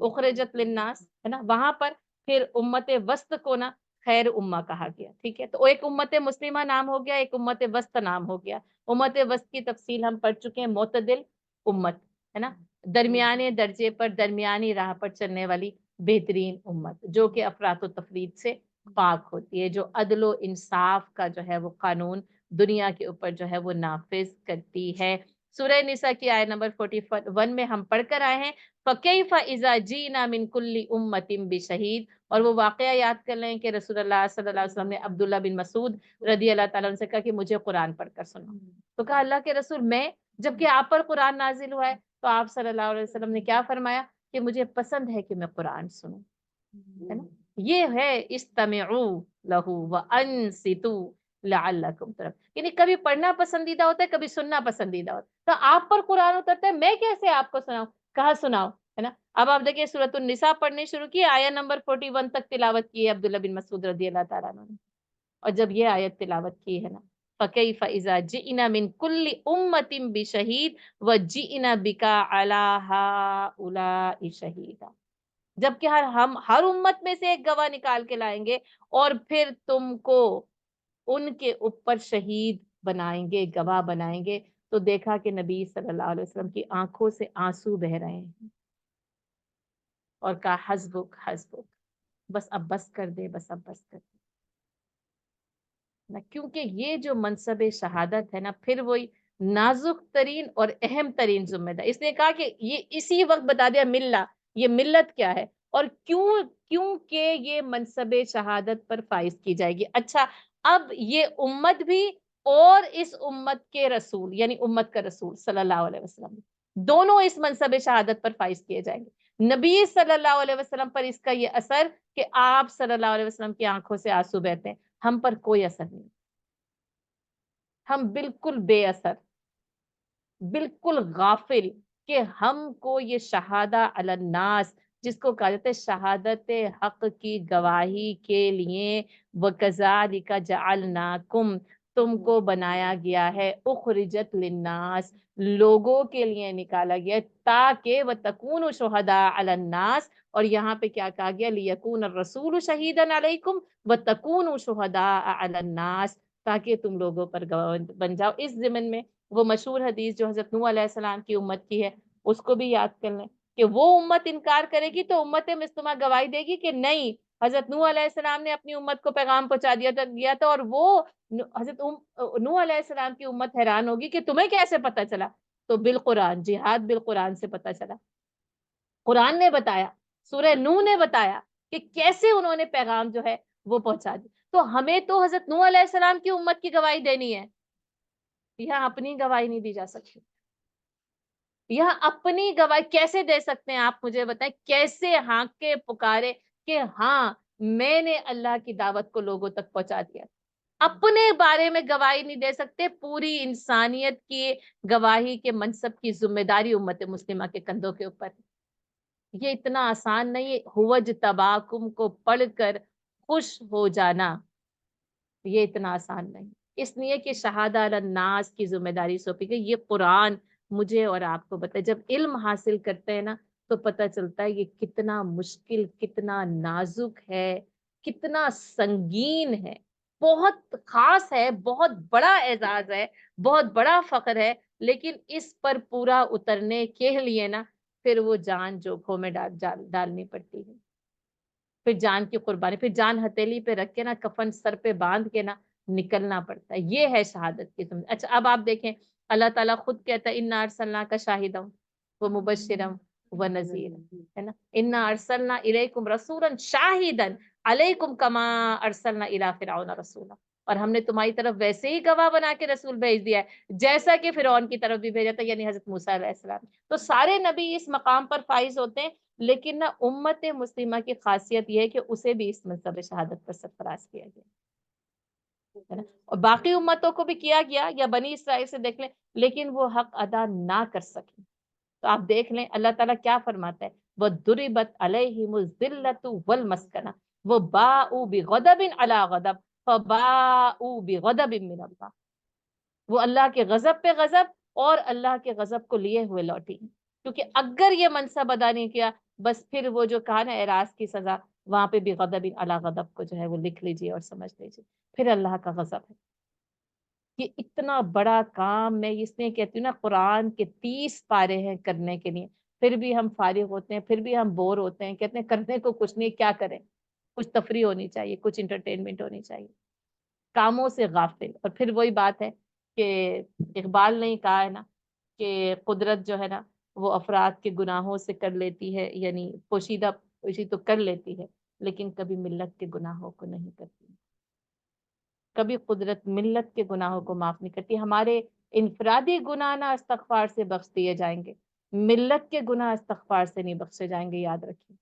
اخرجت للناس، ہے نا. وہاں پر پھر امت وسط کو نا خیر امہ کہا گیا. ٹھیک ہے، تو ایک امت مسلمہ نام ہو گیا، ایک امت وسط نام ہو گیا. امت وسط کی تفصیل ہم پڑھ چکے ہیں، معتدل امت، ہے نا، درمیانے درجے پر، درمیانی راہ پر چلنے والی بہترین امت، جو کہ افراط و تفرید سے پاک ہوتی ہے، جو عدل و انصاف کا جو ہے وہ قانون دنیا کے اوپر جو ہے وہ نافذ کرتی ہے. سورہ نساء کی آیت نمبر 41 میں ہم پڑھ کر آئے ہیں، فَكَيْفَ إِذَا جِئْنَا مِن كُلِّ أُمَّةٍ بِشَهِيدٍ. اور وہ واقعہ یاد کر لیں کہ رسول اللہ صلی اللہ علیہ وسلم نے عبداللہ بن مسعود رضی اللہ تعالیٰ عنہ سے کہا کہ مجھے قرآن پڑھ کر سناؤ. تو کہا اللہ کے رسول میں، جبکہ آپ پر قرآن نازل ہوا ہے. تو آپ صلی اللہ علیہ وسلم نے کیا فرمایا کہ مجھے پسند ہے کہ میں قرآن سنوں، ہے نا. یہ ہے استمعوا لہ وانصتوا لعلکم ترحمون. یعنی کبھی پڑھنا پسندیدہ ہوتا ہے، کبھی سننا پسندیدہ ہوتا ہے. تو آپ پر قرآن اترتا ہے، میں کیسے آپ کو سناؤں؟ کہا سناؤ، ہے نا. اب آپ دیکھیں سورۃ النساء پڑھنے شروع کی, آیت نمبر 41 تک تلاوت کی ہے عبداللہ بن مسعود رضی اللہ تعالیٰ عنہ نے. اور جب یہ آیت تلاوت کی ہے نا, فَكَيْفَ إِذَا جِئْنَا مِنْ كُلِّ أُمَّةٍ بِشَهِيدٍ وَجِئْنَا بِكَ عَلَى هَؤُلَاءِ شَهِيدًا, جبکہ ہم ہر امت میں سے ایک گواہ نکال کے لائیں گے اور پھر تم کو ان کے اوپر شہید بنائیں گے, گواہ بنائیں گے. تو دیکھا کہ نبی صلی اللہ علیہ وسلم کی آنکھوں سے آنسو بہ رہے ہیں اور کہا حسبک حسبک, بس اب بس کر دے, بس اب بس کر دے نا. کیونکہ یہ جو منصب شہادت ہے نا, پھر وہی نازک ترین اور اہم ترین ذمہ دار. اس نے کہا کہ یہ اسی وقت بتا دیا ملہ, یہ ملت کیا ہے اور کیوں کہ یہ منصب شہادت پر فائز کی جائے گی. اچھا, اب یہ امت بھی اور اس امت کے رسول یعنی امت کا رسول صلی اللہ علیہ وسلم دونوں اس منصب شہادت پر فائز کیے جائیں گے. نبی صلی اللہ علیہ وسلم پر اس کا یہ اثر کہ آپ صلی اللہ علیہ وسلم کی آنکھوں سے آنسو بہتے ہیں, ہم پر کوئی اثر نہیں, ہم بالکل بے اثر, بالکل غافل کہ ہم کو یہ شہادہ علی الناس جس کو کہا جاتا ہے شہادت حق کی گواہی کے لیے, وَكَذَلِكَ جَعَلْنَاكُمْ, تم کو بنایا گیا ہے, اخرجت للناس, لوگوں کے لیے نکالا گیا تاکہ وَتَكُونُوا شُهَدَاءَ عَلَى النَّاسِ, اور یہاں پہ کیا کہا گیا لِيَكُونَ الرَّسُولُ شَهِيدًا عَلَيْكُمْ وَتَكُونُوا شُهَدَاءَ عَلَى النَّاسِ, تاکہ تم لوگوں پر گواہ بن جاؤ. اس ضمن میں وہ مشہور حدیث جو حضرت نوح علیہ السلام کی امت کی ہے اس کو بھی یاد کر لیں کہ وہ امت انکار کرے گی تو امت مسلمہ گواہی دے گی کہ نہیں, حضرت نوح علیہ السلام نے اپنی امت کو پیغام پہنچا دیا تھا, اور وہ حضرت نوح علیہ السلام کی امت حیران ہوگی کہ تمہیں کیسے پتا چلا. تو بالقرآن, جہاد بالقرآن سے پتا چلا. قرآن نے بتایا, سورہ نوح نے بتایا کہ کیسے انہوں نے پیغام جو ہے وہ پہنچا دی. تو ہمیں تو حضرت نوح علیہ السلام کی امت کی گواہی دینی ہے, یہاں اپنی گواہی نہیں دی جا سکتی. یہاں اپنی گواہی کیسے دے سکتے ہیں آپ مجھے بتائیں, کیسے ہانک کے پکارے کہ ہاں میں نے اللہ کی دعوت کو لوگوں تک پہنچا دیا. اپنے بارے میں گواہی نہیں دے سکتے, پوری انسانیت کی گواہی کے منصب کی ذمہ داری امت مسلمہ کے کندھوں کے اوپر. یہ اتنا آسان نہیں ہے ہوج تباکم کو پڑھ کر خوش ہو جانا, یہ اتنا آسان نہیں. اس لیے کہ شہادہ علی الناس کی ذمہ داری سونپی گئی. یہ قرآن مجھے اور آپ کو بتائے, جب علم حاصل کرتے ہیں نا تو پتہ چلتا ہے یہ کتنا مشکل, کتنا نازک ہے, کتنا سنگین ہے, بہت خاص ہے, بہت بڑا اعزاز ہے, بہت بڑا فخر ہے. لیکن اس پر پورا اترنے کے لیے نا پھر وہ جان جوکھوں میں ڈالنی پڑتی ہے, پھر جان کی قربانی, پھر جان ہتھیلی پہ رکھ کے نا کفن سر پہ باندھ کے نا نکلنا پڑتا ہے. یہ ہے شہادت کی سمجھ. اچھا, اب آپ دیکھیں اللہ تعالیٰ خود کہتا ہے اِنَّا أَرْسَلْنَاكَ شَاهِدًا وَمُبَشِّرًا وَنَذِيرًا, ہے نا, اِنَّا أَرْسَلْنَا إِلَيْكُمْ رَسُولًا شَاهِدًا عَلَيْكُمْ كَمَا أَرْسَلْنَا إِلَىٰ فِرْعَوْنَ رَسُولًا, اور ہم نے تمہاری طرف ویسے ہی گواہ بنا کے رسول بھیج دیا ہے جیسا کہ فرعون کی طرف بھی بھیجا تھا, یعنی حضرت موسیٰ علیہ السلام. تو سارے نبی اس مقام پر فائز ہوتے ہیں, لیکن نہ امت مسلمہ کی خاصیت یہ ہے کہ اسے بھی اس منصب شہادت پر سرفراز کیا گیا ہے نا. اور باقی امتوں کو بھی کیا گیا, یا بنی اسرائیل سے دیکھ لیں, لیکن وہ حق ادا نہ کر سکے. تو آپ دیکھ لیں اللہ تعالیٰ کیا فرماتا ہے, وَضُرِبَتْ عَلَيْهِمُ الذِّلَّةُ وَالْمَسْكَنَةُ وَبَاءُوا بِغَضَبٍ عَلَىٰ غَضَبٍ فَبَاءُوا بِغَضَبٍ مِّنَ اللَّهِ, وہ اللہ کے غضب پہ غضب اور اللہ کے غضب کو لیے ہوئے لوٹی. کیونکہ اگر یہ منصب ادا نہیں کیا بس پھر وہ جو کہا نا اعراض کی سزا, وہاں پہ بھی غضب علی غضب کو جو ہے وہ لکھ لیجیے اور سمجھ لیجیے, پھر اللہ کا غضب ہے. یہ اتنا بڑا کام, میں اس لیے کہتی ہوں نا قرآن کے 30 پارے ہیں کرنے کے لیے, پھر بھی ہم فارغ ہوتے ہیں, پھر بھی ہم بور ہوتے ہیں, کہتے ہیں کرنے کو کچھ نہیں, کیا کریں, کچھ تفریح ہونی چاہیے, کچھ انٹرٹینمنٹ ہونی چاہیے, کاموں سے غافل. اور پھر وہی بات ہے کہ اقبال نے کہا ہے نا کہ قدرت جو ہے نا وہ افراد کے گناہوں سے کر لیتی ہے, یعنی پوشیدہ پوشی تو کر لیتی ہے, لیکن کبھی ملت کے گناہوں کو نہیں کرتی. کبھی قدرت ملت کے گناہوں کو معاف نہیں کرتی. ہمارے انفرادی گناہ نہ استغفار سے بخش دیے جائیں گے, ملت کے گناہ استغفار سے نہیں بخشے جائیں گے, یاد رکھیں.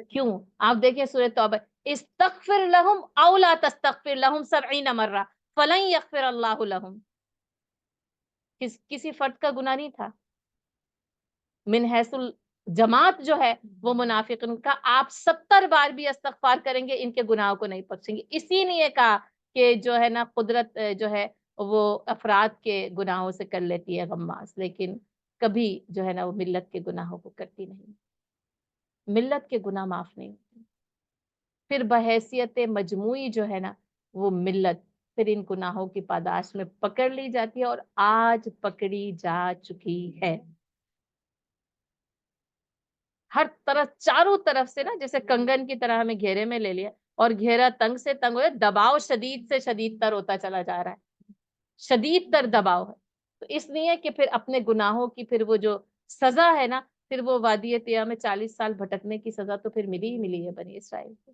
کیوں؟ آپ دیکھیں سورہ توبہ, استغفر لہم او لا تستغفر لہم 70 مرہ فلن یغفر اللہ لہم. کسی فرد کا گناہ نہیں تھا, من حیث جماعت جو ہے وہ منافقین کا، آپ 70 بار بھی استغفار کریں گے ان کے گناہوں کو نہیں بخشیں گے. اسی لیے کہا کہ جو ہے نا قدرت جو ہے وہ افراد کے گناہوں سے کر لیتی ہے غماس، لیکن کبھی جو ہے نا وہ ملت کے گناہوں کو کرتی نہیں. ملت کے گناہ معاف نہیں ہوتے. پھر بحیثیت مجموعی جو ہے نا وہ ملت پھر ان گناہوں کی پاداش میں پکڑ لی جاتی ہے، اور آج پکڑی جا چکی ہے. ہر طرف چاروں طرف سے نا جیسے کنگن کی طرح ہمیں گھیرے میں لے لیا، اور گھیرا تنگ سے تنگ ہو، دباؤ شدید سے شدید تر ہوتا چلا جا رہا ہے، شدید تر دباؤ ہے. تو اس لیے کہ پھر اپنے گناہوں کی پھر وہ جو سزا ہے نا، پھر وہ وادی طیہ میں 40 سال بھٹکنے کی سزا تو پھر ملی ہی ملی ہے بنی اسرائیل کو.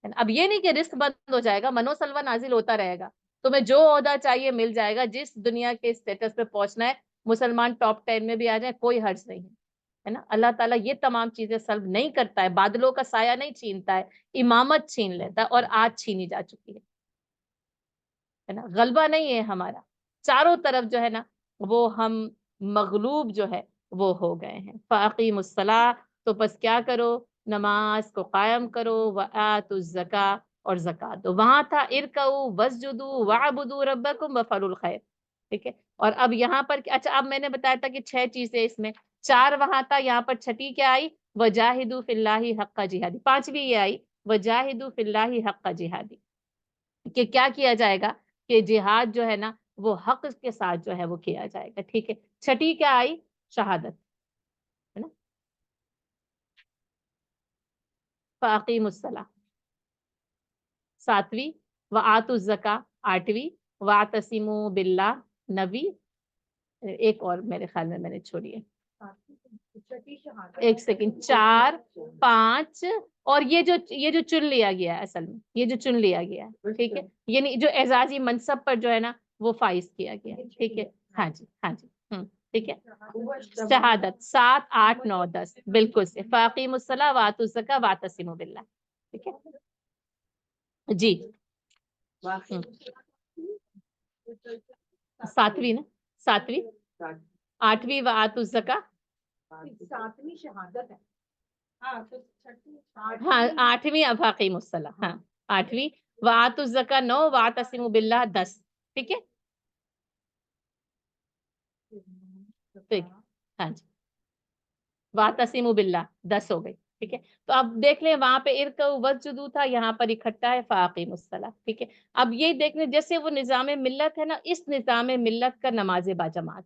اب یہ نہیں کہ رزق بند ہو جائے گا، منو سلوا نازل ہوتا رہے گا، تمہیں جو عہدہ چاہیے مل جائے گا، جس دنیا کے اسٹیٹس پہ پہنچنا ہے مسلمان ٹاپ 10 میں بھی آ جائے کوئی حرج نہیں ہے نا. اللہ تعالیٰ یہ تمام چیزیں سلب نہیں کرتا ہے، بادلوں کا سایہ نہیں چھینتا ہے، امامت چھین لیتا ہے، اور آج چھینی جا چکی ہے نا. غلبہ نہیں ہے ہمارا، چاروں طرف جو ہے نا وہ ہم مغلوب جو ہے وہ ہو گئے ہیں. فاقیم الصلاۃ، تو بس کیا کرو، نماز کو قائم کرو، وآتوا الزکاۃ، اور زکات دو. وہاں تھا ارکعوا واسجدوا واعبدوا ربکم وافعلوا الخیر، ٹھیک ہے. اور اب یہاں پر اچھا، اب میں نے بتایا تھا کہ 6 چیزیں اس میں، 4 وہاں تھا، یہاں پر چھٹی کیا آئی، وجاہدوا فی اللہ حق جہادی. 5ویں یہ آئی وجاہدوا فی اللہ حق جہادی، کہ کیا کیا جائے گا، کہ جہاد جو ہے نا وہ حق کے ساتھ جو ہے وہ کیا جائے گا، ٹھیک ہے. چھٹی کیا آئی، شہادت، ہے نا. فاقیموا الصلاۃ 7ویں، وآتوا الزکاۃ 8ویں، واعتصموا باللہ 9ویں. ایک اور میرے خیال میں نے چھوڑی ہے، ایک سیکنڈ، 4 5، اور یہ جو چن لیا گیا ہے، اصل میں یہ جو چن لیا گیا ہے، ٹھیک ہے، یعنی جو اعزازی منصب پر جو ہے نا وہ فائز کیا گیا ہے، ٹھیک ہے. ہاں جی ہاں جی، ٹھیک ہے. شہادت 7 8 9 10 بالکل سے. فاقیموا الصلاۃ وآتوا الزکاۃ واعتصموا باللہ، ٹھیک ہے جی. 7ویں نا، 7ویں 8ویں وآتوا الزکاۃ، 7ویں شہادت ہے. ہاں 8ویں فاقیموا الصلاۃ، ہاں 8ویں، وآتوا الزکاۃ 9، واعتصموا باللہ 10، ٹھیک ہے. ٹھیک، ہاں جی، واعتصموا باللہ 10 ہو گئی، ٹھیک ہے. تو اب دیکھ لیں وہاں پہ ارکعوا واسجدوا تھا، یہاں پر اکٹھا ہے فاقیموا الصلاۃ، ٹھیک ہے. اب یہ دیکھ لیں جیسے وہ نظام ملت ہے نا، اس نظام ملت کا نماز باجماعت،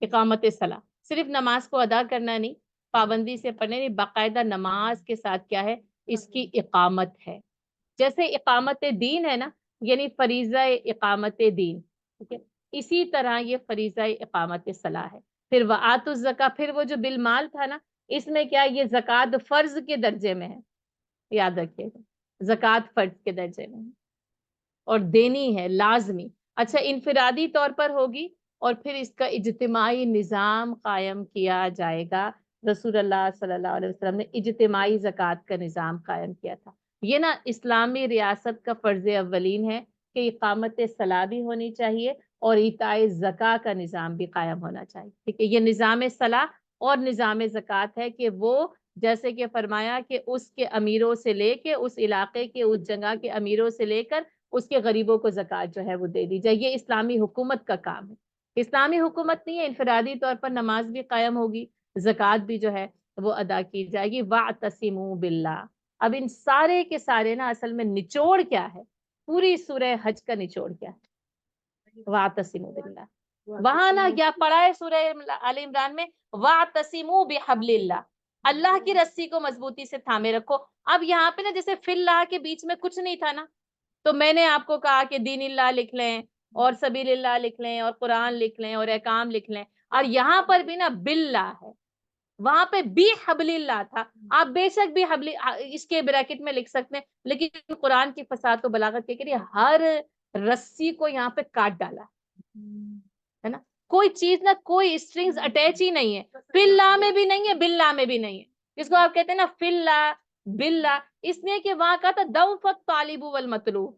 اقامت صلاح، صرف نماز کو ادا کرنا نہیں، پابندی سے پڑھنے نہیں، باقاعدہ نماز کے ساتھ کیا ہے، اس کی اقامت ہے. جیسے اقامت دین ہے نا، یعنی فریضہ اقامت دین، ٹھیک ہے، اسی طرح یہ فریضہ اقامت صلاح ہے. پھر وآتوا الزکاۃ، پھر وہ جو بالمال تھا نا، اس میں کیا، یہ زکوٰۃ فرض کے درجے میں ہے، یاد رکھیے گا، زکوٰۃ فرض کے درجے میں ہے اور دینی ہے لازمی. اچھا انفرادی طور پر ہوگی، اور پھر اس کا اجتماعی نظام قائم کیا جائے گا. رسول اللہ صلی اللہ علیہ وسلم نے اجتماعی زکوٰۃ کا نظام قائم کیا تھا. یہ نا اسلامی ریاست کا فرض اولین ہے کہ اقامت صلاح بھی ہونی چاہیے اور ایتاء زکاۃ کا نظام بھی قائم ہونا چاہیے، ٹھیک ہے. یہ نظام صلاح اور نظام زکوٰۃ ہے کہ وہ جیسے کہ فرمایا کہ اس کے امیروں سے لے کے، اس علاقے کے اس جگہ کے امیروں سے لے کر اس کے غریبوں کو زکوٰۃ جو ہے وہ دے دی جائے. یہ اسلامی حکومت کا کام ہے. اسلامی حکومت نہیں ہے، انفرادی طور پر نماز بھی قائم ہوگی، زکوٰۃ بھی جو ہے وہ ادا کی جائے گی. واعتصموا باللہ. اب ان سارے کے سارے نا اصل میں نچوڑ کیا ہے، پوری سورہ حج کا نچوڑ کیا ہے، واعتصموا باللہ. وہاں نا کیا پڑھا ہے سورہ آل عمران میں، واعتصموا بحبل اللہ، اللہ کی رسی کو مضبوطی سے تھامے رکھو. اب یہاں پہ نا جیسے فی اللہ کے بیچ میں کچھ نہیں تھا نا، تو میں نے آپ کو کہا کہ دین اللہ لکھ لیں اور سبیل اللہ لکھ لیں اور قرآن لکھ لیں اور احکام لکھ لیں، اور یہاں پر بھی نا باللہ ہے، وہاں پہ بھی حبل اللہ تھا. آپ بے شک بھی حبل اس کے بریکٹ میں لکھ سکتے ہیں، لیکن قرآن کی فصاحت و بلاغت کے لیے ہر رسی کو یہاں پہ کاٹ ڈالا ہے نا. کوئی چیز نا، کوئی اسٹرنگز اٹیچ ہی نہیں ہے، فی اللہ میں بھی نہیں ہے، باللہ میں بھی نہیں ہے. جس کو آپ کہتے ہیں نا فی اللہ باللہ، اس لیے کہ وہاں کا تھا دوفت طالب والمطلوب،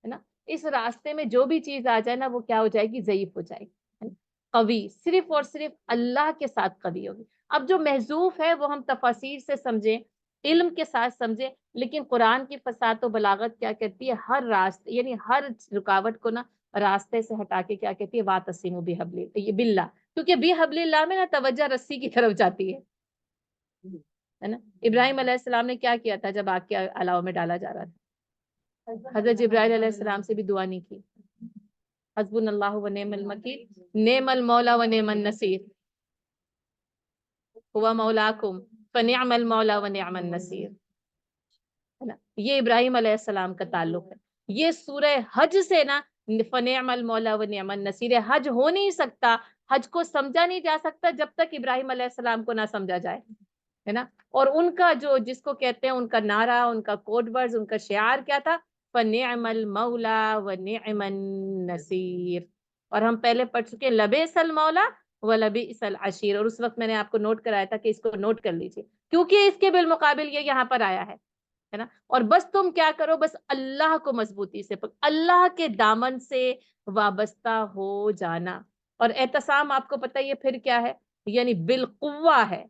ہے نا. اس راستے میں جو بھی چیز آ جائے نا وہ کیا ہو جائے گی، ضعیف ہو جائے گی. قوی صرف اور صرف اللہ کے ساتھ قوی ہوگی. اب جو محذوف ہے وہ ہم تفاسیر سے سمجھیں، علم کے ساتھ سمجھیں، لیکن قرآن کی فصاحت و بلاغت کیا کہتی ہے، ہر راستے یعنی ہر رکاوٹ کو نا راستے سے ہٹا کے کیا کہتی ہے، واعتصموا بحبل باللہ، کیونکہ بحبل اللہ میں نا توجہ رسی کی طرف جاتی ہے نا۔ ابراہیم علیہ السلام نے کیا کیا تھا جب آگ کے الاؤ میں ڈالا جا رہا تھا؟ حضرت جبرائیل علیہ السلام سے بھی دعا نہیں کی، حسبنا اللہ و نعم الوکیل، نعم المولا و نعم النصیر، ہوا مولاکم فنعم المولا و نعم النصیر، ہے نا۔ یہ ابراہیم علیہ السلام کا تعلق ہے۔ یہ سورہ حج سے نا فنعم المولا و نعم النصیر، حج ہو نہیں سکتا، حج کو سمجھا نہیں جا سکتا جب تک ابراہیم علیہ السلام کو نہ سمجھا جائے، ہے نا۔ اور ان کا جو جس کو کہتے ہیں ان کا نعرہ، ان کا کوڈ ورڈز، ان کا شعار کیا تھا؟ فنعم المولا و نعم النصیر۔ اور ہم پہلے پڑھ چکے لبئس المولا و لبئس العشیر، اور اس وقت میں نے آپ کو نوٹ کرایا تھا کہ اس کو نوٹ کر لیجیے، کیونکہ اس کے بالمقابل یہ یہاں پر آیا ہے نا۔ اور بس تم کیا کرو، بس اللہ کو مضبوطی سے اللہ کے دامن سے وابستہ ہو جانا۔ اور اعتصام آپ کو پتہ یہ پھر کیا ہے، یعنی بالقوہ ہے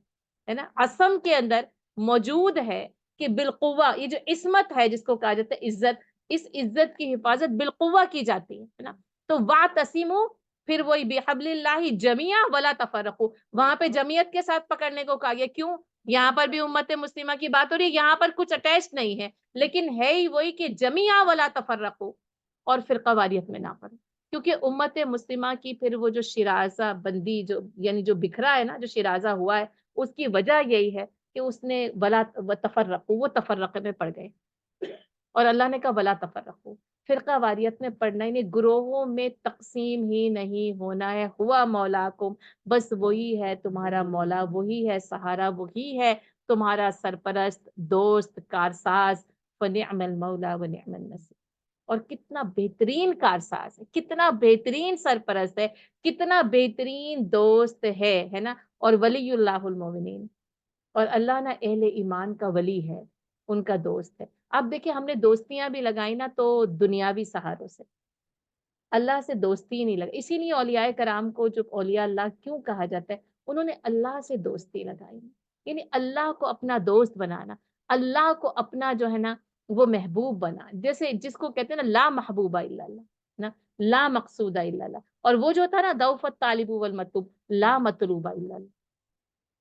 نا، عصم کے اندر موجود ہے کہ بالقوہ، یہ جو عصمت ہے جس کو کہا جاتا ہے عزت، اس عزت کی حفاظت بالقوہ کی جاتی ہے نا۔ تو واعتصموا، پھر وہی بحبل اللہ جمیعا ولا تفرقوا، وہاں پہ جمعیت کے ساتھ پکڑنے کو کہا گیا، کیوں؟ یہاں پر بھی امت مسلمہ کی بات ہو رہی ہے، یہاں پر کچھ اٹیچ نہیں ہے، لیکن ہے ہی وہی کہ جمیعا ولا تفرقوا، اور فرقہ واریت میں نہ پڑو، کیونکہ امت مسلمہ کی پھر وہ جو شرازہ بندی جو یعنی جو بکھرا ہے نا، جو شرازہ ہوا ہے، اس کی وجہ یہی ہے کہ اس نے ولا تفرقوا، وہ تفرقے میں پڑ گئے، اور اللہ نے کہا ولا تفرقوا، فرقہ واریت میں پڑھنا ہی نہیں، گروہوں میں تقسیم ہی نہیں ہونا ہے، ہوا مولاکم، بس وہی ہے تمہارا مولا، وہی ہے سہارا، وہی ہے تمہارا سرپرست، دوست، کارساز، فنعم المولا و نعم النصیر۔ اور کتنا بہترین کارساز ہے، کتنا بہترین سرپرست ہے، کتنا بہترین دوست ہے نا۔ اور ولی اللہ المومنین، اور اللہ نا اہل ایمان کا ولی ہے، ان کا دوست ہے۔ اب دیکھیں ہم نے دوستیاں بھی لگائی نا تو دنیاوی سہاروں سے، اللہ سے دوستی ہی نہیں لگا۔ اسی لیے اولیاء کرام کو جو اولیاء اللہ کیوں کہا جاتا ہے، انہوں نے اللہ سے دوستی لگائی، یعنی اللہ کو اپنا دوست بنانا، اللہ کو اپنا جو ہے نا وہ محبوب بنا، جیسے جس کو کہتے ہیں نا لا محبوب الا اللہ نا، لا مقصود الا اللہ، اور وہ جو تھا نا ضعف الطالب والمطلوب، لا مطلوب الا اللہ،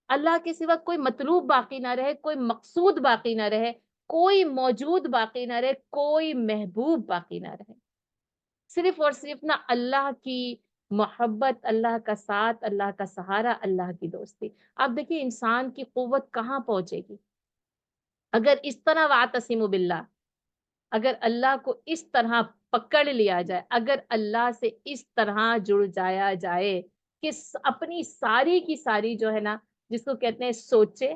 اللہ کے سوا کوئی مطلوب باقی نہ رہے، کوئی مقصود باقی نہ رہے، کوئی موجود باقی نہ رہے، کوئی محبوب باقی نہ رہے، صرف اور صرف نا اللہ کی محبت، اللہ کا ساتھ، اللہ کا سہارا، اللہ کی دوستی۔ اب دیکھیے انسان کی قوت کہاں پہنچے گی اگر اس طرح واعتصموا باللہ، اگر اللہ کو اس طرح پکڑ لیا جائے، اگر اللہ سے اس طرح جڑ جایا جائے کہ اپنی ساری کی ساری جو ہے نا جس کو کہتے ہیں سوچے،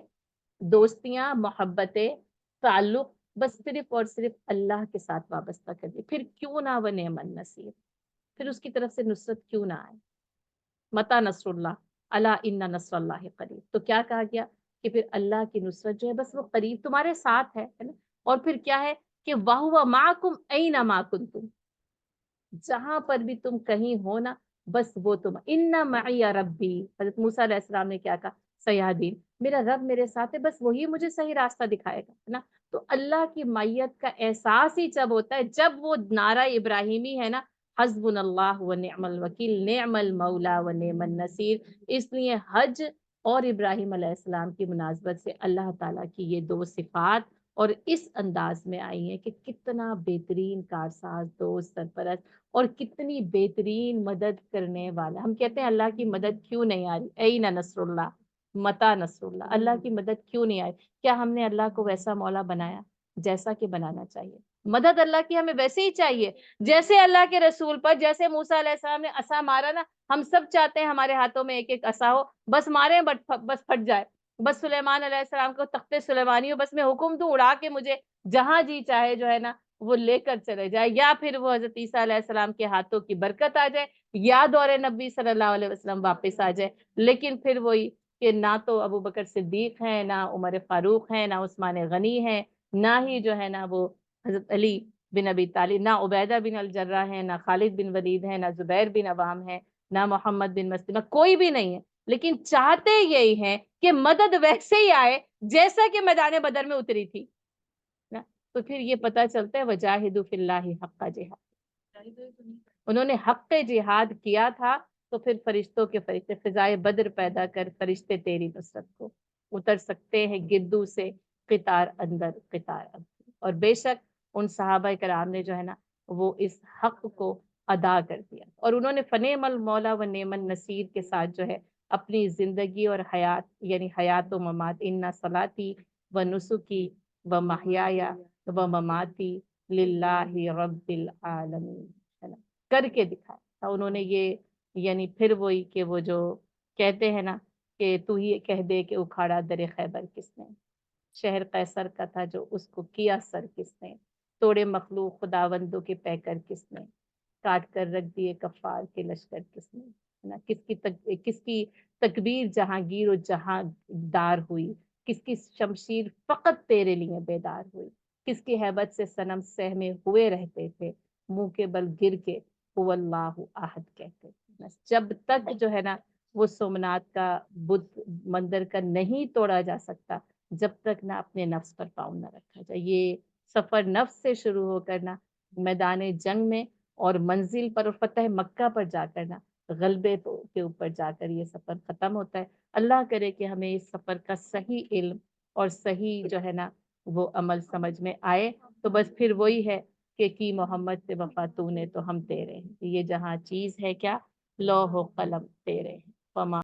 دوستیاں، محبتیں، تعلق، بس صرف اور صرف اللہ کے ساتھ وابستہ کر دی، پھر کیوں نہ وہ نعم النصیر، پھر اس کی طرف سے نصرت کیوں نہ آئے۔ متی نصر اللہ، الا ان نصر اللہ قریب، تو کیا کہا گیا کہ پھر اللہ کی نصرت جو ہے بس وہ قریب تمہارے ساتھ ہے نا۔ اور پھر کیا ہے کہ وَهُوَ مَعَكُمْ أَيْنَمَا كُنْتُمْ، جہاں پر بھی تم کہیں ہو نا بس وہ تم، ان معی ربی، حضرت موسیٰ علیہ السلام نے کیا کہا، سیہدین، میرا رب میرے ساتھ ہے، بس وہی مجھے صحیح راستہ دکھائے گا، ہے نا۔ تو اللہ کی معیت کا احساس ہی جب ہوتا ہے جب وہ نعرہ ابراہیمی ہے نا، حسبنا اللہ و نعم الوکیل، نعم المولا و نعم النصیر۔ اس لیے حج اور ابراہیم علیہ السلام کی مناسبت سے اللہ تعالیٰ کی یہ دو صفات اور اس انداز میں آئی ہیں کہ کتنا بہترین کارساز، دوست، سرپرست، اور کتنی بہترین مدد کرنے والا۔ ہم کہتے ہیں اللہ کی مدد کیوں نہیں آ رہی، اینا نصر اللہ، متی نصر اللہ، اللہ کی مدد کیوں نہیں آئی؟ کیا ہم نے اللہ کو ویسا مولا بنایا جیسا کہ بنانا چاہیے؟ مدد اللہ کی ہمیں ویسے ہی چاہیے جیسے اللہ کے رسول پر، جیسے موسیٰ علیہ السلام نے عصا مارا نا، ہم سب چاہتے ہیں ہمارے ہاتھوں میں ایک ایک عصا ہو، بس مارے بس پھٹ جائے، بس سلیمان علیہ السلام کو تخت سلیمانی ہو، بس میں حکم دوں اڑا کے مجھے جہاں جی چاہے جو ہے نا وہ لے کر چلے جائے، یا پھر وہ حضرت عیسیٰ علیہ السلام کے ہاتھوں کی برکت آ جائے، یا دور نبی صلی اللہ علیہ وسلم واپس آ جائے۔ لیکن پھر وہی کہ نہ تو ابو بکر صدیق ہیں، نہ عمر فاروق ہیں، نہ عثمان غنی ہیں، نہ ہی جو ہے نا وہ حضرت علی بن ابی طالب، نہ عبیدہ بن الجرہ ہیں، نہ خالد بن ولید ہیں، نہ زبیر بن عوام ہیں، نہ محمد بن مسلمہ، کوئی بھی نہیں ہے۔ لیکن چاہتے یہی ہیں کہ مدد ویسے ہی آئے جیسا کہ میدان بدر میں اتری تھی نا۔ تو پھر یہ پتہ چلتا ہے وجاہدوا فی اللہ حق جہاد، انہوں نے حق جہاد کیا تھا، تو پھر فرشتوں کے فرشتے فضائے بدر پیدا کر فرشتے تیری نصرت کو اتر سکتے ہیں گردو سے قطار اندر قطار اندر۔ اور بے شک ان صحابہ کرام نے جو ہے نا وہ اس حق کو ادا کر دیا، اور انہوں نے فنعم المولا و نعم النصیر کے ساتھ جو ہے اپنی زندگی اور حیات یعنی حیات و ممات، ان صلاتی و نسکی و محیایا و مماتی للہ رب العالمین، ہے نا، کر کے دکھایا انہوں نے یہ۔ یعنی پھر وہی کہ وہ جو کہتے ہیں نا کہ تو ہی کہہ دے کہ اکھاڑا در خیبر کس نے، شہر قیصر کا تھا جو اس کو کیا سر کس نے، توڑے مخلوق خداوندوں کے پیکر کس نے، کاٹ کر رکھ دیے کفار کے لشکر کس نے، ہے نا، کس کی تکبیر جہانگیر و جہاں دار ہوئی، کس کی شمشیر فقط تیرے لیے بیدار ہوئی، کس کی ہیبت سے صنم سہمے ہوئے رہتے تھے، منہ کے بل گر کے هو اللہ احد کہتے تھے۔ جب تک جو ہے نا وہ سومنات کا بدھ مندر کا نہیں توڑا جا سکتا، جب تک نہ اپنے نفس پر پاؤں نہ رکھا جائے۔ یہ سفر نفس سے شروع ہو کر نا میدان جنگ میں اور منزل پر اور فتح مکہ پر جا کر نا غلبے کے اوپر جا کر یہ سفر ختم ہوتا ہے۔ اللہ کرے کہ ہمیں اس سفر کا صحیح علم اور صحیح جو ہے نا وہ عمل سمجھ میں آئے، تو بس پھر وہی ہے کہ کی محمد سے وفا تو نے تو ہم تیرے ہیں، یہ جہاں چیز ہے کیا، لوح و قلم تیرے ہیں، فما